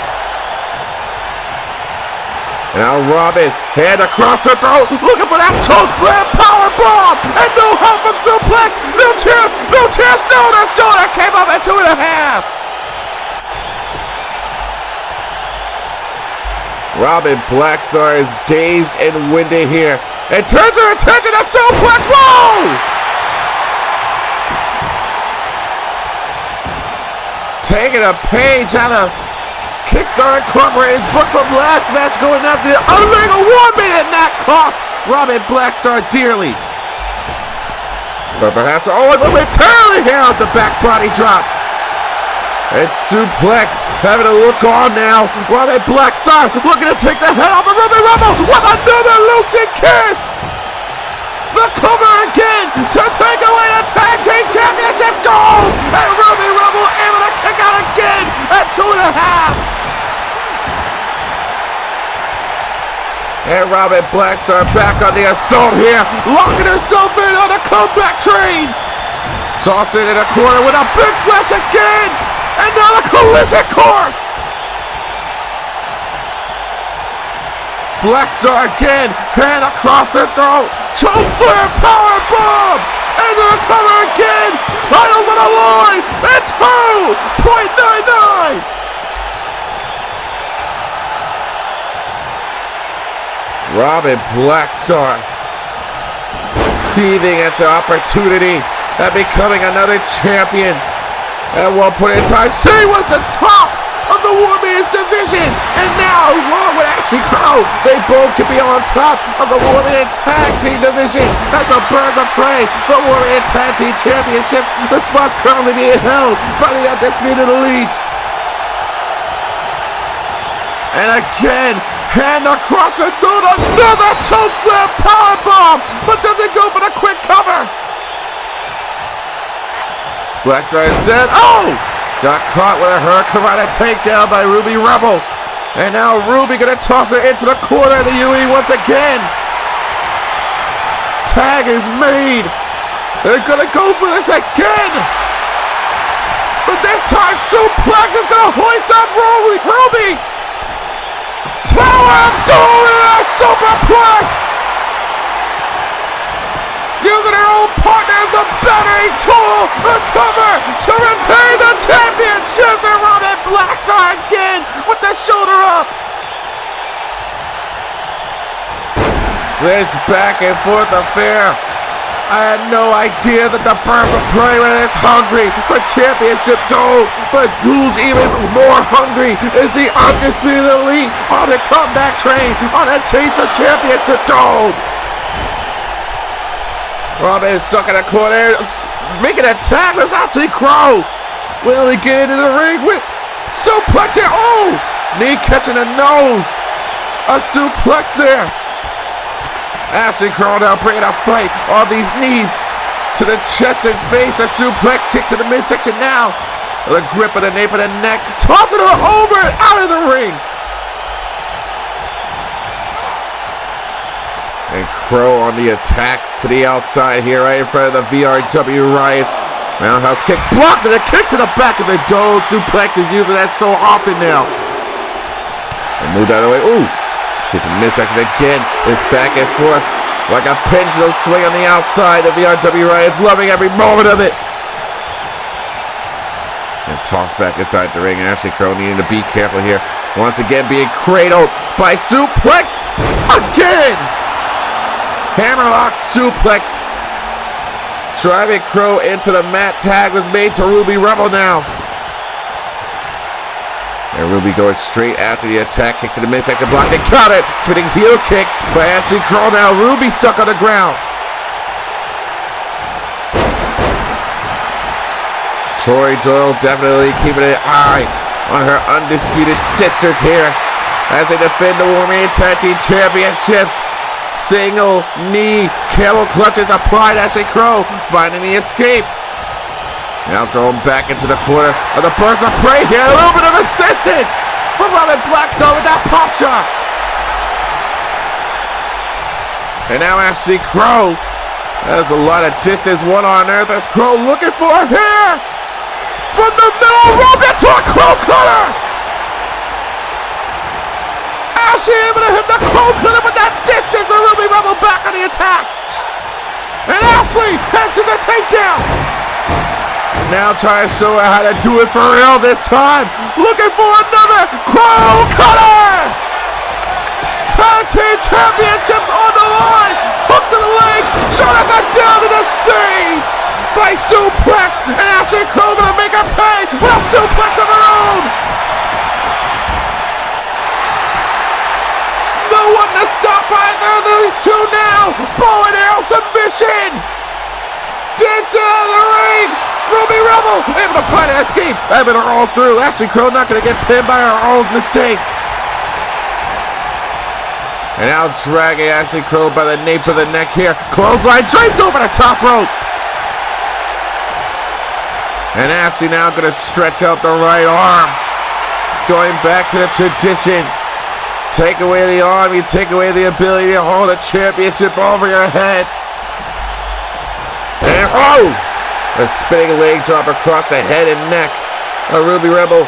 Now Robin, hand across her throat, looking for that choke slam power bomb, and no help from suplex, no chips, no, the shoulder came up at 2.5. Robin Blackstar is dazed and winded here, and turns her attention to suplex, whoa! Taking a page out of Kickstarter Incorporated's book from last match, going after the Underrated 1 minute, and that cost Robin Blackstar dearly. But perhaps, momentarily held the back body drop. And suplex having a look on now. Robin Blackstar looking to take the head off of Ruby Rebel with another lucid kiss. The cover again to take away the Tag Team Championship gold. And Ruby Rebel able to kick out again at 2.5. And Robin Blackstar back on the assault here, locking herself in on a comeback train. Tossing in a corner with a big splash again. And now a collision course. Blackstar again, hand across the throat, chokeslam power bomb, and the cover again, titles on the line, at 2.99. Robin Blackstar seething at the opportunity at becoming another champion. At one point in time, she was the top of the women's division, and now along with Ashley Crow, they both could be on top of the women's tag team division as a birds of prey. The women's tag team championships, the spot's currently being held by the Undisputed Elite. And again, hand across the throat, another chokeslam powerbomb, but doesn't go for the quick cover. Blackstar said, oh! Got caught with a Hurricanrana takedown by Ruby Rebel. And now Ruby gonna toss her into the corner of the UE once again. Tag is made. They're gonna go for this again. But this time Suplex is gonna hoist up Ruby. Tower of Doom Superplex. Using her own partner as a battering tool, a cover to retain the championships, and Robin Blackstar again with the shoulder up. This back and forth affair. I had no idea that the Birds of Prey were this hungry for championship gold, but who's even more hungry is the Undisputed Elite on the comeback train on a chase of championship gold. Robin is stuck in a corner, making a tag. There's Ashley Crow. Will he get into the ring with suplex here? Oh! Knee catching the nose. A suplex there. Ashley Crow now bringing a fight. All these knees to the chest and face. A suplex kick to the midsection now. The grip of the nape of the neck. Tossing her over and out of the ring. And Crow on the attack to the outside here, right in front of the VRW Riots. Roundhouse kick blocked, and a kick to the back of the dome. Suplex is using that so often now. And moved out of the way. Ooh. Kick to the midsection again. It's back and forth like a pendulum swing on the outside. The VRW Riots loving every moment of it. And tossed back inside the ring. And Ashley Crow needing to be careful here. Once again being cradled by suplex again. Hammerlock suplex. Driving Crow into the mat. Tag was made to Ruby Rebel now. And Ruby going straight after the attack. Kick to the midsection block. They got it. Spinning heel kick by Ashley Crow now. Ruby stuck on the ground. Tori Doyle definitely keeping an eye on her undisputed sisters here as they defend the Women's Tag Team Championships. Single knee camel clutches applied. Ashley Crow finding the escape. Now going back into the corner of the Birds of Prey here. A little bit of assistance from Robin Blackstar with that pop shot. And now Ashley Crow has a lot of distance. One on earth as Crow looking for her here. From the middle rope into a Crow cutter. Ashley able to hit the Crow cutter with that distance, and Ruby Rebel back on the attack. And Ashley heads to the takedown. Now trying to show her how to do it for real this time. Looking for another Crow cutter. Tag Team Championships on the line. Hook to the legs. Shoulders are down to the sea by suplex. And Ashley Crow gonna make her pay with a suplex of her own. No one to stop either of these two now. Bow and arrow submission. Dancing out of the ring. Ruby Rebel able to find an escape. Able to roll through. Ashley Crow not going to get pinned by her own mistakes. And now dragging Ashley Crow by the nape of the neck here. Clothesline draped over the top rope. And Ashley now going to stretch out the right arm. Going back to the tradition. Take away the arm, you take away the ability to hold a championship over your head. And oh! A spinning leg drop across the head and neck of Ruby Rebel.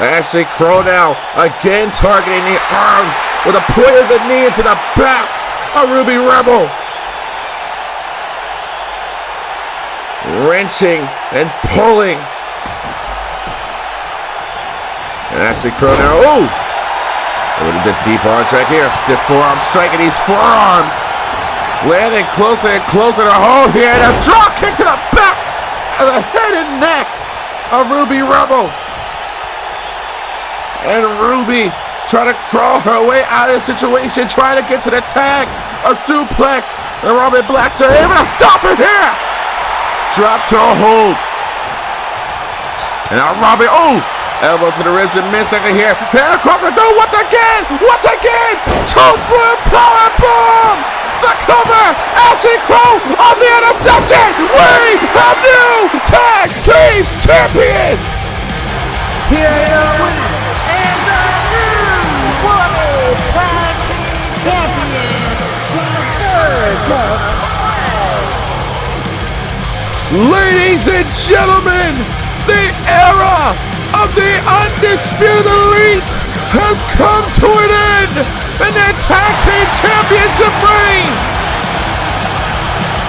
Ashley Crow now again targeting the arms with a point of the knee into the back of Ruby Rebel. Wrenching and pulling. And Ashley Crow now, oh! A little bit deep arm strike here. Stiff forearm striking these forearms. Landing closer and closer to home here. And a drop kick to the back of the head and neck of Ruby Rebel. And Ruby trying to crawl her way out of the situation, trying to get to the tag. A suplex. And Robin Blackstar able to stop it here. Drop to a hold. And now Robin, oh! Elbow to the ribs in mid-second here. And across the door once again! Chokeslam powerbomb! The cover! Ashley Crow on the interception! We have new tag team champions! Here are your winners and the new World Tag Team Champions from the Birds of Prey. Ladies and gentlemen, the era of the Undisputed Elite has come to an end in their Tag Team Championship reign.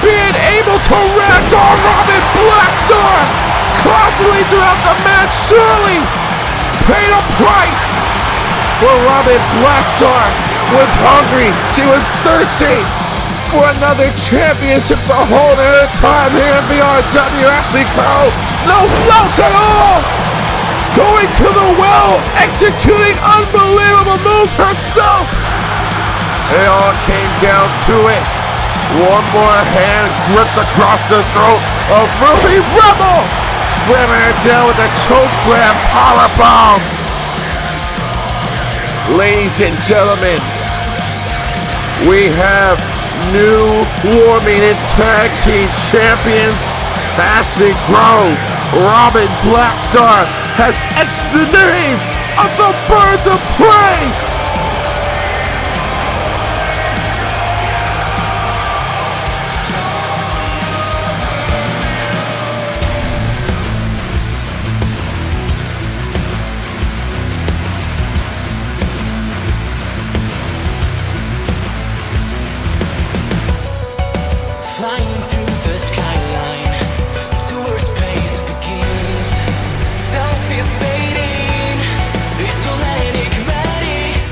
Being able to ragdoll Robin Blackstar constantly throughout the match surely paid a price. For Robin Blackstar was hungry, she was thirsty for another championship to hold at a time here in VRW. Ashley Crow, no slouch at all. Going to the well, executing unbelievable moves herself. It all came down to it. One more hand gripped across the throat of Ruby Rebel, slamming her down with a chokeslam powerbomb. Ladies and gentlemen, we have new War Maiden Tag Team Champions. Ashley Crow, Robin Blackstar has etched the name of the Birds of Prey. Flying through the skyline, tour space begins. Self is fading, it's all enigmatic.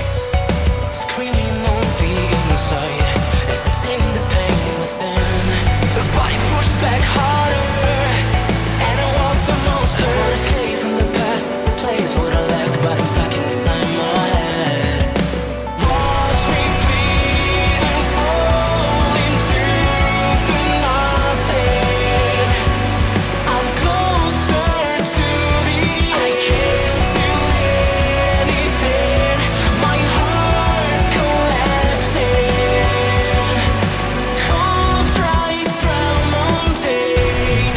Screaming on the inside as I take the pain within. The body pushed back harder, and I want the monster. Escape from the past, replace what I left, but I'm stuck inside my head. Watch me bleed and fall into the nothing. I'm closer to the I can't feel anything. My heart's collapsing. Cold rides round mountain.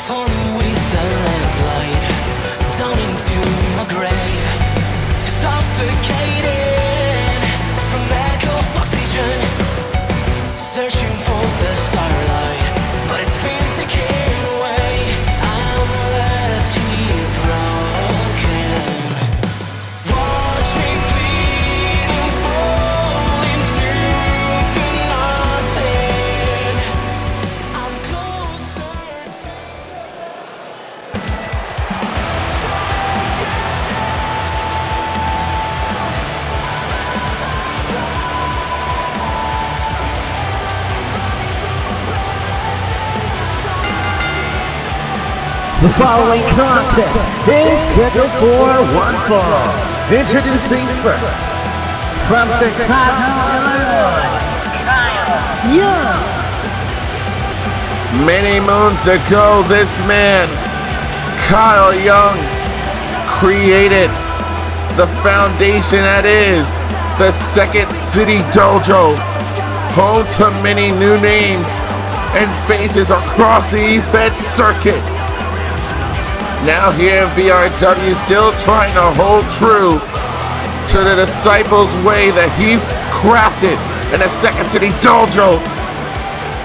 Falling with a landslide down into my grave, suffocating from lack of oxygen, searching for the starlight, but it's been taken away. I'm left here broken. Watch me bleed and fall into the nothing. I'm closer to The following contest is scheduled for one fall. Introducing first, from Chicago, Illinois, Kyle Young. Many moons ago, this man, Kyle Young, created the foundation that is the Second City Dojo, home to many new names and faces across the E-Fed circuit. Now here in VRW, still trying to hold true to the disciples' way that he crafted in the Second City Dojo.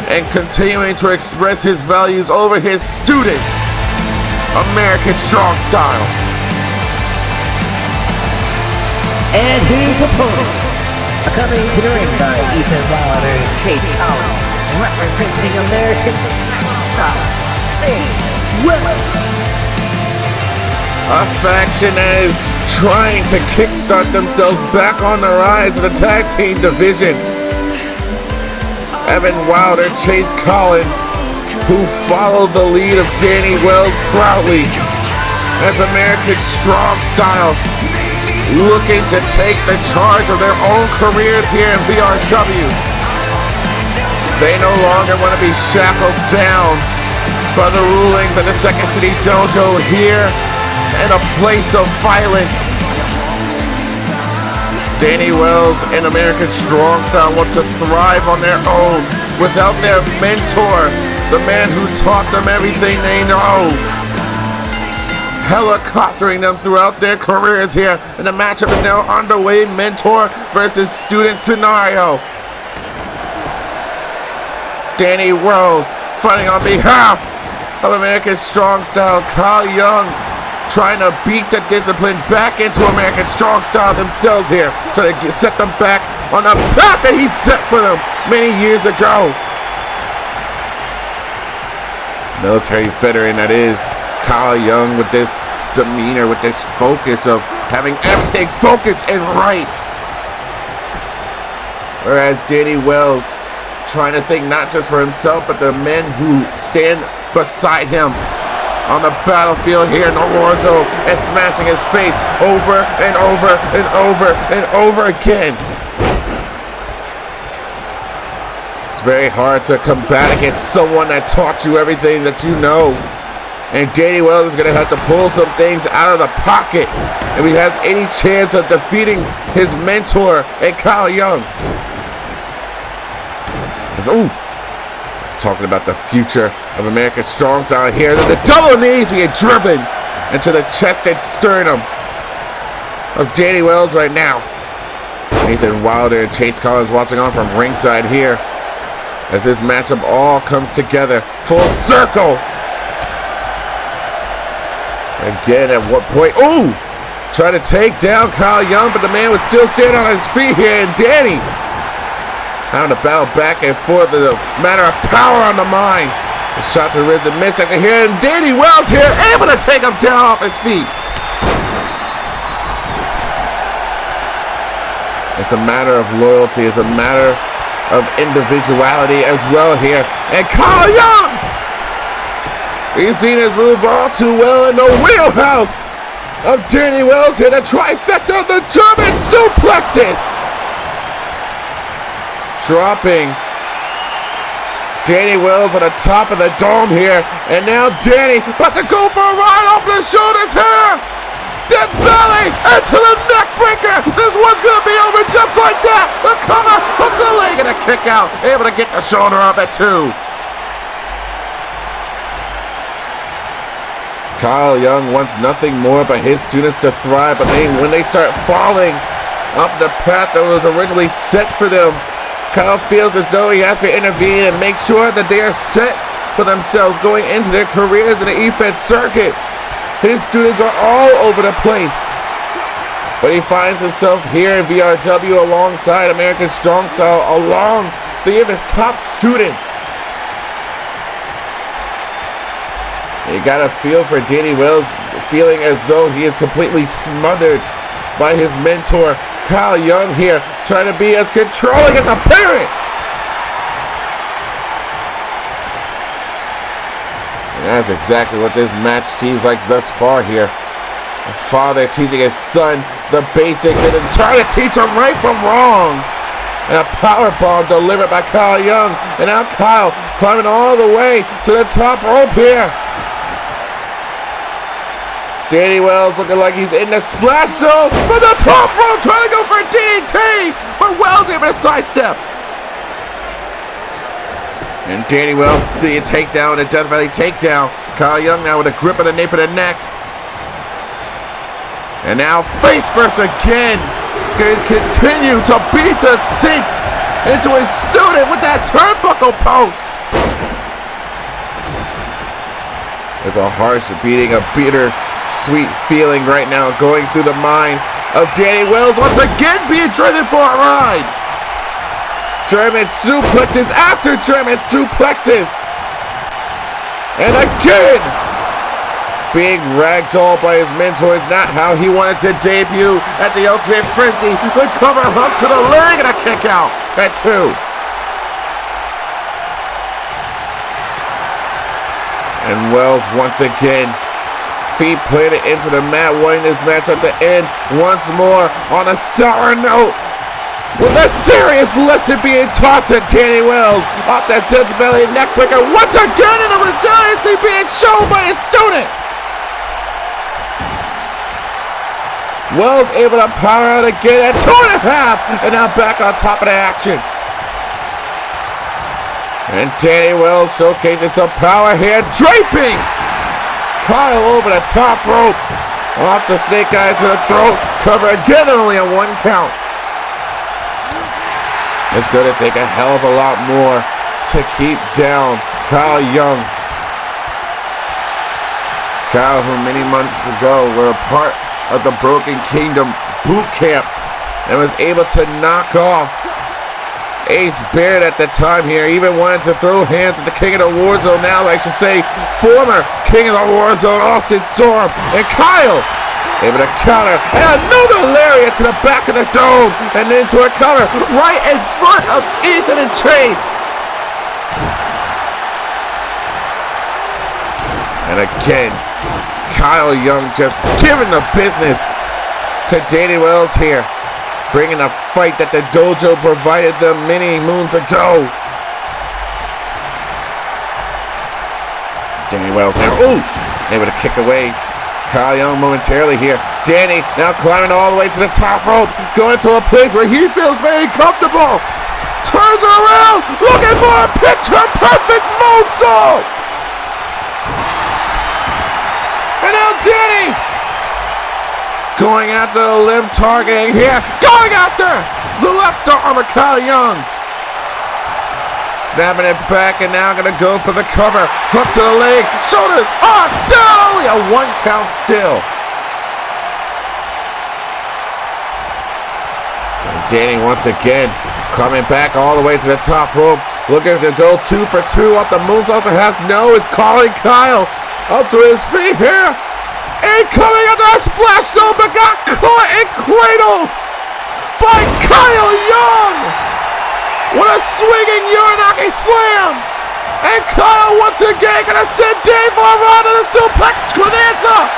and continuing to express his values over his students. American Strong Style. And his opponent, coming to the ring by Ethan Wilder and Chase Collins, representing American Strong Style, Dane Willis. A faction that is trying to kickstart themselves back on the rise of the tag team division. Evan Wilder, Chase Collins, who followed the lead of Danny Wells proudly as American Strong Style, looking to take the charge of their own careers here in VRW. They no longer want to be shackled down by the rulings of the Second City Dojo here in a place of violence. Danny Wells and American Strong Style want to thrive on their own without their mentor, the man who taught them everything they know, helicoptering them throughout their careers here. And the matchup is now underway, mentor versus student scenario. Danny Wells fighting on behalf of American Strong Style. Kyle Young trying to beat the discipline back into American Strong Style themselves here, trying to set them back on the path that he set for them many years ago. Military veteran that is Kyle Young, with this demeanor, with this focus of having everything focused and right. Whereas Danny Wells trying to think not just for himself, but the men who stand beside him on the battlefield here in the Warzone, and smashing his face over and over and over and over again. It's very hard to combat against someone that taught you everything that you know. And Danny Wells is going to have to pull some things out of the pocket if he has any chance of defeating his mentor and Kyle Young. Ooh. Talking about the future of American Strong Style here. The double knees being driven into the chest and sternum of Danny Wells right now. Ethan Wilder and Chase Collins watching on from ringside here as this matchup all comes together full circle. Again, at what point? Ooh! Trying to take down Kyle Young, but the man was still standing on his feet here, and Danny having to battle back and forth as a matter of power on the mind. The shot to ribs and midsection here, and Danny Wells here able to take him down off his feet. It's a matter of loyalty. It's a matter of individuality as well here. And Kyle Young! We've seen his move all too well in the wheelhouse of Danny Wells here. The trifecta of the German suplexes. Dropping Danny Wells at the top of the dome here. And now Danny about to go for a ride off the shoulders here. Death Valley into the neck breaker. This one's going to be over just like that. The cover, hook the leg, and a kick out. Able to get the shoulder up at 2. Kyle Young wants nothing more but his students to thrive. But when they start falling off the path that was originally set for them, Kyle feels as though he has to intervene and make sure that they are set for themselves going into their careers in the EFED circuit. His students are all over the place, but he finds himself here in VRW alongside American Strong Style, along 3 of his top students. You gotta feel for Danny Wells, feeling as though he is completely smothered by his mentor Kyle Young here, trying to be as controlling as a parent. And that's exactly what this match seems like thus far here. A father teaching his son the basics and then trying to teach him right from wrong. And a power bomb delivered by Kyle Young. And now Kyle climbing all the way to the top rope here. Danny Wells looking like he's in the splash zone for the top rope, trying to go for a DDT, but Wells able to sidestep. And Danny Wells doing a takedown, a Death Valley takedown. Kyle Young now with a grip on the nape of the neck. And now face first again. Can continue to beat the seats into his student with that turnbuckle post. There's a harsh beating, a bitter, sweet feeling right now going through the mind of Danny Wells, once again being driven for a ride. German suplexes after German suplexes. And again, being ragdolled by his mentors, not how he wanted to debut at the Ultimate Frenzy. The cover hook to the leg and a kick out at 2. And Wells once again, feet planted into the mat, winning this match at the end once more on a sour note. With a serious lesson being taught to Danny Wells off that Death Valley neckbreaker once again, and a resiliency being shown by his student. Wells able to power out again at 2.5, and now back on top of the action. And Danny Wells showcasing some power here, draping Kyle over the top rope, off the snake eyes to the throat, cover again, only a 1 count. It's going to take a hell of a lot more to keep down Kyle Young. Kyle, who many months ago were a part of the Broken Kingdom boot camp and was able to knock off Ace Baird at the time here, even wanted to throw hands at the King of the Warzone, now I should say former King of the Warzone, Austin Storm. And Kyle able to counter, and another lariat to the back of the dome, and into a cover right in front of Ethan and Chase. And again, Kyle Young just giving the business to Danny Wells here, bringing a fight that the dojo provided them many moons ago. Danny Wells here, ooh, able to kick away Kyle Young momentarily here. Danny now climbing all the way to the top rope, going to a place where he feels very comfortable. Turns it around, looking for a picture-perfect moonsault. And now Danny going after the limb targeting here, going after the left arm of Kyle Young. Snapping it back and now gonna go for the cover. Hook to the leg, shoulders on, down, only a 1 count still. And Danny once again coming back all the way to the top rope, looking to go 2 for 2 up the moonsault. Perhaps no, is calling Kyle up to his feet here. And coming at the splash zone, but got caught and cradled by Kyle Young. What a swinging Uranage slam. And Kyle once again gonna send Danny for a run of the suplex bonanza.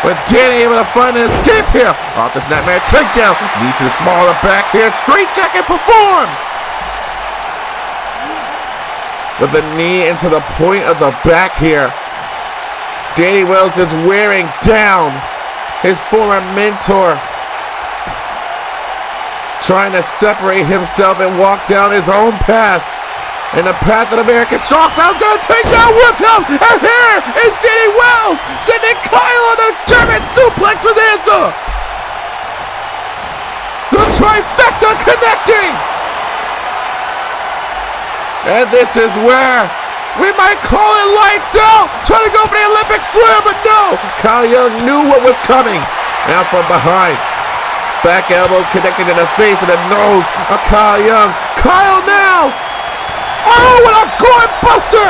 But Danny able to find an escape here. Off the snapmare takedown. Knee to the small of the back here. Straight jacket performed. With the knee into the point of the back here. Danny Wells is wearing down his former mentor, trying to separate himself and walk down his own path. And the path of American Strong Style's gonna take down with him. And here is Danny Wells sending Kyle on a German suplex with answer. The trifecta connecting. And this is where we might call it lights out, trying to go for the Olympic slam, but no! Kyle Young knew what was coming. Now from behind. Back elbows connected in the face and the nose of Kyle Young. Kyle now! Oh, what a gourd buster!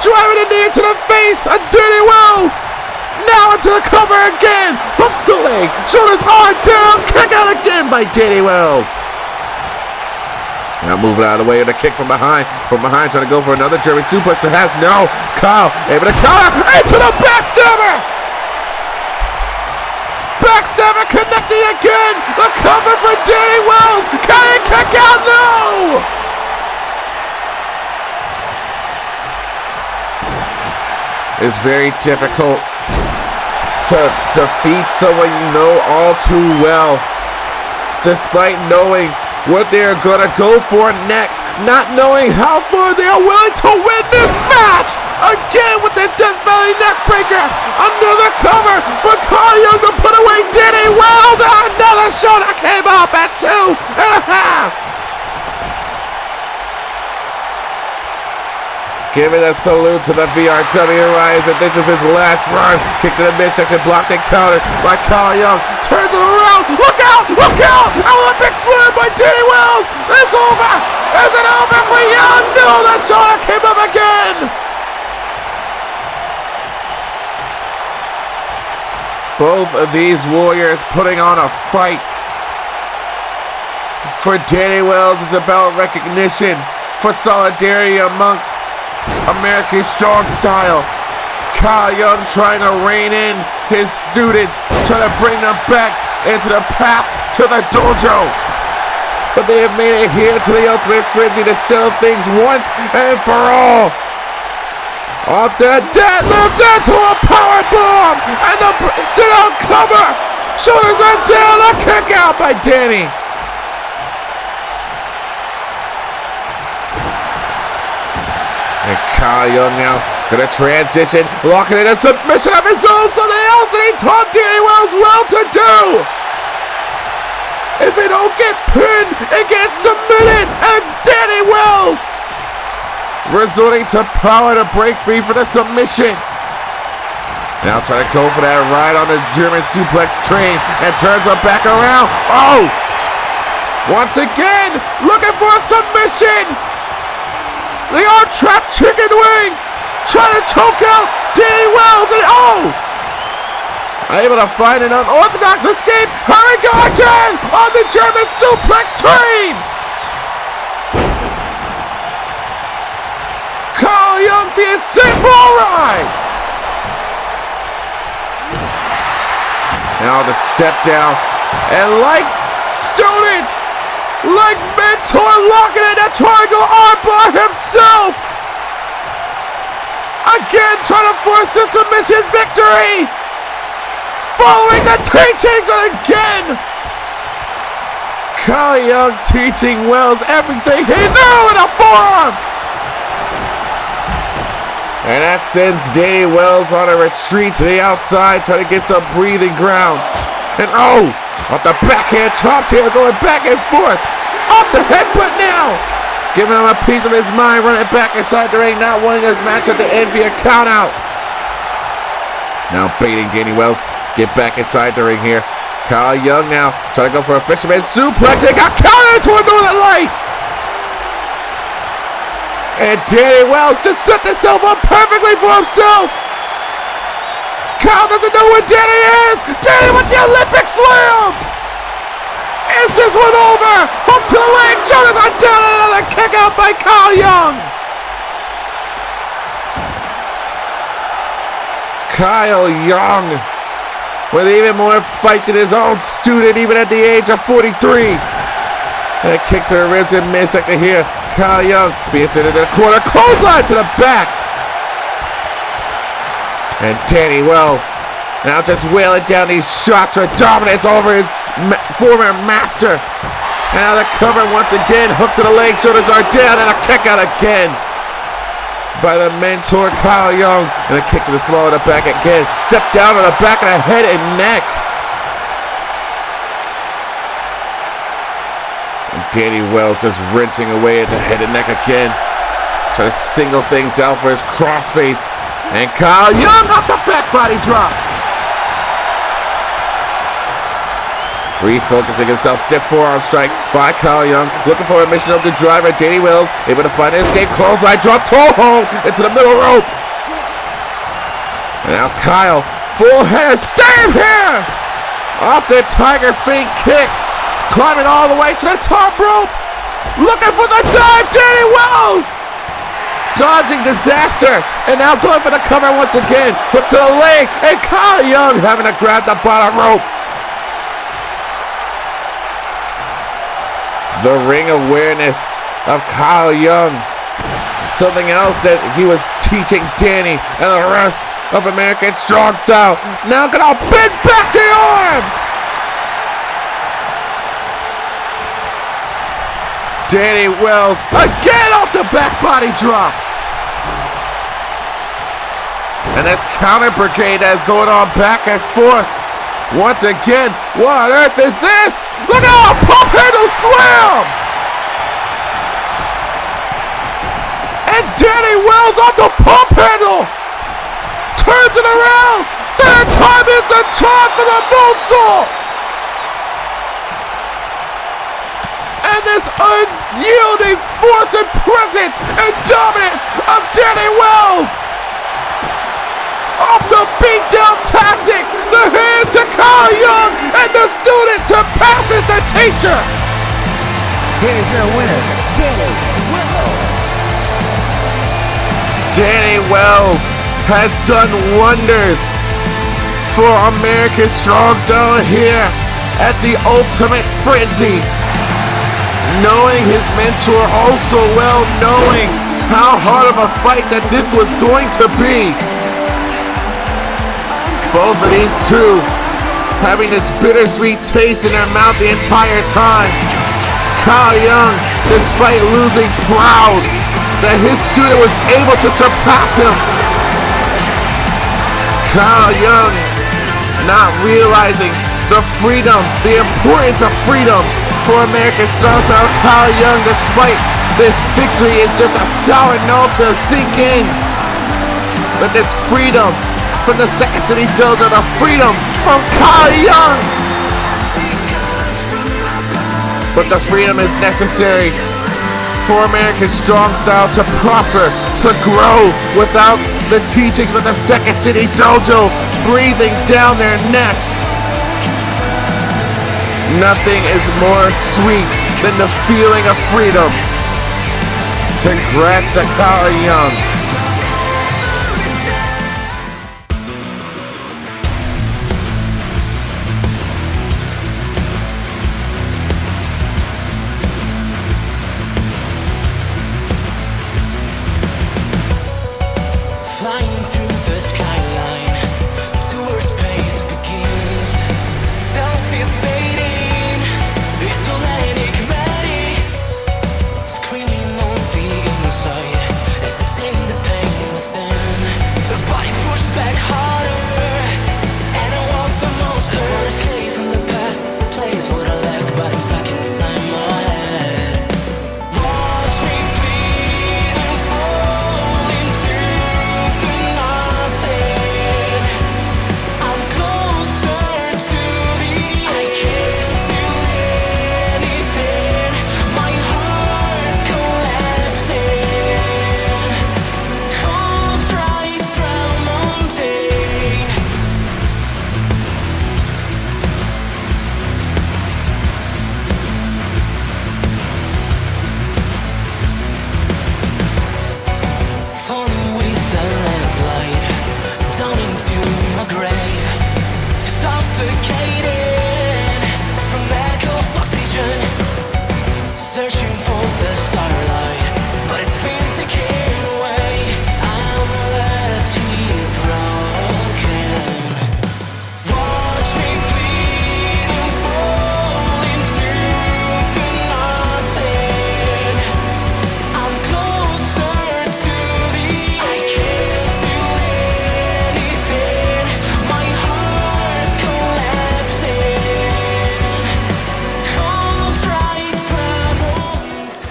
Driving a knee into the face of Danny Wells! Now into the cover again! Hook the leg, shoulders hard down, kick out again by Danny Wells! Now moving out of the way and a kick from behind. From behind trying to go for another German suplex. Perhaps no. Kyle able to counter into the backstabber. Backstabber connecting again. The cover for Danny Wells. Can he kick out? No. It's very difficult to defeat someone you know all too well, despite knowing what they're gonna go for next, not knowing how far they are willing to win this match. Again with the Death Valley neckbreaker. Another cover for Kyle Young to put away Danny Wells. And another shot that came up at 2.5. Giving a salute to the VRW Rise, and this is his last run. Kick to the midsection, blocked and countered by Caw Young. Turns it around. Look out! Look out! Olympic slam by Danny Wells. It's over. Is it over for Young? No, the shot came up again. Both of these warriors putting on a fight. For Danny Wells, it's about recognition. For solidarity amongst American strong style. Caw Young trying to rein in his students, trying to bring them back into the path to the dojo. But they have made it here to the Ultimate Frenzy to settle things once and for all. Off the deadlift into a power bomb and the sit-out cover. Shoulders are down, a kick out by Danny. And Caw Young now gonna transition, locking in a submission of his own, something else that he taught Danny Wells well to do. If they don't get pinned, it gets submitted, and Danny Wells resorting to power to break free for the submission. Now trying to go for that ride on the German suplex train and turns her back around. Oh! Once again, looking for a submission. The arm-trapped chicken wing! Trying to choke out Danny Wells and able to find an unorthodox escape. Here we go again on the German suplex train! Caw Young being sent for a ride! Now the step down, and like student, like mentor, locking in that triangle armbar himself. Again, trying to force a submission victory. Following the teachings, and again, Caw Young teaching Wells everything he knew in a forearm. And that sends Danny Wells on a retreat to the outside, trying to get some breathing ground. And off the backhand chops here, going back and forth. Off the headbutt now. Giving him a piece of his mind, running back inside the ring, not wanting this match at the end via count out. Now baiting Danny Wells. Get back inside the ring here. Caw Young now trying to go for a fisherman suplex. It got countered into a Northern Lights. And Danny Wells just set himself up perfectly for himself. Caw doesn't know where Danny is. Danny with the Olympic slam. Is this one over? Hook to the leg, shoulders are down, and another kick out by Caw Young. Kyle Young with even more fight than his own student, even at the age of 43. And a kick to the ribs in midsection here. Caw Young being sent into the corner, clothesline to the back. And Danny Wells now just wailing down these shots for dominance over his former master. And now the cover once again, hook to the leg, shoulders are down, and a kick out again by the mentor Caw Young. And a kick to the small of the back again. Step down on the back of the head and neck. And Danny Wells just wrenching away at the head and neck again. Trying to single things out for his crossface. And Caw Young off the back body drop. Refocusing himself, stiff forearm strike by Caw Young. Looking for a mission of the driver. Danny Wells able to find an escape. Clothesline drop, toe hold into the middle rope. And now Kyle, full head of steam here. Off the tiger feint kick. Climbing all the way to the top rope. Looking for the dive, Danny Wells. Dodging disaster. And now going for the cover once again. Hook to the leg. And Caw Young having to grab the bottom rope. The ring awareness of Caw Young. Something else that he was teaching Danny and the rest of American Strong Style. Now gonna bend back the arm. Danny Wells again off the back body drop. And this counter brigade that is going on back and forth. Once again, what on earth is this? Look out, pump handle slam! And Danny Wells on the pump handle. Turns it around. Third time is the charm for the moonsault. And this unyielding force and presence and dominance of Danny Wells. Off the beatdown tactic, the hands to Kyle Young, and the student surpasses the teacher. Here's your winner, Danny Wells. Danny Wells has done wonders for America's Strong Zone here at the Ultimate Frenzy. Knowing his mentor also well, knowing how hard of a fight that this was going to be. Both of these two having this bittersweet taste in their mouth the entire time. Kyle Young, despite losing, proud that his student was able to surpass him. Kyle Young not realizing the freedom, the importance of freedom for American Strong Style. Kyle Young, despite this victory, is just a sour note to sink in. But this freedom from the Second City Dojo, the freedom from Kyle Young. But the freedom is necessary for American Strong Style to prosper, to grow without the teachings of the Second City Dojo breathing down their necks. Nothing is more sweet than the feeling of freedom. Congrats to Kyle Young. Flying through the skyline, tour space begins. Self is fading, it's all enigmatic. Screaming on the inside as I take the pain within. The body pushed back harder, and I walk the monster. Escape from the past, place what I left, but I'm stuck inside my head. Watch me bleed and fall into the nothing. I'm closer to the I can't feel anything. My heart's collapsing. Cold strikes round mountain. Falling with a landslide down into my grave, suffocating from lack of oxygen, searching for the starlight, but it's been taken away. I'm left here broken. Watch me bleed and fall into the nothing. I'm closer to the I can't feel anything. My heart's collapsing. Cold strikes round mountain.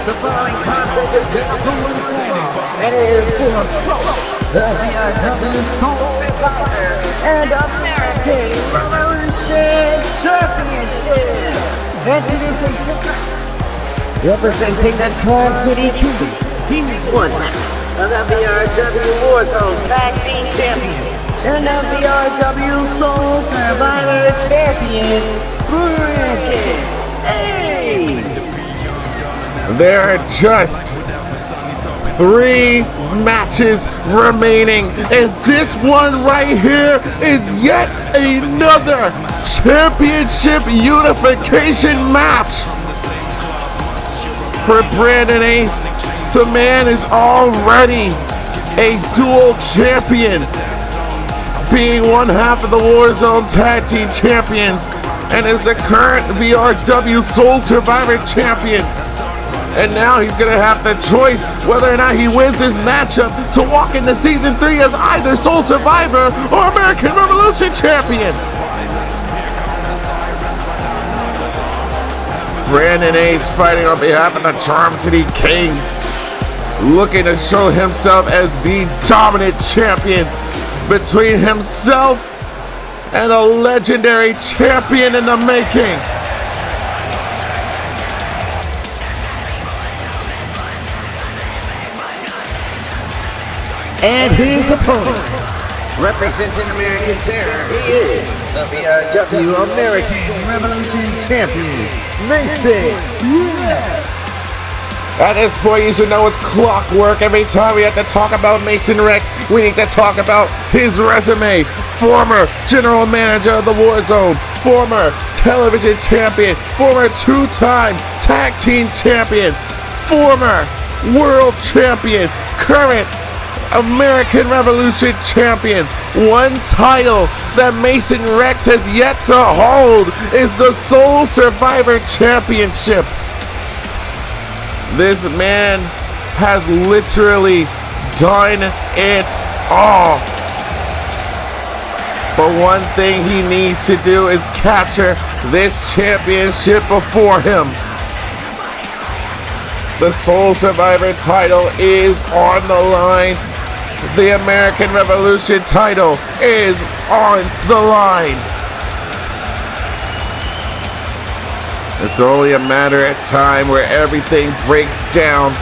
The following contest is given for one fall, and it is for both the VRW Soul Survivor and American Revolution Championships. Introducing representing the Tri-City Kings, he won of the VRW Warzone Tag Team Champions and the VRW Soul Survivor Champion, Brandon Ace. There are just 3 matches remaining, and this one right here is yet another Championship Unification Match for Brandon Ace. The man is already a dual champion, being one half of the Warzone Tag Team Champions and is the current VRW Soul Survivor Champion. And now he's gonna have the choice whether or not he wins his matchup to walk into season 3 as either Sole Survivor or American Revolution champion. Brandon Ace fighting on behalf of the Charm City Kings, looking to show himself as the dominant champion between himself and a legendary champion in the making. And his opponent, representing American Terror, he is the VRW American Revolution Champion, Maiden. Yes. At this point, you should know it's clockwork. Every time we have to talk about Mason Rex, we need to talk about his resume. Former general manager of the Warzone, former television champion, former two-time tag team champion, former world champion, current American Revolution champion. One title that Mason Rex has yet to hold is the Sole Survivor Championship. This man has literally done it all. But one thing he needs to do is capture this championship before him. The Sole Survivor title is on the line. The American Revolution title is on the line. It's only a matter of time where everything breaks down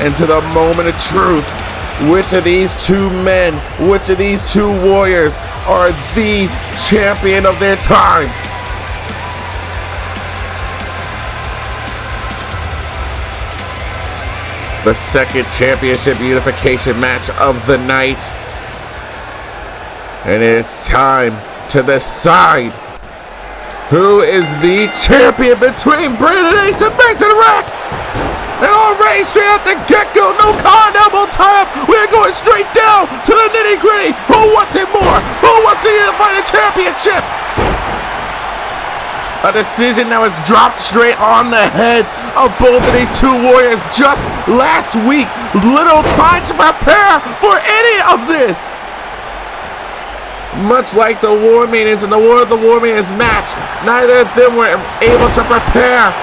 into the moment of truth. Which of these two men, which of these two warriors are the champion of their time? The second championship unification match of the night. And it's time to decide who is the champion between Brandon Ace and Mason Rex. And already straight out the get-go, no con elbow tie-up. We're going straight down to the nitty-gritty. Who wants it more? Who wants to unify the championships? A decision that was dropped straight on the heads of both of these two warriors just last week. Little time to prepare for any of this. Much like the War Maidens and the War of the War Maidens match, neither of them were able to prepare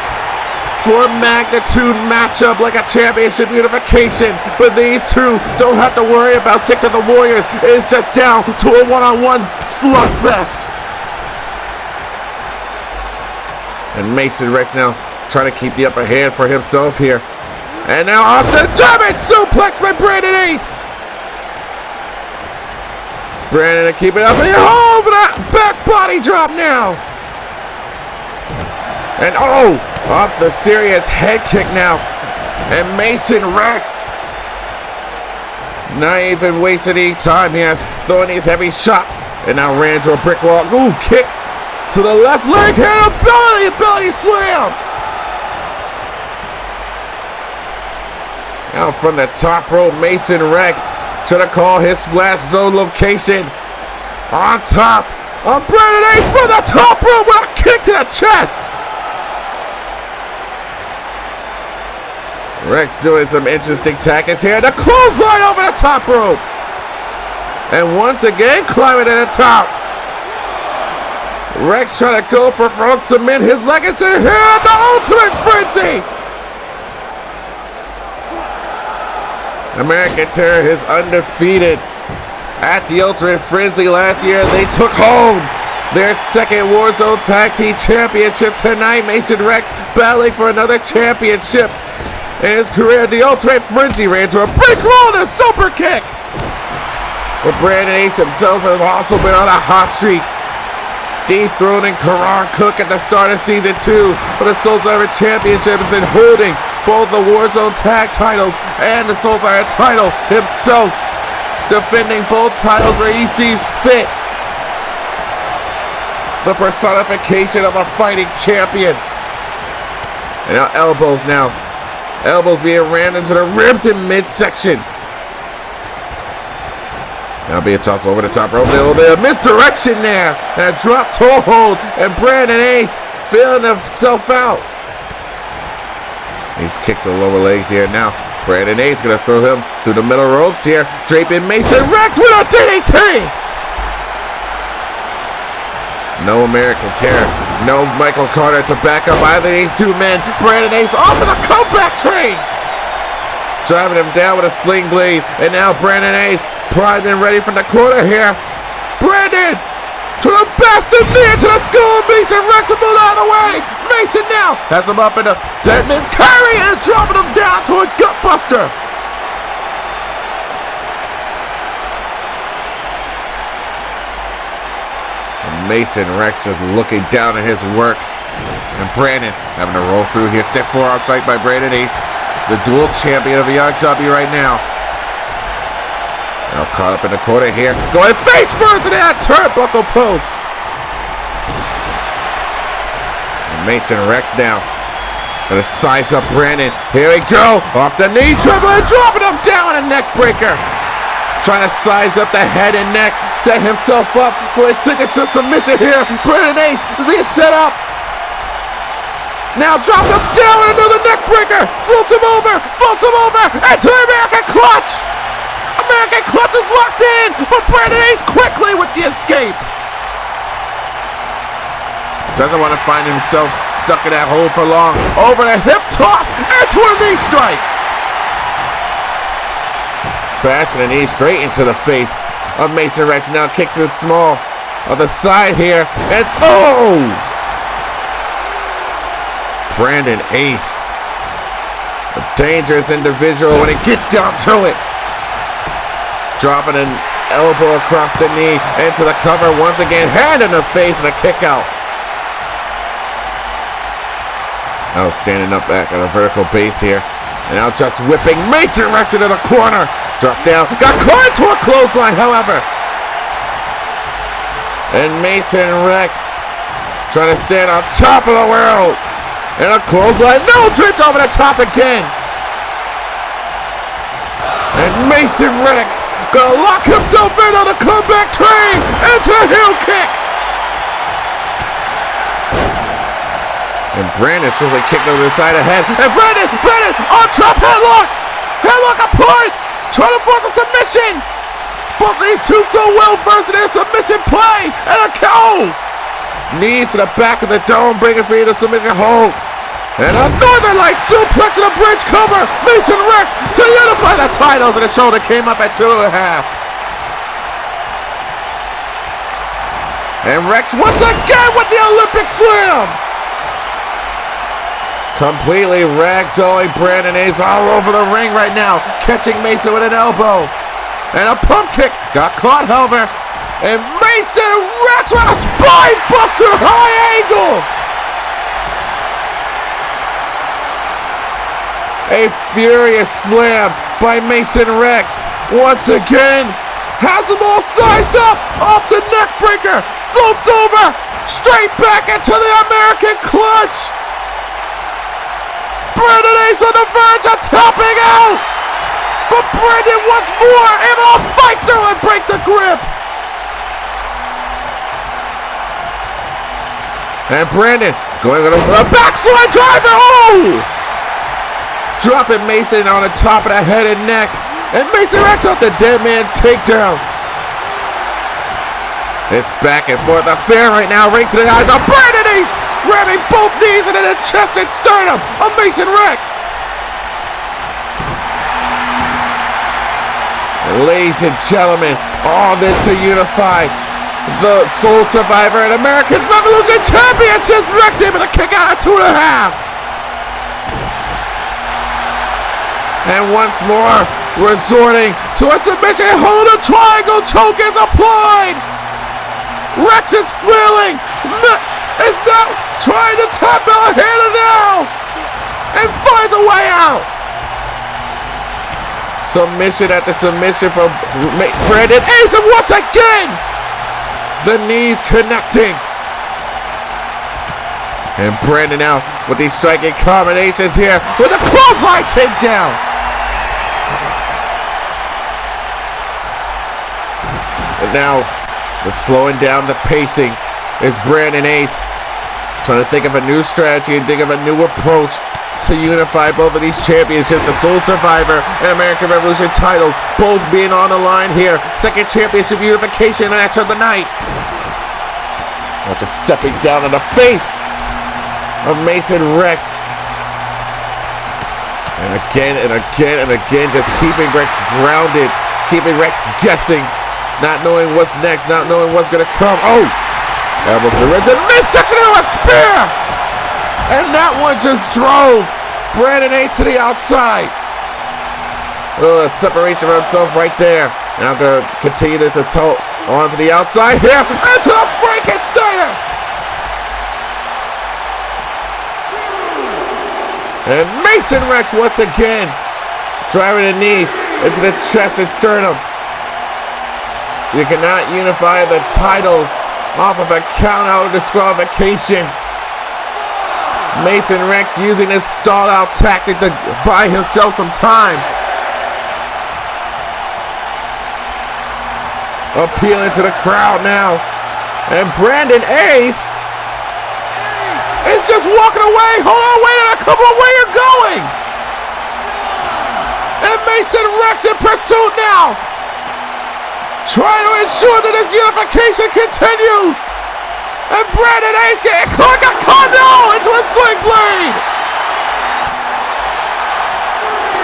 for a magnitude matchup like a championship unification. But these two don't have to worry about 6 of the warriors. It is just down to a one-on-one slugfest. And Mason Rex now trying to keep the upper hand for himself here. And now off the German suplex by Brandon Ace. Brandon to keep it up. And over that back body drop now. And off the serious head kick now. And Mason Rex not even wasting any time here, throwing these heavy shots. And now ran into a brick wall. Ooh, kick to the left leg here, and a belly slam. Now from the top rope, Mason Rex trying to call his splash zone location. On top of Brandon Ace from the top rope with a kick to the chest. Rex doing some interesting tactics here. The clothesline over the top rope. And once again climbing to the top. Rex trying to go for front cement. His legacy here at the Ultimate Frenzy. American Terror is undefeated at the Ultimate Frenzy last year. They took home their second Warzone Tag Team Championship tonight. Mason Rex battling for another championship in his career. The Ultimate Frenzy ran to a brick roll and a super kick. But Brandon Ace himself has also been on a hot streak, dethroning Karan Cook at the start of Season 2 for the Sole Survivor Championships and holding both the Warzone Tag titles and the Sole Survivor title himself, defending both titles where he sees fit. The personification of a fighting champion. And now elbows now. Elbows being rammed into the ribs in midsection. Now being tossed over the top rope. A little bit of misdirection there. And a drop toe hold. And Brandon Ace feeling himself out. Ace kicks the lower legs here now. Brandon Ace gonna throw him through the middle ropes here. Draping Mason Rex with a DDT! No American Terror. No Michael Carter to back up either of these two men. Brandon Ace off of the comeback train! Driving him down with a sling blade. And now Brandon Ace primed and ready from the corner here. Brandon to the bastard knee to the skull. Mason Rex will move out of the way. Mason now has him up in the dead man's carry and dropping him down to a gut buster. And Mason Rex just looking down at his work. And Brandon having to roll through here. Stiff forearm strike by Brandon Ace, the dual champion of VRW right now. Now caught up in the corner here. Going face first into that turnbuckle post. And Mason Rex now. Gonna size up Brandon. Here we go. Off the knee dribble and dropping him down. A neck breaker. Trying to size up the head and neck. Set himself up for his signature submission here. Brandon Ace is being set up. Now dropping him down with another neck breaker. Floats him over. Into the American clutch. American clutch is locked in, but Brandon Ace quickly with the escape. Doesn't want to find himself stuck in that hole for long. Over the hip toss into a knee strike. Bashing a knee straight into the face of Mason Rex. Now kick to the small of the side here. It's Brandon Ace, a dangerous individual when it gets down to it. Dropping an elbow across the knee into the cover once again. Hand in the face and a kick out. Now standing up back on a vertical base here. And now just whipping Mason Rex into the corner. Drop down. Got caught into a clothesline, however. And Mason Rex trying to stand on top of the world. And a clothesline. No, draped over the top again. And Mason Rex gonna lock himself in on the comeback train into a heel kick. And Brandon swiftly kicked over the side of the head. And Brandon on top headlock. Headlock applied. Trying to force a submission. Both these two so well versed in their submission play. And a KO. Knees to the back of the dome, bringing for you the submission hold. And a Northern Light suplex and a bridge cover. Mason Rex to unify the titles, and the shoulder came up at 2.5. And Rex once again with the Olympic Slam. Completely ragdolling Brandon Ace all over the ring right now. Catching Mason with an elbow. And a pump kick. Got caught, however. And Mason Rex with a spine buster high angle. A furious slam by Mason Rex. Once again, has them all sized up. Off the neck breaker. Floats over. Straight back into the American clutch. Brandon Ace on the verge of tapping out. But Brandon once more able to fight through and break the grip. And Brandon going for a backslide driver. Dropping Mason on the top of the head and neck. And Mason Rex off the dead man's takedown. It's back and forth affair right now. Right to the eyes of Brandon Ace. Ramming both knees into the chest and sternum of Mason Rex. And ladies and gentlemen, all this to unify the Sole Survivor and American Revolution Championships. Rex able to kick out at 2.5. And once more, resorting to a submission hold. A triangle choke is applied. Rex is flailing. Rex is now trying to tap out here and now. And finds a way out. Submission after submission from Brandon Ace. And once again, the knees connecting. And Brandon now with these striking combinations here with a clothesline takedown. And now, the slowing down the pacing is Brandon Ace. Trying to think of a new strategy and think of a new approach to unify both of these championships, the Sole Survivor and American Revolution titles, both being on the line here. Second championship unification match of the night. Just stepping down in the face of Mason Rex. And again and again and again, just keeping Rex grounded, keeping Rex guessing, not knowing what's next, not knowing what's gonna come. Oh! Elbow to the ribs and midsection of a spear! And that one just drove Brandon A to the outside. Oh, a separation of himself right there. Now to continue this assault onto the outside here, and to the Frankensteiner! And Mason Rex once again driving a knee into the chest and sternum. You cannot unify the titles off of a count out or disqualification. Mason Rex using this stall out tactic to buy himself some time. Appealing to the crowd now. And Brandon Ace is just walking away. Hold on, wait a minute, come on, where you going? And Mason Rex in pursuit now. Trying to ensure that this unification continues. And Brandon Ace getting caught, got caught now into a sling blade.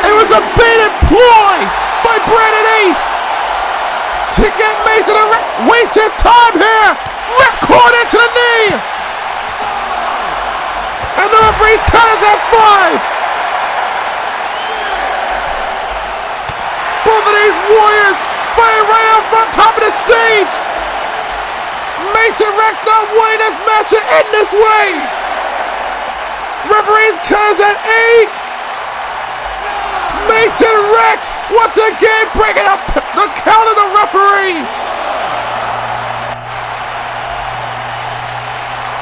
It was a baited ploy by Brandon Ace to get Mason to waste his time here. Ripcord into the knee. And the referee's count is at 5. Both of these warriors fighting right out front top of the stage. Mason Rex not wanting this match to end this way. Referee's count is at 8. Mason Rex once again breaking up the count of the referee.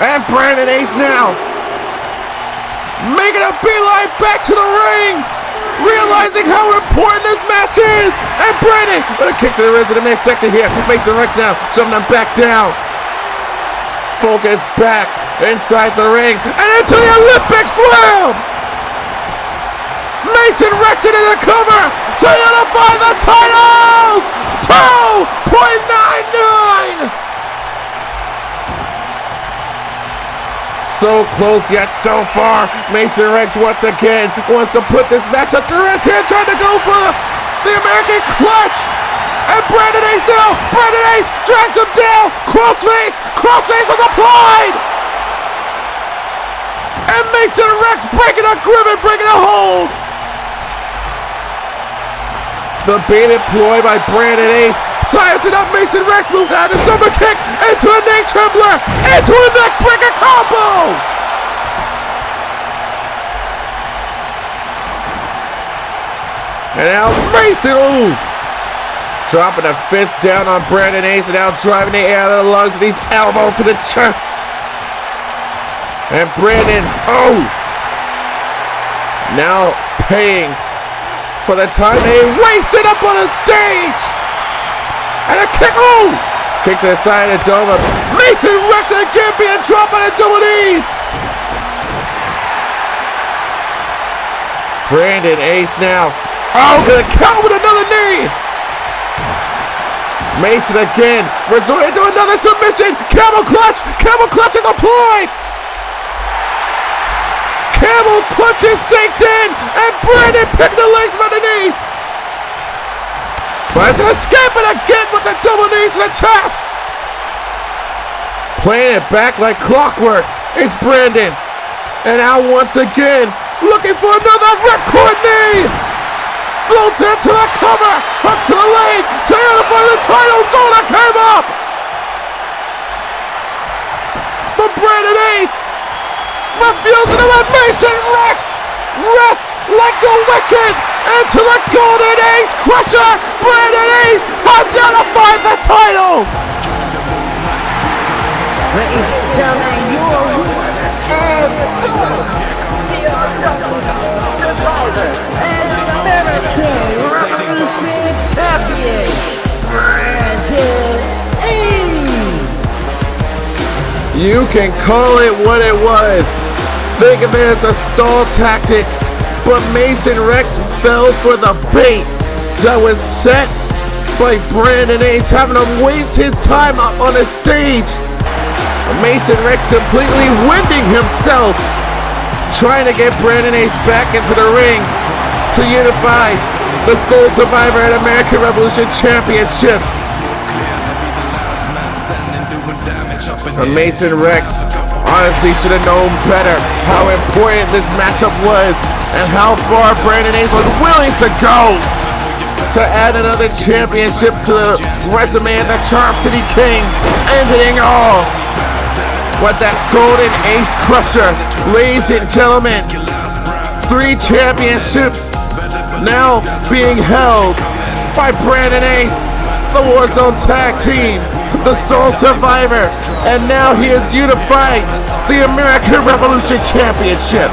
And Brandon Ace now making a beeline back to the ring, realizing how important this match is. And Brandon with a kick to the ribs in the midsection here. Mason Rex now shoving him back down. Focus back inside the ring and into the Olympic Slam. Mason Rex into the cover to unify the titles. 2.99. So close yet so far. Mason Rex once again wants to put this match up to rest here, trying to go for the American clutch. And Brandon Ace now. Brandon Ace drags him down. Crossface is applied. And Mason Rex breaking a grip and breaking a hold. The baited ploy by Brandon Ace. Sizing up Mason Rex, moved out to super kick, into a neck trembler, into a neck breaker combo! And now Mason, dropping a fist down on Brandon Ace and now driving the air out of the lungs with these elbows to the chest. And Brandon, now paying for the time they wasted up on the stage. And a kick, kick to the side of the dome. Mason Rex again being dropped on the double knees. Brandon Ace now. Gonna count with another knee. Mason again, resorting to another submission. Camel clutch is applied. Camel clutch is synced in, and Brandon picked the legs from underneath. But it's escaping again with the double knees to the chest. Playing it back like clockwork is Brandon. And now once again, looking for another ripcord knee. Floats into the cover, up to the leg, to unify the title. Soda came up. But Brandon Ace refusing to let Mason Rex rest like the wicked into the Golden Ace Crusher. Brandon Ace has unified the titles. Ladies and gentlemen, your roots and VRW Survivor and American Revolution Champion, Brandon Ace. You can call it what it was. Think of it as a stall tactic, but Mason Rex fell for the bait that was set by Brandon Ace, having him waste his time up on the stage. Mason Rex completely winding himself, trying to get Brandon Ace back into the ring to unify the sole survivor at American Revolution Championships. Mason Rex honestly should have known better how important this matchup was and how far Brandon Ace was willing to go to add another championship to the resume of the Charm City Kings, ending all with that Golden Ace Crusher. Ladies and gentlemen, 3 championships now being held by Brandon Ace, the Warzone Tag Team, the sole survivor, and now he has unified the American Revolution Championship.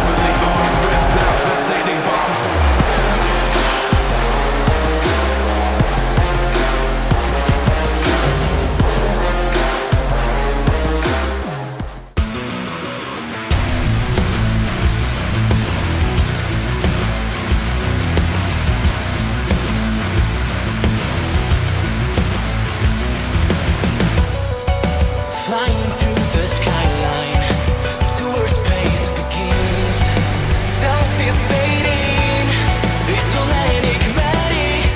Flying through the skyline, towards space begins. Self is fading, it's all enigmatic.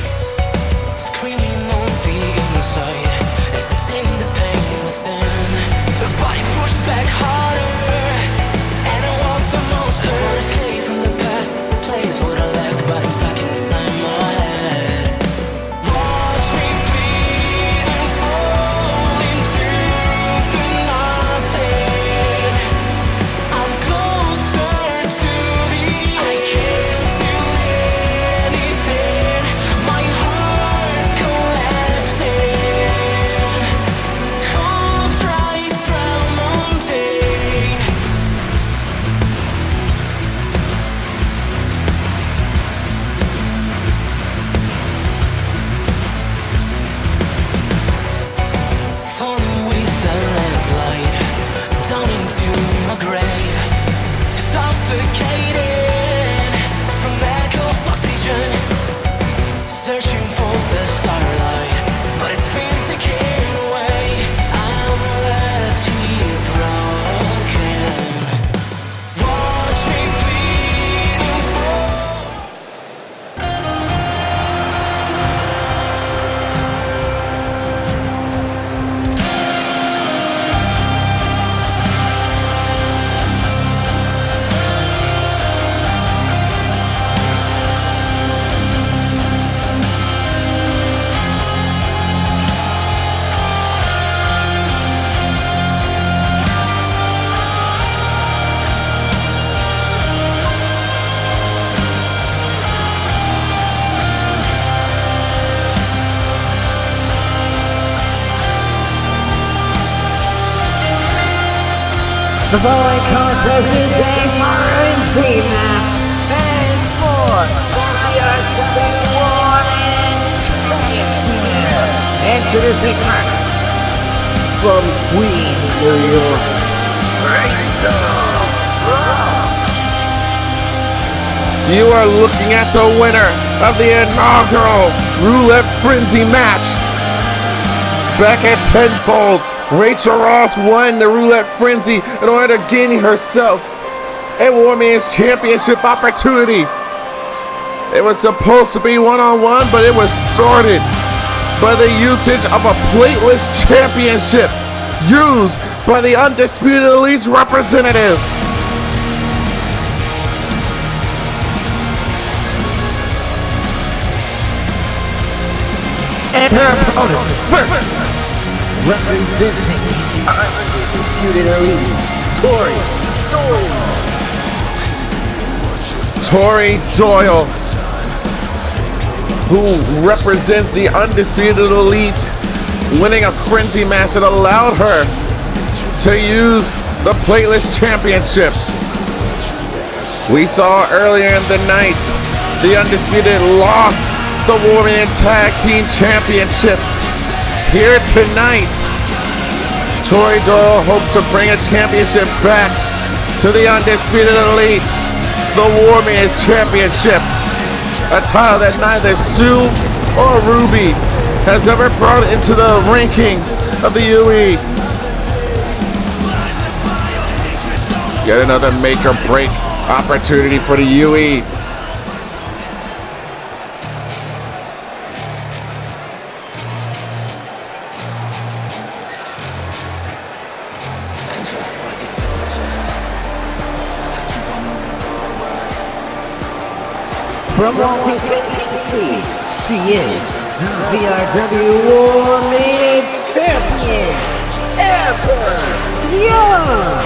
Screaming on the inside as I sing the pain within. The body pushed back harder, and I walk the monster. Escape from the past, replace what I left, but I'm stuck inside my head. Watch me bleed and fall into the nothing. I'm closer to the I can't feel anything. My heart's collapsing. Cold strikes round mountain. Falling with the landslide down into my grave, suffocating from lack of oxygen, searching for the starlight, but it's been taken away. I'm left here broken. Watch me bleed and fall. The following contest is a frenzy match and is for the VRW Women's Championship. Introducing first, from Queens, New York, Rachel Ross. You are looking at the winner of the inaugural Roulette Frenzy match. Back at tenfold, Rachel Ross won the Roulette Frenzy in order to gain herself a Women's Championship opportunity. It was supposed to be one-on-one, but it was thwarted by the usage of a plateless championship used by the Undisputed Elite's representative. And her opponent first, representing Undisputed Elite, Tori Doyle, who represents the Undisputed Elite, winning a frenzy match that allowed her to use the plateless championship. We saw earlier in the night the Undisputed lost the Women Tag Team Championships. Here tonight, Tori Doyle hopes to bring a championship back to the Undisputed Elite, the War Maidens Championship, a title that neither Sue or Ruby has ever brought into the rankings of the UE. Yet another make or break opportunity for the UE. From Washington, D.C., she is the VRW War Maidens Champion, Amber Young.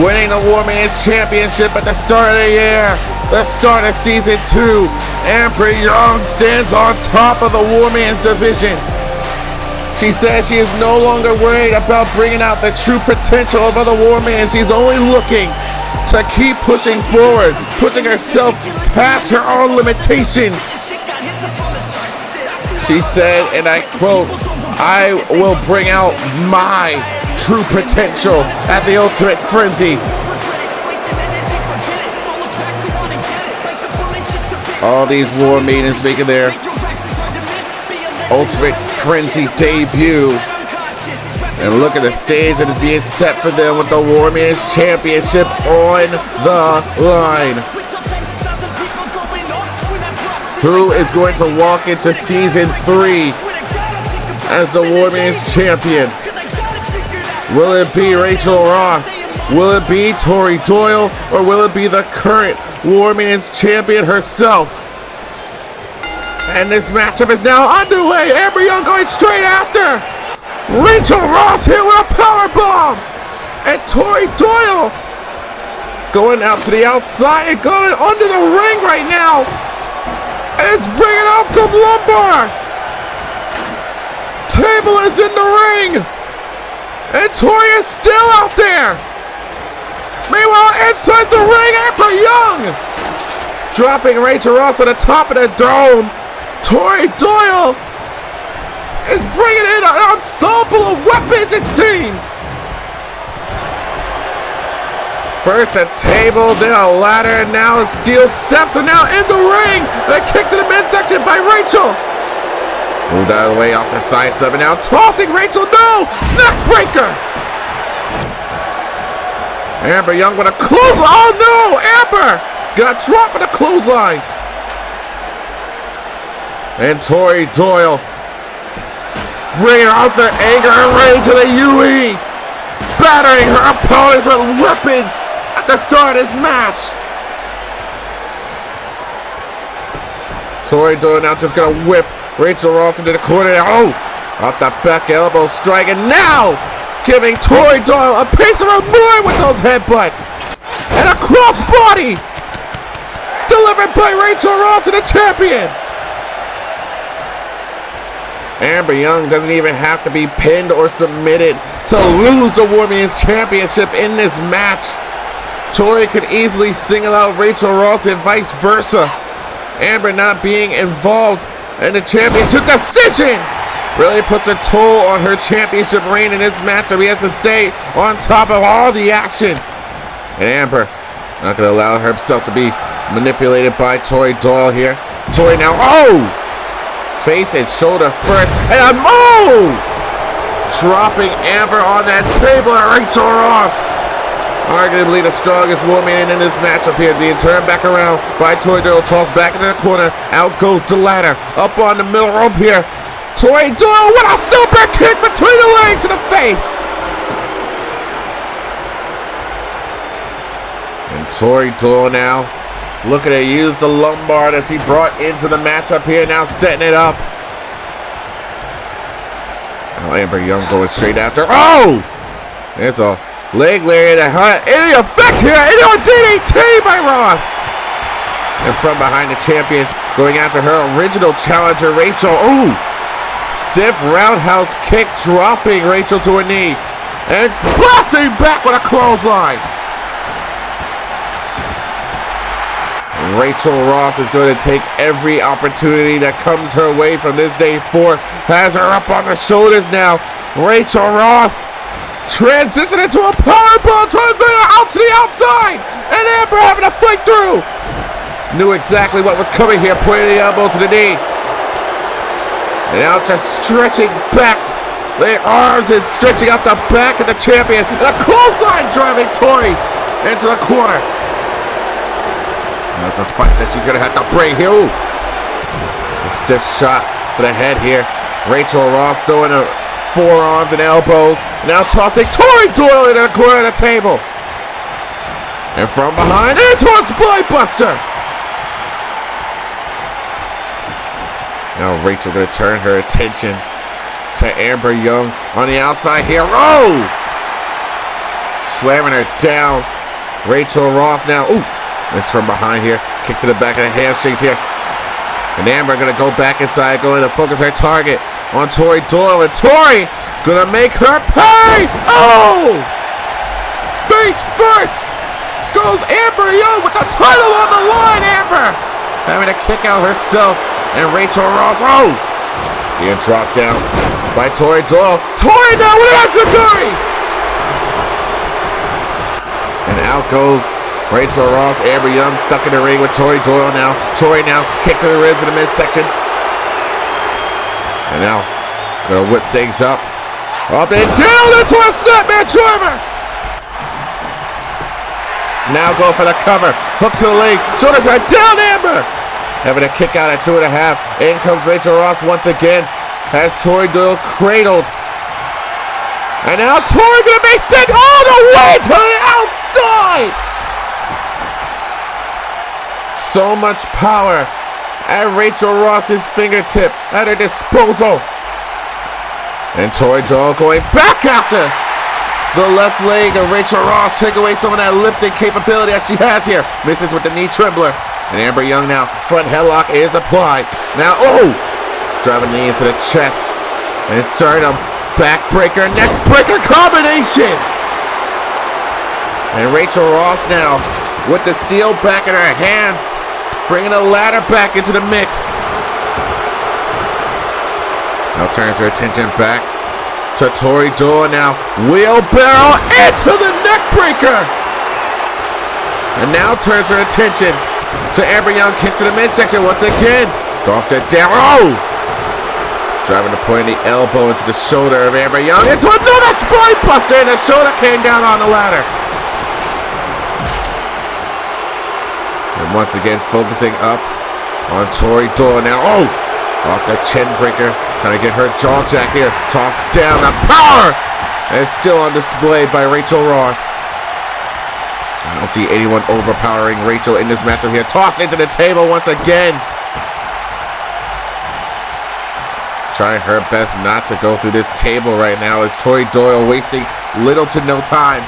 Winning the War Maidens Championship at the start of the year, the start of Season 2, Amber Young stands on top of the War Maidens division. She says she is no longer worried about bringing out the true potential of other War Maidens. She's only looking to keep pushing forward, putting herself past her own limitations. She said, and I quote, "I will bring out my true potential at the Ultimate Frenzy." All these War Maidens making their Ultimate Frenzy debut. And look at the stage that is being set for them with the War Maidens Championship on the line. Who is going to walk into Season 3 as the War Maidens Champion? Will it be Rachel Ross? Will it be Tori Doyle? Or will it be the current War Maidens Champion herself? And this matchup is now underway. Amber Young going straight after. Rachel Ross hit with a powerbomb, and Tori Doyle going out to the outside and going under the ring right now, and it's bringing out some lumbar. Table is in the ring, and Tori is still out there. Meanwhile, inside the ring, Amber Young dropping Rachel Ross on the top of the dome. Tori Doyle is bringing in an ensemble of weapons, it seems. First a table, then a ladder, and now steel steps are now in the ring. A kick to the midsection by Rachel. Moved out of the way off the side sub, and now tossing Rachel. No! Neckbreaker! Amber Young with a clothesline. Oh no! Amber got dropped with a clothesline. And Tori Doyle bringing out the anger and rage of the UE, battering her opponents with weapons at the start of this match. Tori Doyle now just gonna whip Rachel Ross into the corner. Oh, off the back elbow strike, and now giving Tori Doyle a piece of her mind with those headbutts. And a crossbody delivered by Rachel Ross, the champion. Amber Young doesn't even have to be pinned or submitted to lose the War Maidens Championship in this match. Tori could easily single out Rachel Ross and vice versa. Amber not being involved in the championship decision really puts a toll on her championship reign in this matchup. He has to stay on top of all the action. And Amber not going to allow herself to be manipulated by Tori Doyle here. Tori now, oh! Face and shoulder first, and a move! Dropping Amber on that table, and Rachel Ross, arguably the strongest woman in this matchup here, being turned back around by Tori Doyle, tossed back into the corner. Out goes the ladder, up on the middle rope here. Tori Doyle with a super kick between the legs in the face. And Tori Doyle now looking to use the lumbar that she brought into the matchup here, now setting it up. Now Amber Young going straight after. Oh! There's a leg lariat. Any effect here? Any DDT by Ross. And from behind the champion, going after her original challenger, Rachel. Ooh! Stiff roundhouse kick, dropping Rachel to her knee. And blasting back with a clothesline. Rachel Ross is going to take every opportunity that comes her way from this day forth. Has her up on the shoulders now. Rachel Ross Transition into a powerbomb, transition out to the outside, and Amber having to fight through. Knew exactly what was coming here, pointing the elbow to the knee. And now just stretching back the arms and stretching out the back of the champion. And a clothesline driving Tori into the corner. That's a fight that she's gonna have to bring here. Ooh. A stiff shot to the head here. Rachel Ross throwing her forearms and elbows. Now tossing Tori Doyle into the corner of the table. And from behind into a spine buster. Now Rachel gonna turn her attention to Amber Young on the outside here. Oh! Slamming her down. Rachel Ross now. Ooh. This from behind here. Kick to the back of the hamstrings here. And Amber gonna go back inside, going to focus her target on Tori Doyle. And Tori gonna make her pay. Oh! Face first goes Amber Young with the title on the line. Amber having to kick out herself. And Rachel Ross, oh! Being dropped down by Tori Doyle. Tori now with an enziguri! And out goes Rachel Ross. Amber Young stuck in the ring with Tori Doyle now. Tori now kick to the ribs in the midsection. And now gonna whip things up. Up and down into a snapmare driver! Now go for the cover. Hook to the leg. Shoulders are down, Amber! Having a kick out at 2.5. In comes Rachel Ross once again. Has Tori Doyle cradled. And now Tori gonna be sent all the way to the outside. So much power at Rachel Ross's fingertip, at her disposal. And Tori Doyle going back after the left leg of Rachel Ross. Take away some of that lifting capability that she has here. Misses with the knee trembler. And Amber Young now, front headlock is applied. Now, oh! Driving knee into the chest. And sternum, backbreaker, neckbreaker combination! And Rachel Ross now, with the steel back in her hands, bringing the ladder back into the mix. Now turns her attention back to Tori Doyle now. Wheelbarrow into the neckbreaker! And now turns her attention to Amber Young, kick to the midsection once again. Tossed it down. Oh! Driving the point of the elbow into the shoulder of Amber Young. Into another spine buster, and the shoulder came down on the ladder. And once again, focusing up on Tori Doyle now. Oh! Off the chin breaker. Trying to get her jaw jack here. Tossed down. The power is still on display by Rachel Ross. I don't see anyone overpowering Rachel in this matchup here. Toss into the table once again. Trying her best not to go through this table right now as Tori Doyle wasting little to no time.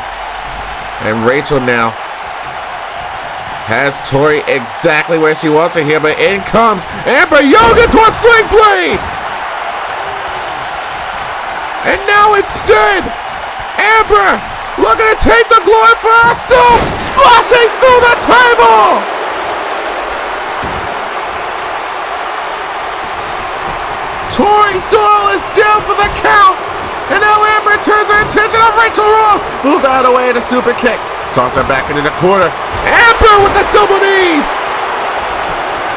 And Rachel now has Tori exactly where she wants her here, but in comes Amber Young into a sling blade. And now instead, Amber looking to take the glory for herself, splashing through the table! Tori Doyle is down for the count, and now Amber turns her attention on Rachel Ross, who got away in a super kick. Toss her back into the corner. Amber with the double knees!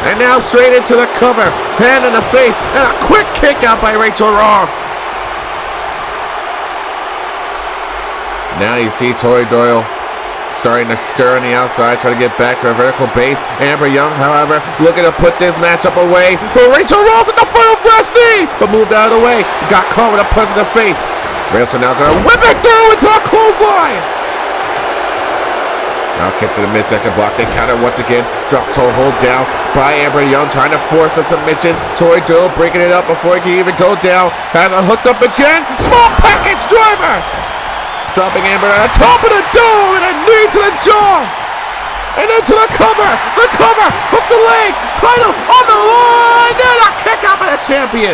And now straight into the cover, hand in the face, and a quick kick out by Rachel Ross. Now you see Tori Doyle starting to stir on the outside, trying to get back to her vertical base. Amber Young, however, looking to put this matchup away. But Rachel Ross at the final flash knee, but moved out of the way. Got caught with a punch in the face. Rachel now gonna whip it through into a clothesline. Now kick to the midsection, block, then counter once again. Drop toe hold down by Amber Young, trying to force a submission. Tori Doyle breaking it up before he can even go down. Has her hooked up again. Small package driver. Dropping Amber at the top of the dome and a knee to the jaw. And into the cover. The cover. Hook the leg. Title on the line. And a kick out by the champion.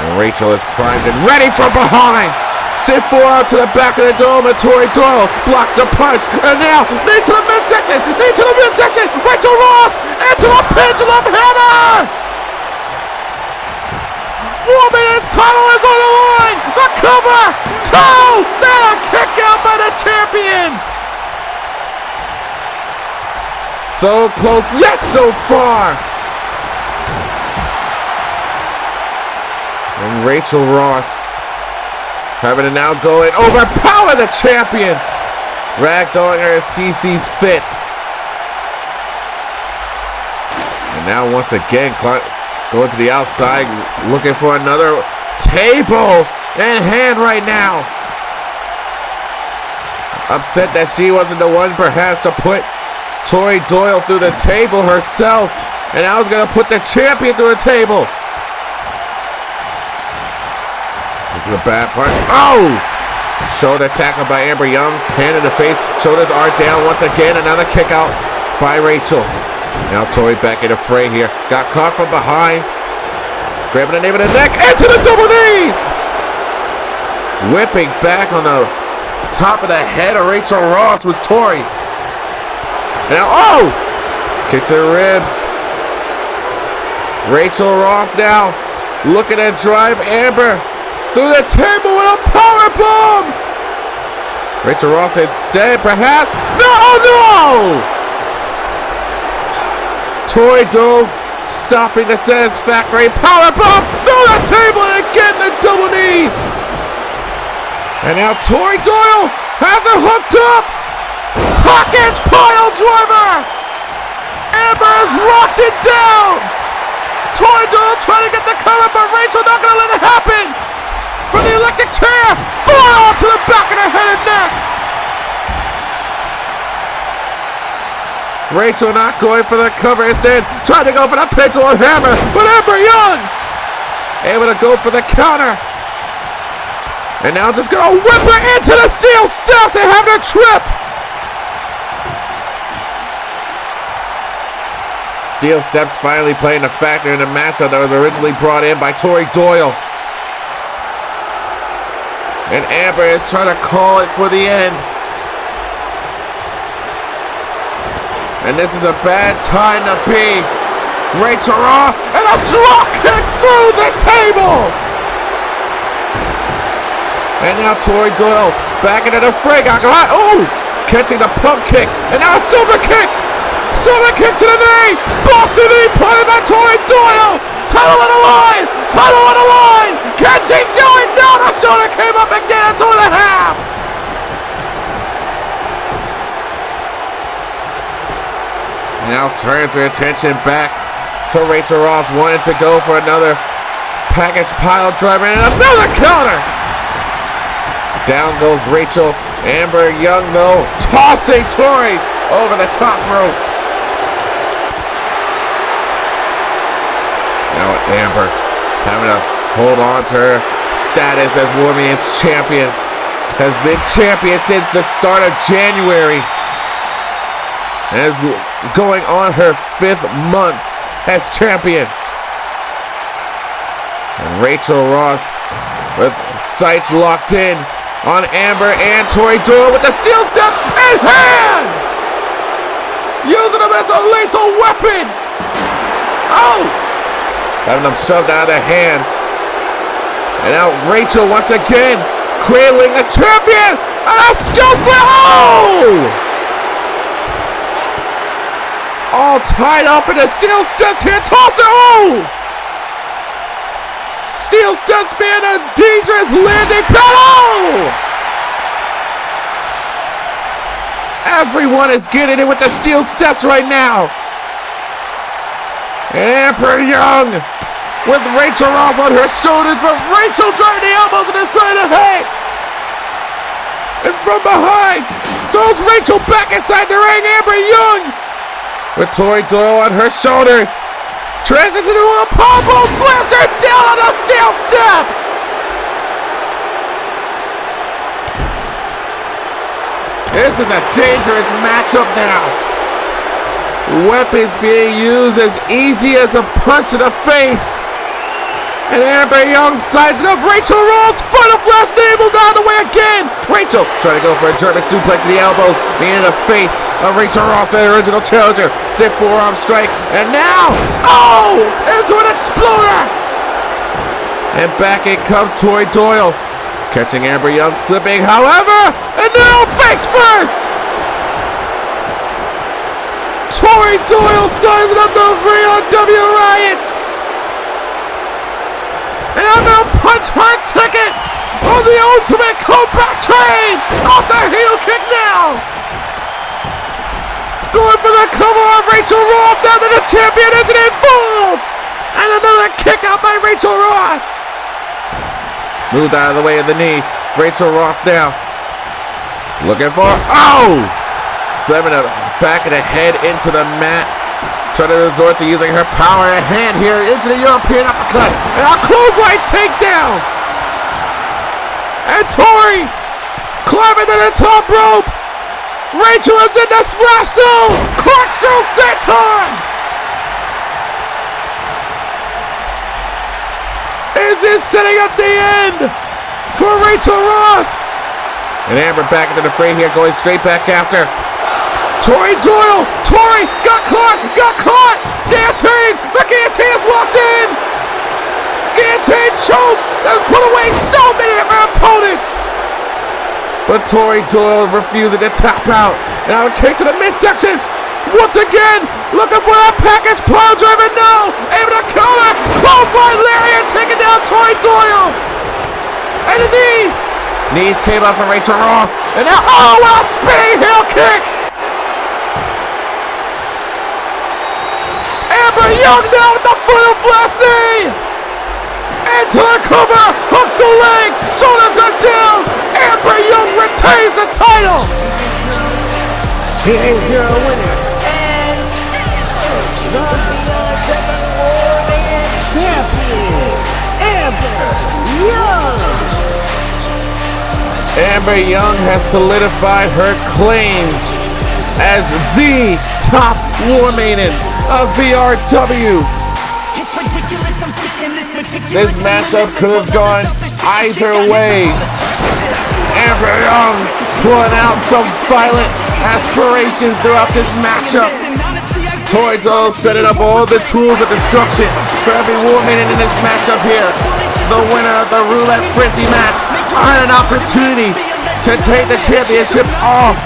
And Rachel is primed and ready from behind. Stiff forearm to the back of the dome, and Tori Doyle blocks a punch. And now, knee to the midsection. Knee to the midsection. Rachel Ross into the pendulum hammer. Women's title is on the line. The cover. 2. Then a kick out by the champion. So close, yet so far. And Rachel Ross having to now go and overpower the champion. Ragdolling her as she sees fit. And now once again, going to the outside, looking for another table in hand right now. Upset that she wasn't the one perhaps to put Tori Doyle through the table herself. And now is going to put the champion through a table. This is the bad part. Oh! Shoulder tackle by Amber Young. Hand in the face. Shoulders are down once again. Another kick out by Rachel. Now Tori back in the fray here. Got caught from behind. Grabbing the nape of the neck. Into the double knees! Whipping back on the top of the head of Rachel Ross was Tori. Now, oh! Kick to the ribs. Rachel Ross now looking to drive Amber through the table with a power bomb. Rachel Ross instead, perhaps. No! Tori Doyle stopping the satisfactory power bomb through the table and again the double knees. And now Tori Doyle has her hooked up. Package pile driver. Amber has locked it down. Tori Doyle trying to get the cover, but Rachel not going to let it happen. From the electric chair, fly to the back of the head and neck. Rachel not going for the cover, instead trying to go for the pendulum hammer, but Amber Young able to go for the counter. And now just gonna whip her into the steel steps and have her trip. Steel steps finally playing a factor in the matchup that was originally brought in by Tori Doyle. And Amber is trying to call it for the end. And this is a bad time to be. Rachel Ross and a drop kick through the table. And now Tori Doyle back into the fray. Oh, catching the pump kick. And now a super kick. Super kick to the knee. Boston knee played by Tori Doyle. Title on the line. Title on the line. Can she do it? No, the shoulder came up again at 2.5. Now turns her attention back to Rachel Ross, wanting to go for another package pile driver and another counter. Down goes Rachel. Amber Young, though, tossing Tori over the top rope. Now Amber having to hold on to her status as Women's Champion. Has been champion since the start of January. And is going on her 5th month as champion. And Rachel Ross with sights locked in on Amber and Tori Doyle with the steel steps in hand! Using them as a lethal weapon! Oh! Having them shoved out of their hands. And now Rachel once again cradling the champion! And a skill slam! Oh! All tied up in the steel steps here. Toss it! Oh! Steel steps being a dangerous landing pad. Oh! Everyone is getting it with the steel steps right now. And Amber Young with Rachel Ross on her shoulders, but Rachel driving the elbows on the side of the head. And from behind, throws Rachel back inside the ring. Amber Young with Tori Doyle on her shoulders. Transits into a pommel, slams her down on the steel steps. This is a dangerous matchup now. Weapons being used as easy as a punch in the face. And Amber Young sizing up Rachel Ross. Final flash navel down the way again. Rachel trying to go for a German suplex to the elbows. Being in the face of Rachel Ross, the original challenger. Stiff forearm strike. And now, oh, into an exploder. And back in comes Tori Doyle. Catching Amber Young slipping, however, and now face first! Tori Doyle sizing up the VRW Riots! And I'm gonna punch her ticket on the ultimate comeback train! Off the heel kick now! Going for the cover of Rachel Ross, now that the champion isn't involved! And another kick out by Rachel Ross! Moved out of the way of the knee. Rachel Ross now. Looking for, oh! Slamming the back of the head into the mat. Trying to resort to using her power at hand here into the European uppercut. And a clothesline takedown! And Tori climbing to the top rope. Rachel is in the splash zone. Corkscrew senton. Is this setting up the end for Rachel Ross? And Amber back into the fray here, going straight back after Tori Doyle. Tori got caught. Guillotine. The guillotine is locked in. Guillotine choke. Has put away so many of her opponents. But Tori Doyle refusing to tap out. Now a kick to the midsection. Once again, looking for that package pile driver. No, able to counter. Clothesline lariat taking down Tori Doyle. And the knees. Knees came up from Rachel Ross. And now, oh, a spinning heel kick. Amber Young now with the final flash knee. Into the cover, hooks the leg, shoulders are down. Amber Young retains the title. Here's your winner, and the VRW Champion, Amber Young. Amber Young has solidified her claims as the top war maiden of VRW. This matchup could have gone either way. Amber Young pulling out some violent aspirations throughout this matchup. Tori Doyle setting up all the tools of destruction for every war maiden in this matchup here. The winner of the Roulette Frenzy match had an opportunity to take the championship off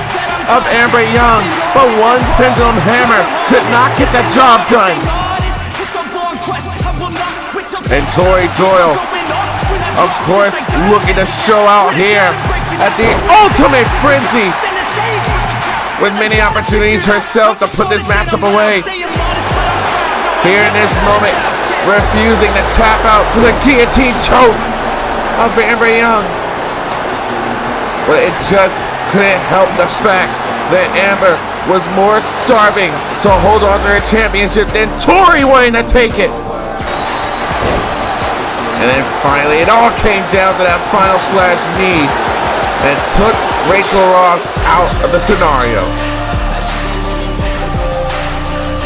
of Amber Young, but one pendulum hammer could not get the job done. And Tori Doyle, of course, looking to show out here at the ultimate frenzy, with many opportunities herself to put this matchup away. Here in this moment, refusing to tap out to the guillotine choke of Amber Young. But it just couldn't help the fact that Amber was more starving to hold on to her championship than Tori wanting to take it. And then finally, it all came down to that final flash knee and took Rachel Ross out of the scenario.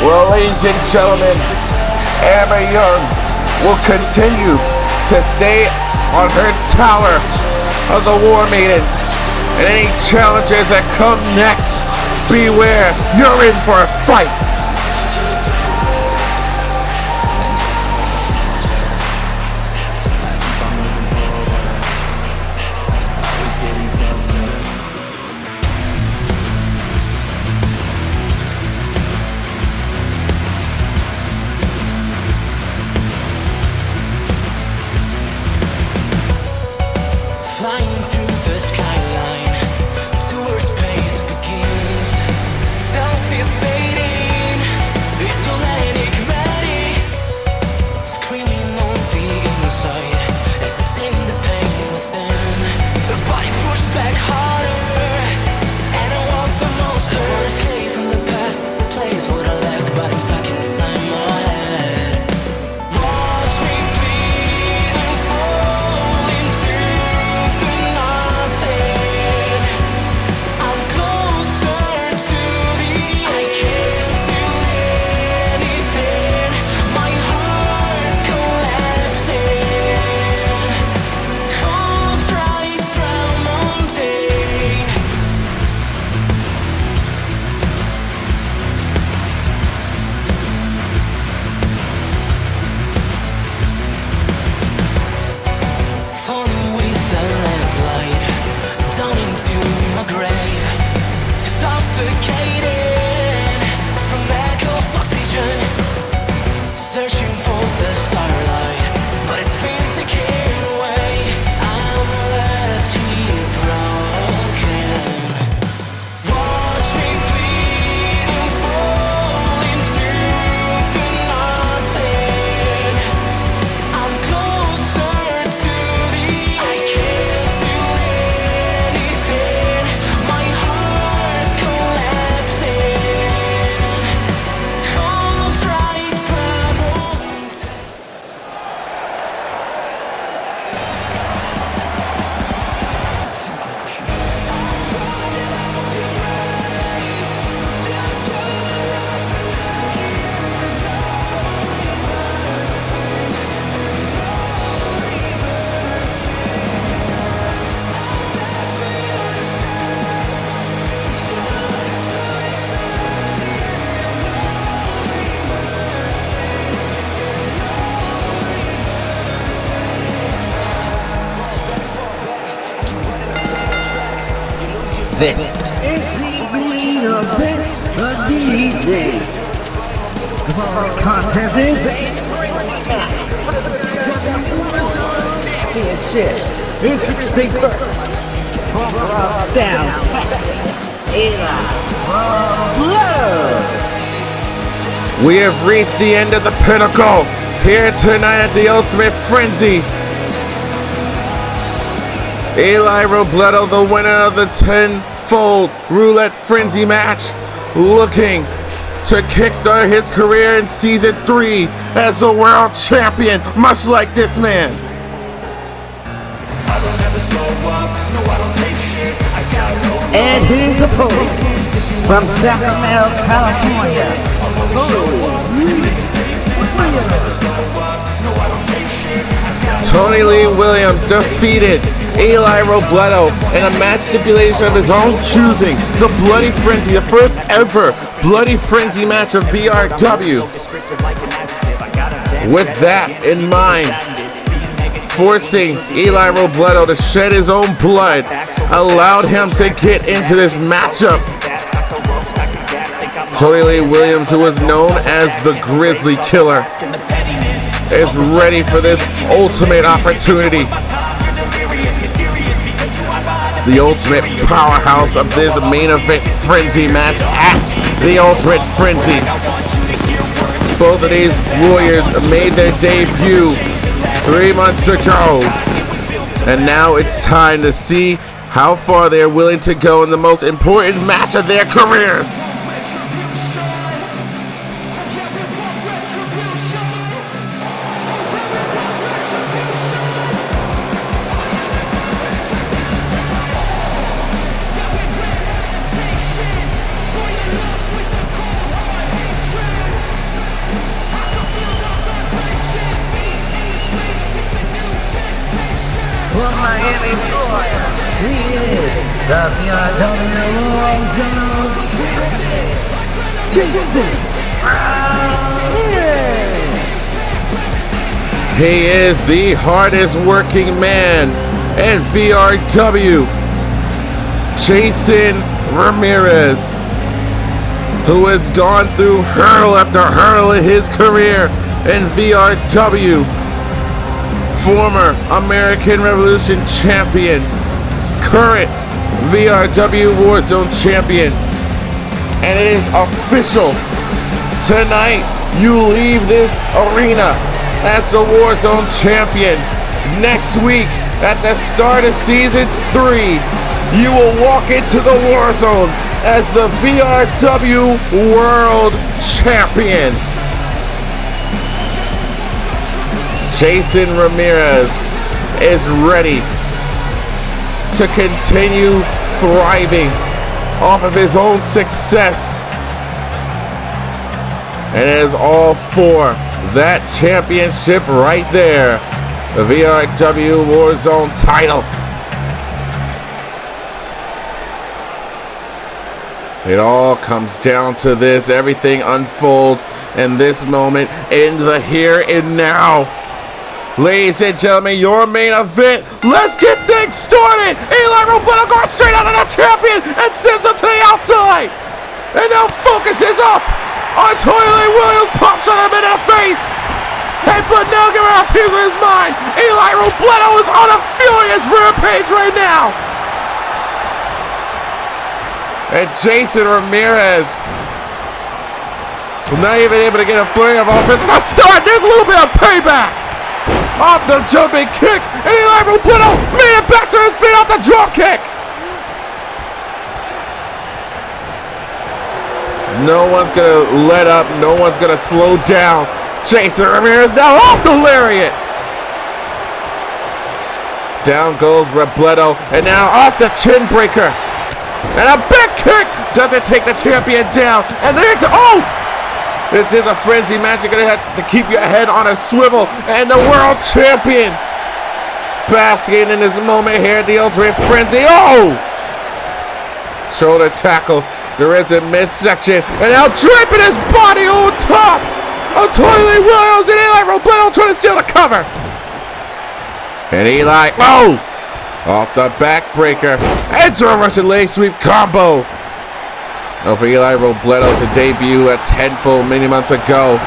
Well, ladies and gentlemen, Amber Young will continue to stay on her tower of the War Maidens. And any challengers that come next, beware, you're in for a fight. Flying through the skyline to where space begins. Self is fading. This is the main event of the evening. The following contest is a frenzy match for the Warzone Championship. Introducing first, from Rostown, Texas, Eli Blow. We have reached the end of the pinnacle here tonight at the Ultimate Frenzy. Eli Robledo, the winner of the 10-fold Roulette Frenzy match, looking to kickstart his career in Season 3 as a world champion, much like this man. And his opponent, from Sacramento, California, Tony Lee Williams defeated Eli Robledo in a match stipulation of his own choosing. The Bloody Frenzy, the first ever Bloody Frenzy match of VRW. With that in mind, forcing Eli Robledo to shed his own blood allowed him to get into this matchup. Tony Lee Williams, who was known as the Grizzly Killer, is ready for this ultimate opportunity. The ultimate powerhouse of this main event frenzy match at the Ultimate Frenzy. Both of these warriors made their debut 3 months ago, and now it's time to see how far they're willing to go in the most important match of their careers. From Miami, Florida, he is the VRW Warzone Champion, Jason Ramirez. He is the hardest working man in VRW, Jason Ramirez, who has gone through hurdle after hurdle in his career in VRW. Former American Revolution champion, current VRW Warzone champion, and it is official. Tonight, you leave this arena as the Warzone champion. Next week, at the start of Season 3, you will walk into the Warzone as the VRW World Champion. Jason Ramirez is ready to continue thriving off of his own success, and it is all for that championship right there, the VRW Warzone title. It all comes down to this. Everything unfolds in this moment, in the here and now. Ladies and gentlemen, your main event. Let's get things started. Eli Robledo going straight out of the champion and sends him to the outside. And now focus is up on Tony Lee Williams. Pop shot him in the face. Headbutt now giving him a piece of his mind. Eli Robledo is on a furious rampage right now. And Jason Ramirez not even able to get a flurry of offense. And a start. There's a little bit of payback. Off the jumping kick, and Eli Robledo made it back to his feet off the drop kick. No one's gonna let up. No one's gonna slow down. Jason Ramirez now off the lariat. Down goes Robledo, and now off the chin breaker. And a big kick doesn't take the champion down. And then this is a frenzy match. You're going to have to keep your head on a swivel. And the world champion basking in this moment here at the Ultimate Frenzy. Shoulder tackle. There is a midsection. And now draping his body on top of Tony Lee Williams and Eli Robledo trying to steal the cover. And Eli, Off the backbreaker. Enter a Russian leg sweep combo. Now for Eli Robledo to debut a 10-full many months ago.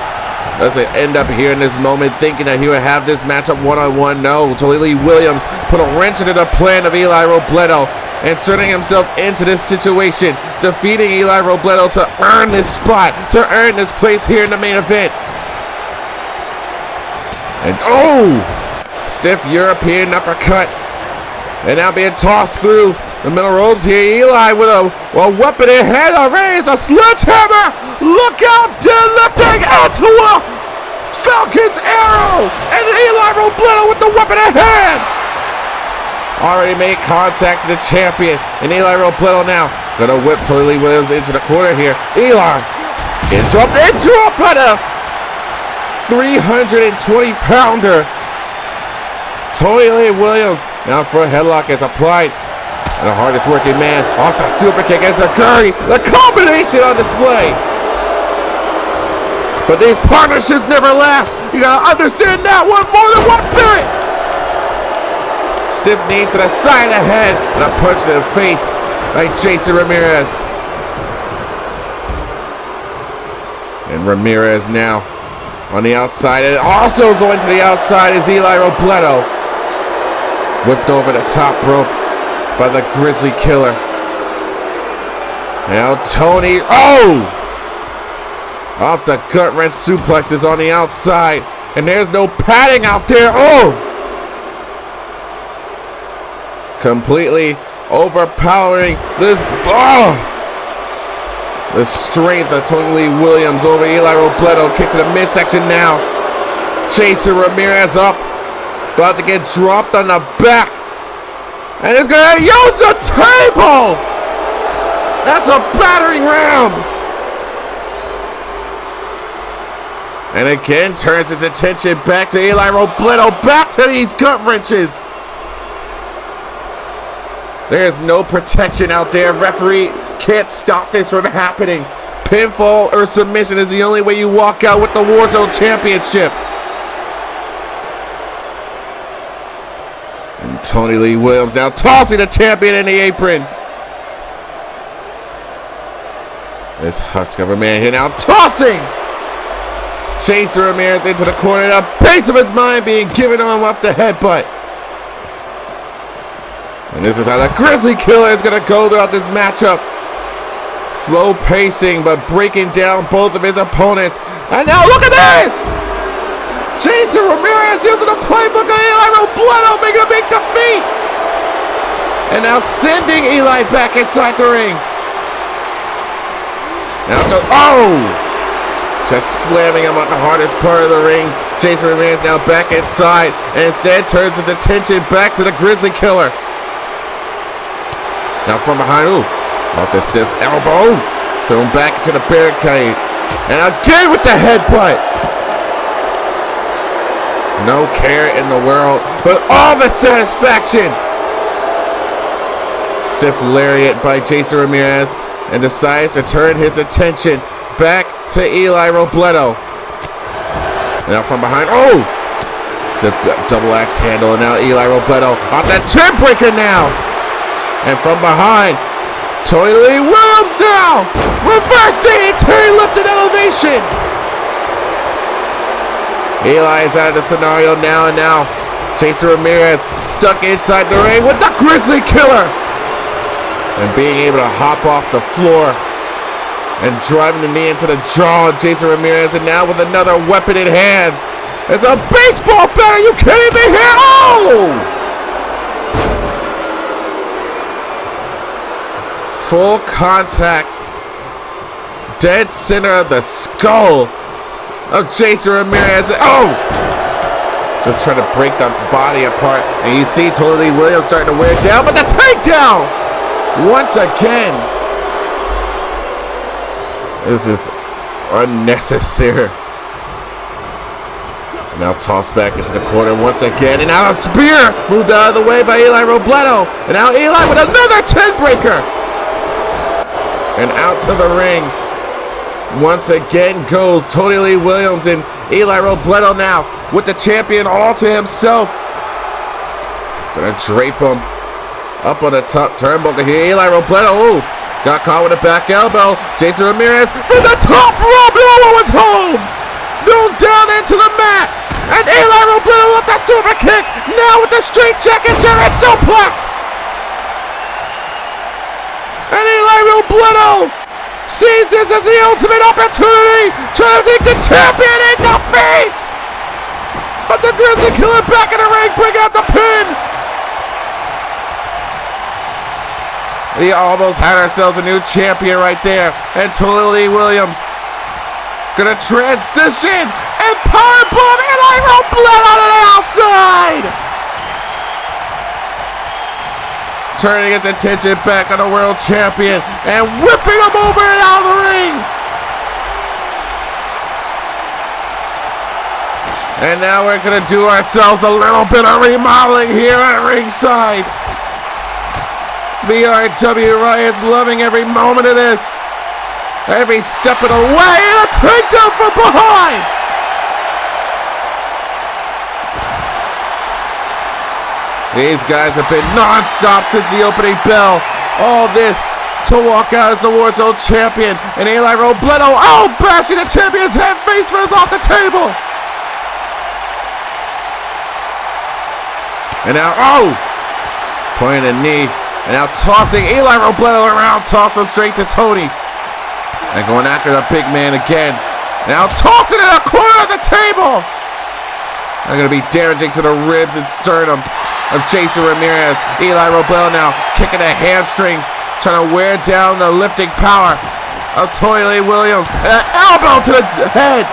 Does it end up here in this moment thinking that he would have this matchup one-on-one? No. Tully Williams put a wrench into the plan of Eli Robledo, inserting himself into this situation, defeating Eli Robledo to earn this spot, to earn this place here in the main event. And stiff European uppercut. And now being tossed through the middle ropes here. Eli with a weapon in hand already. It's a sledgehammer. Look out, deadlifting onto a Falcon's arrow. And Eli Robledo with the weapon in hand. Already made contact with the champion. And Eli Robledo now gonna whip Tully Williams into the corner here. Eli in drop by the 320-pounder. Tully Williams now for a headlock. It's applied. And the hardest working man off the super kick. It's a curry. The combination on display. But these partnerships never last. You gotta understand that one more than 1 minute. Stiff knee to the side of the head. And a punch to the face by Jason Ramirez. And Ramirez now on the outside. And also going to the outside is Eli Robledo. Whipped over the top rope by the Grizzly Killer. Now Tony, off the gut wrench suplexes on the outside. And there's no padding out there. Completely overpowering this, the strength of Tony Williams over Eli Robledo. Kick to the midsection now. Jason Ramirez up. About to get dropped on the back. And it's going to use the table. That's a battering ram. And again turns its attention back to Eli Robledo. Back to these gut wrenches. There's no protection out there. Referee can't stop this from happening. Pinfall or submission is the only way you walk out with the Warzone Championship. And Tony Lee Williams now tossing the champion in the apron. This husk of a man here now tossing Jason Ramirez into the corner. The base of his mind being given on him off the headbutt. And this is how the Grizzly Killer is going to go throughout this matchup. Slow pacing, but breaking down both of his opponents. And now look at this! Jason Ramirez using the playbook of Eli Robledo, making a big defeat. And now sending Eli back inside the ring. Now just slamming him on the hardest part of the ring. Jason Ramirez now back inside, and instead turns his attention back to the Grizzly Killer. Now from behind, off the stiff elbow, thrown back to the barricade, and again with the headbutt. No care in the world, but all the satisfaction. Stiff lariat by Jason Ramirez, and decides to turn his attention back to Eli Robledo. Now from behind, it's a double axe handle, and now Eli Robledo off that chin breaker now. And from behind, Tony Lee Williams now! Reverse DDT lifted elevation! Eli is out of the scenario now, and now Jason Ramirez stuck inside the ring with the Grizzly Killer! And being able to hop off the floor and driving the knee into the jaw of Jason Ramirez, and now with another weapon in hand. It's a baseball bat, are you kidding me here? Full contact, dead center of the skull of Jason Ramirez. Just trying to break the body apart. And you see Tully Williams starting to wear it down, but the takedown once again. This is unnecessary. Now tossed back into the corner once again, and now a spear moved out of the way by Eli Robledo. And now Eli with another chin breaker. And out to the ring once again goes Tony Lee Williams, and Eli Robledo now with the champion all to himself. Gonna drape him Up on the top turnbuckle here. Eli Robledo. Ooh, got caught with a back elbow. Jason Ramirez from the top rope. No one was home. Thrown down into the mat. And Eli Robledo with the super kick. Now with the straight jacket German suplex. And Eli Robledo sees this as the ultimate opportunity. Trying to take the champion in defeat. But the Grizzly Killer back in the ring, bringing out the pin. We almost had ourselves a new champion right there. And Tully Williams gonna transition and powerbomb Eli Robledo on the outside. Turning his attention back on the world champion and whipping him over and out of the ring. And now we're gonna do ourselves a little bit of remodeling here at ringside. VRW Riot's loving every moment of this. Every step of the way, and a takedown from behind. These guys have been non-stop since the opening bell. All this to walk out as the Warzone champion. And Eli Robledo, oh, bashing the champion's head face first off the table. And now, oh, pointing a knee. And now tossing Eli Robledo around, tossing straight to Tony. And going after the big man again. Now tossing it in the corner of the table. They're going to be damaging to the ribs and sternum of Jason Ramirez. Eli Robledo now kicking the hamstrings, trying to wear down the lifting power of Tony Lee Williams. And an elbow to the head.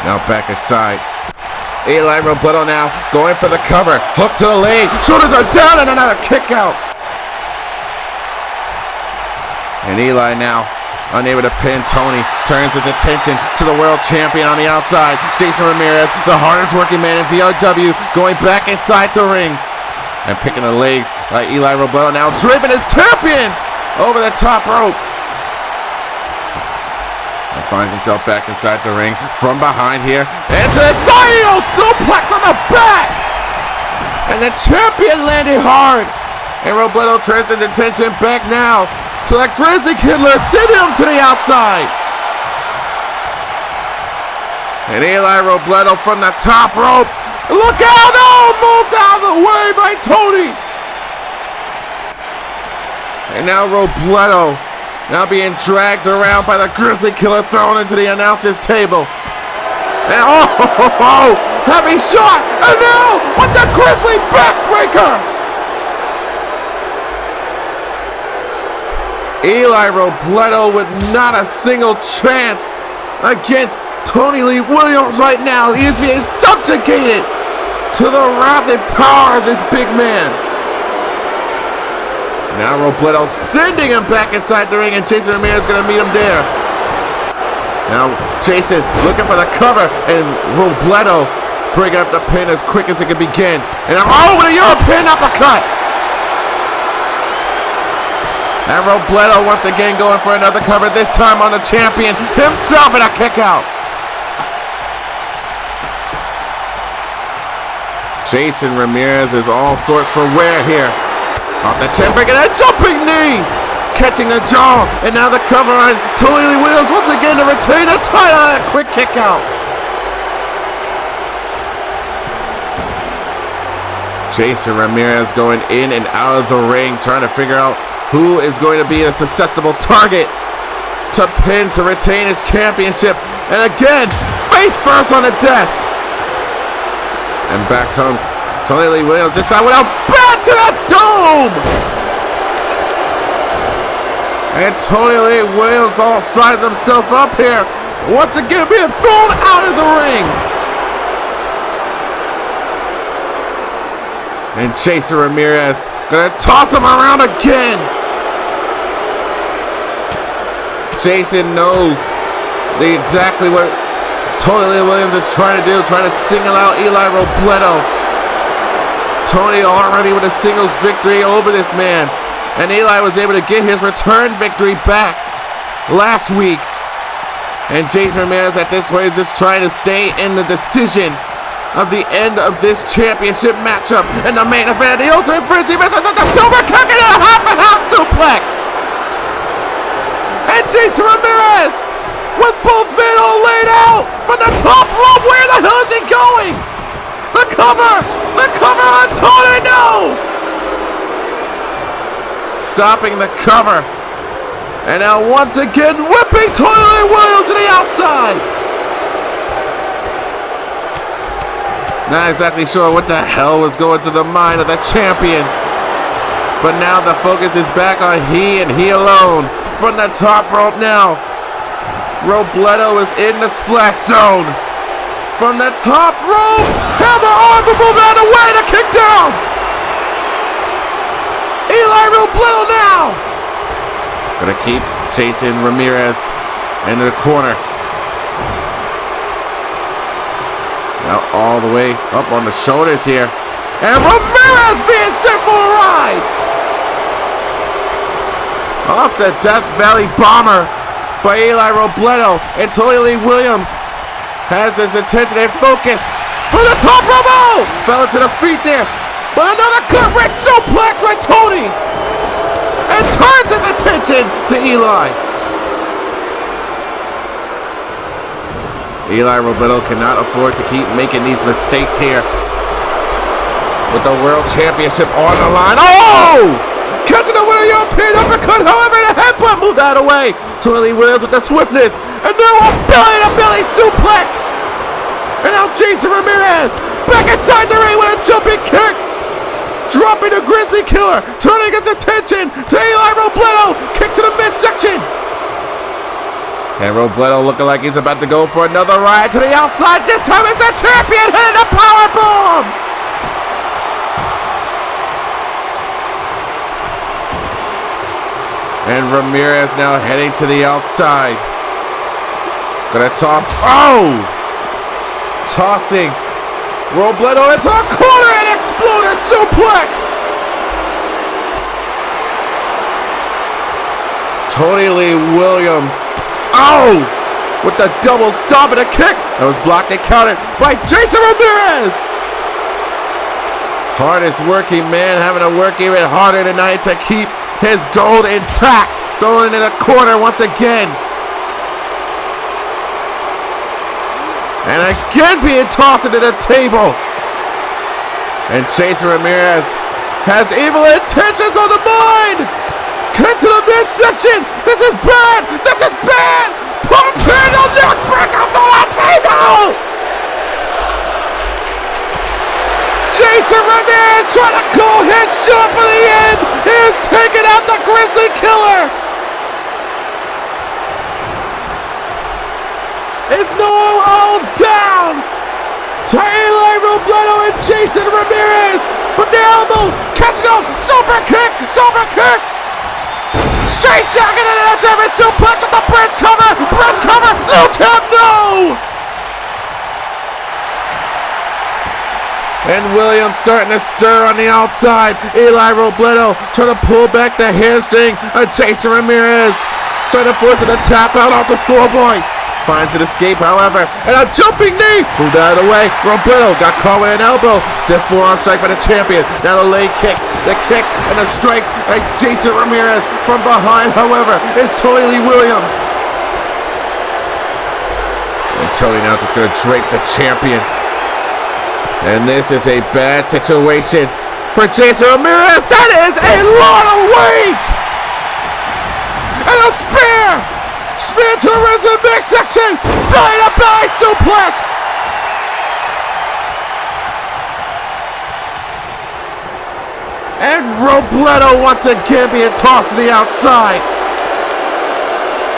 Now back aside. Eli Robledo now going for the cover. Hook to the leg. Shoulders are down and another kick out. And Eli now unable to pin Tony. Turns his attention to the world champion on the outside. Jason Ramirez, the hardest working man in VRW, going back inside the ring. And picking the legs like Eli Robledo now draping his champion over the top rope. And finds himself back inside the ring from behind here. And to the side, suplex on the back. And the champion landed hard. And Robledo turns his attention back now. So that Grizzly Killer sent him to the outside. And Eli Robledo from the top rope. Look out! Oh, moved out of the way by Tony. And now Robledo now being dragged around by the Grizzly Killer, thrown into the announcer's table. And oh, heavy shot. And now with the Grizzly backbreaker. Eli Robledo with not a single chance against Tony Lee Williams right now. He is being subjugated to the rapid power of this big man. Now Robledo sending him back inside the ring, and Jason Ramirez is going to meet him there. Now Jason looking for the cover, and Robledo bringing up the pin as quick as it can begin. And oh, with a European uppercut. And Robledo once again going for another cover, this time on the champion himself, and a kick out. Jason Ramirez is all sorts for wear here. Off the chin, breaking a jumping knee. Catching the jaw, and now the cover on Tony Lee Williams once again to retain a title and a quick kick out. Jason Ramirez going in and out of the ring, trying to figure out who is going to be a susceptible target to pin to retain his championship. And again, face first on the desk. And back comes Tony Lee Williams this time with a bat to the dome. And Tony Lee Williams all signs himself up here. Once again being thrown out of the ring. And Jason Ramirez gonna toss him around again. Jason knows exactly what Tony Lee Williams is trying to do, trying to single out Eli Robledo. Tony already with a singles victory over this man. And Eli was able to get his return victory back last week. And Jason Ramirez at this point is just trying to stay in the decision of the end of this championship matchup. And the main event, the Ultimate Frenzy misses with the silver kick and a half suplex. And Jason Ramirez with both men all laid out from the top rope. Where the hell is he going? The cover on Tony, no! Stopping the cover. And now once again whipping Tony Lee Williams to the outside. Not exactly sure what the hell was going through the mind of the champion. But now the focus is back on he and he alone. From the top rope now. Robledo is in the splash zone. From the top rope. Hammer arm will move out of the way to kick down. Eli Robledo now. Gonna keep Jason Ramirez into the corner. Now all the way up on the shoulders here. And Ramirez being sent for a ride. Off the Death Valley Bomber by Eli Robledo. And Tony Lee Williams has his attention and focus. For the top rope. Oh! Fell into the feet there. But another good red suplex by Tony. And turns his attention to Eli. Eli Robledo cannot afford to keep making these mistakes here. With the World Championship on the line. Oh! Catching the winner European uppercut. However, the headbutt moved out of the way. Tony Lee Williams with the swiftness. And now a belly-to-belly suplex. And now Jason Ramirez back inside the ring with a jumping kick. Dropping the Grizzly Killer, turning his attention to Eli Robledo. Kick to the midsection. And Robledo looking like he's about to go for another ride to the outside. This time it's a champion hitting a power bomb. And Ramirez now heading to the outside. Gonna toss. Oh! Tossing Robledo into a corner and exploder suplex. Tony Lee Williams. Oh! With the double stomp and a kick. That was blocked and countered by Jason Ramirez. Hardest working man having to work even harder tonight to keep his gold intact. Going in the corner once again. And again being tossed into the table. And Jason Ramirez has evil intentions on the mind. Cut to the midsection. This is bad. This is bad. Pump handle neck breaker on the table. Jason Ramirez trying to call his shot for the end. He is taking out the Grizzly Killer. It's now all down to Eli Robledo and Jason Ramirez. But the elbow, catching up, super kick, straight jacket into the German suplex with the bridge cover, no tap, no! And Williams starting to stir on the outside. Eli Robledo trying to pull back the hamstring of Jason Ramirez. Trying to force it to tap out off the scoreboard. Finds an escape, however, and a jumping knee moved out of the way. Robledo got caught with an elbow. Stiff forearm strike by the champion. Now the leg kicks, and the strikes by Jason Ramirez from behind. However, is Tony Lee Williams. And Tony now just going to drape the champion. And this is a bad situation for Jason Ramirez. That is a lot of weight. And a spear. Spear to the ribs of the midsection. Belly to belly suplex. And Robledo once again being tossed to the outside.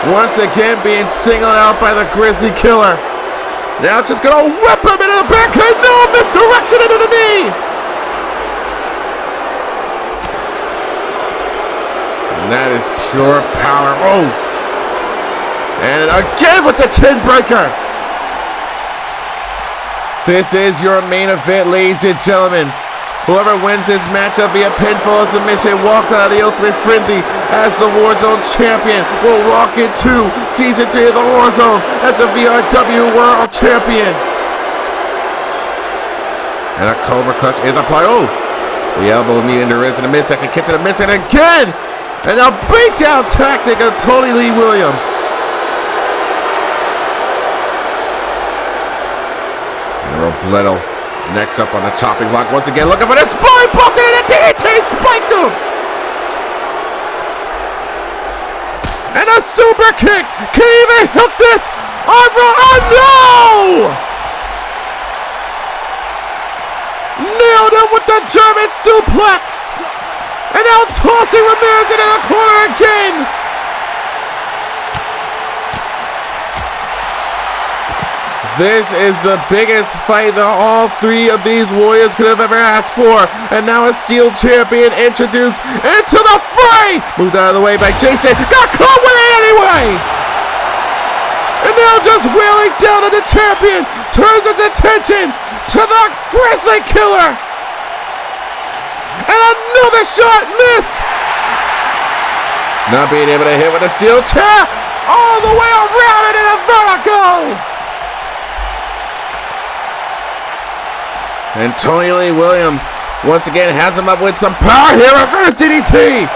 Once again being singled out by the Grizzly Killer. Now just gonna whip him into the backhand. No, misdirection into the knee. And that is pure power. Oh. And again with the chin breaker. This is your main event, ladies and gentlemen. Whoever wins this matchup via pinfall or submission walks out of the Ultimate Frenzy as the Warzone champion. Will walk into Season 3 of the Warzone as a VRW World Champion. And a Cobra Clutch is applied. Oh! The elbow knee into Riz in the midsection. Kick to the midsection again! And a beatdown tactic of Tony Lee Williams. And Robledo next up on the chopping block once again, looking for the spine buster, and a DDT spiked him. And a super kick. Can he even hook this? Oh no! Nailed him with the German suplex. And now tossing Ramirez into the corner again. This is the biggest fight that all three of these warriors could have ever asked for. And now a steel champion introduced into the fray. Moved out of the way by Jason. Got caught with it anyway. And now just wheeling down on the champion. Turns its attention to the Grizzly Killer. And another shot missed. Not being able to hit with a steel chair. All the way around it in a vertigo. And Tony Lee Williams once again has him up with some power here. Reverse DDT.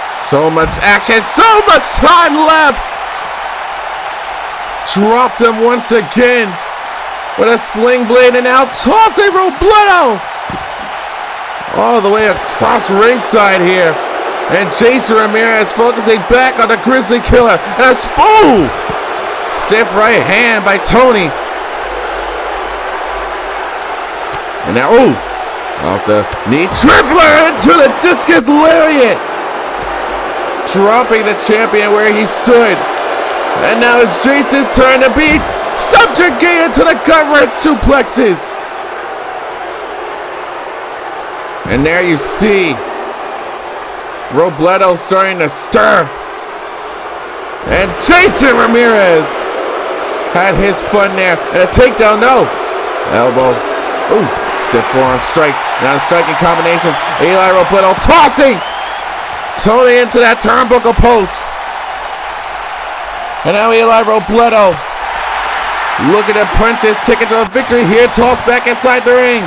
So much action, so much time left. Dropped him once again with a sling blade, and now tossing Robledo all the way across ringside here. And Jason Ramirez focusing back on the Grizzly Killer. And a stiff right hand by Tony. And now, off the knee, tripler into the discus lariat. Dropping the champion where he stood. And now it's Jason's turn to be subjugated to the gut-wrench suplexes. And there you see Robledo starting to stir. And Jason Ramirez had his fun there. And a takedown, no. Elbow. Stiff forearm strikes. Now striking combinations. Eli Robledo tossing Tony into that turnbuckle post. And now Eli Robledo looking to punch his ticket to a victory here. Tossed back inside the ring.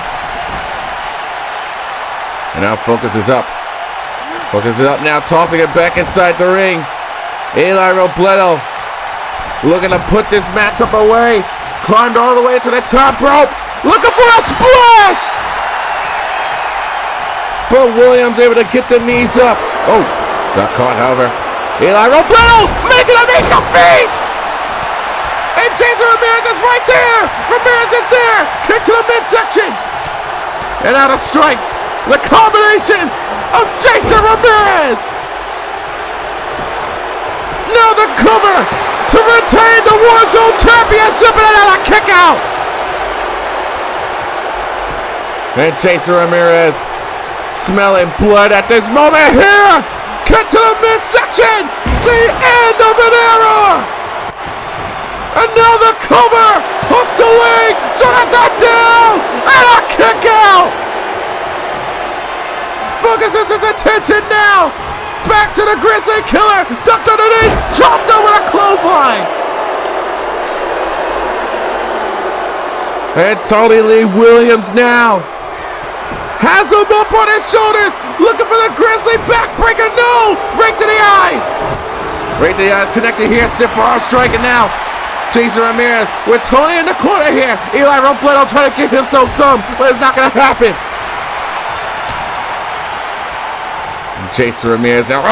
And now focus is up. Focus is up now. Tossing it back inside the ring. Eli Robledo looking to put this matchup away. Climbed all the way to the top rope. Looking for a splash! But Williams able to get the knees up. Got caught, however. Eli Robledo making a meet the feet! And Jason Ramirez is right there! Ramirez is there! Kick to the midsection! And out of strikes, the combinations of Jason Ramirez! Now the cover to retain the Warzone Championship, and another kick out! And Jason Ramirez smelling blood at this moment here. Cut to the midsection. The end of an era. And now the cover. Hooks the leg. Shoulders are down. And a kick out. Focuses his attention now. Back to the Grizzly Killer. Ducked underneath. Chopped over a clothesline. And Tony Lee Williams now has him up on his shoulders, looking for the Grizzly backbreaker. No! Right to the eyes. Right to the eyes, connected here. Stiff arm striking now. Jason Ramirez with Tony in the corner here. Eli Robledo trying to give himself some, but it's not going to happen. And Jason Ramirez now.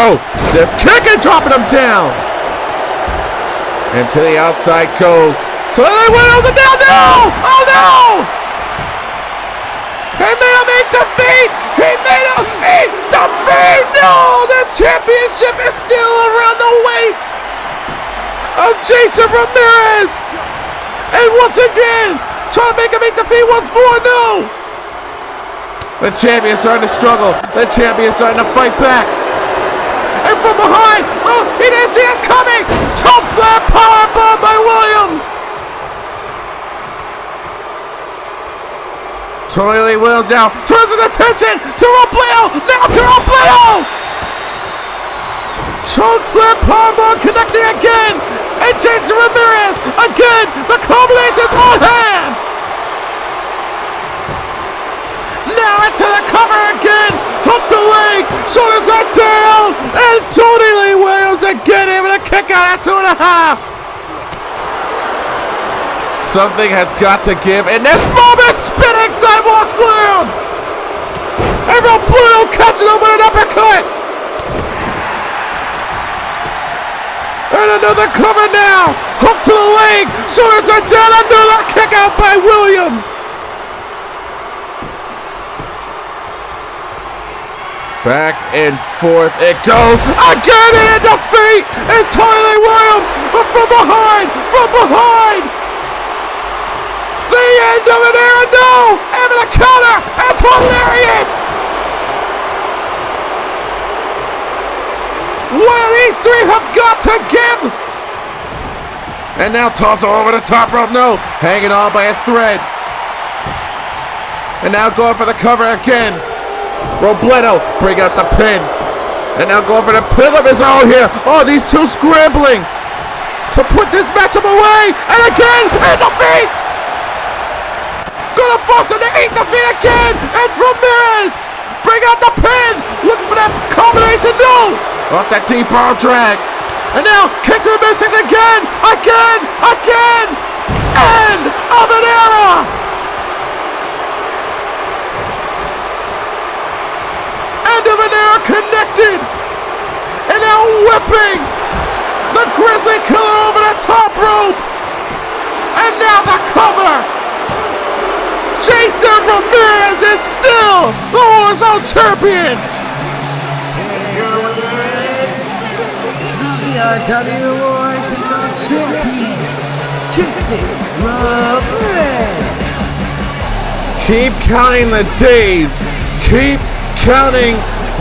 Stiff kick and dropping him down. And to the outside goes. Tony Williams and down. No! Oh no! He made a meet defeat! He made a meet defeat! No! The championship is still around the waist of Jason Ramirez! And once again, trying to make a meet defeat once more, no! The champion's starting to struggle. The champion's starting to fight back. And from behind, he didn't see us coming! Choke slam powerbomb by Williams! Tony Lee Williams now turns his attention to Robledo. Now to Robledo. Choke slam powerbomb connecting again. and Jason Ramirez. Again, the combination's on hand. Now into the cover again. Hook the leg. Shoulders are down. And Tony Lee Williams again able to kick out at 2.5. Something has got to give in this moment. Spinning sidewalk slam. And Robledo catching him with an uppercut. And another cover now. Hook to the leg. Shoulders are down. Another kick out by Williams. Back and forth it goes. Again in a defeat. It's Tony Lee Williams. But from behind. The end of an era. No. And a counter. That's hilarious. One of these three have got to give. And now toss over the top rope. No. Hanging on by a thread. And now going for the cover again. Robledo bring out the pin. And now going for the pin of his own here. Oh, these two scrambling to put this matchup away. And again, and defeat. Gonna force him to eat defeat again. And Ramirez bring out the pin. Looking for that combination. No. Off that deep arm drag. And now kick to the midsection again. End of an era. End of an era connected. And now whipping the Grizzly Killer over the top rope. And now the cover. Jason Ramirez is still the Warzone champion. VRW Warzone champion, Jason Ramirez. Keep counting the days. Keep counting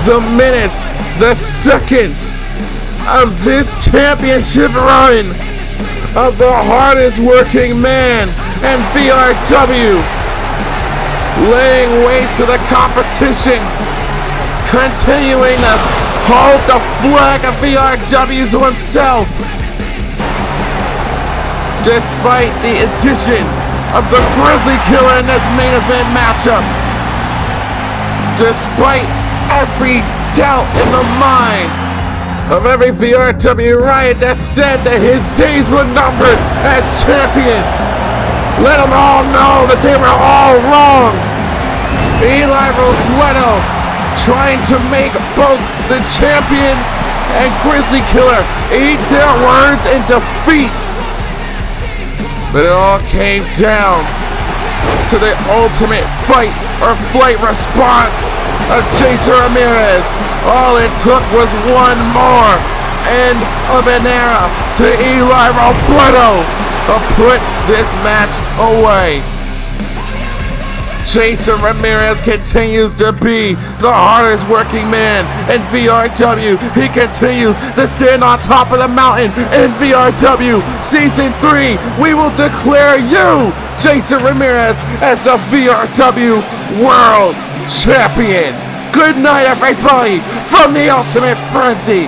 the minutes, the seconds of this championship run of the hardest working man and VRW, laying waste to the competition, continuing to hold the flag of VRW to himself, despite the addition of the Grizzly Killer in this main event matchup. Despite every doubt in the mind of every VRW riot that said that his days were numbered as champion, let them all know that they were all wrong. Eli Robledo trying to make both the champion and Grizzly Killer eat their words in defeat. But it all came down to the ultimate fight or flight response of Jason Ramirez. All it took was one more end of an era to Eli Robledo to put this match away. Jason Ramirez continues to be the hardest working man in VRW. He continues to stand on top of the mountain in VRW. Season 3, we will declare you, Jason Ramirez, as the VRW World Champion. Good night, everybody, from the Ultimate Frenzy.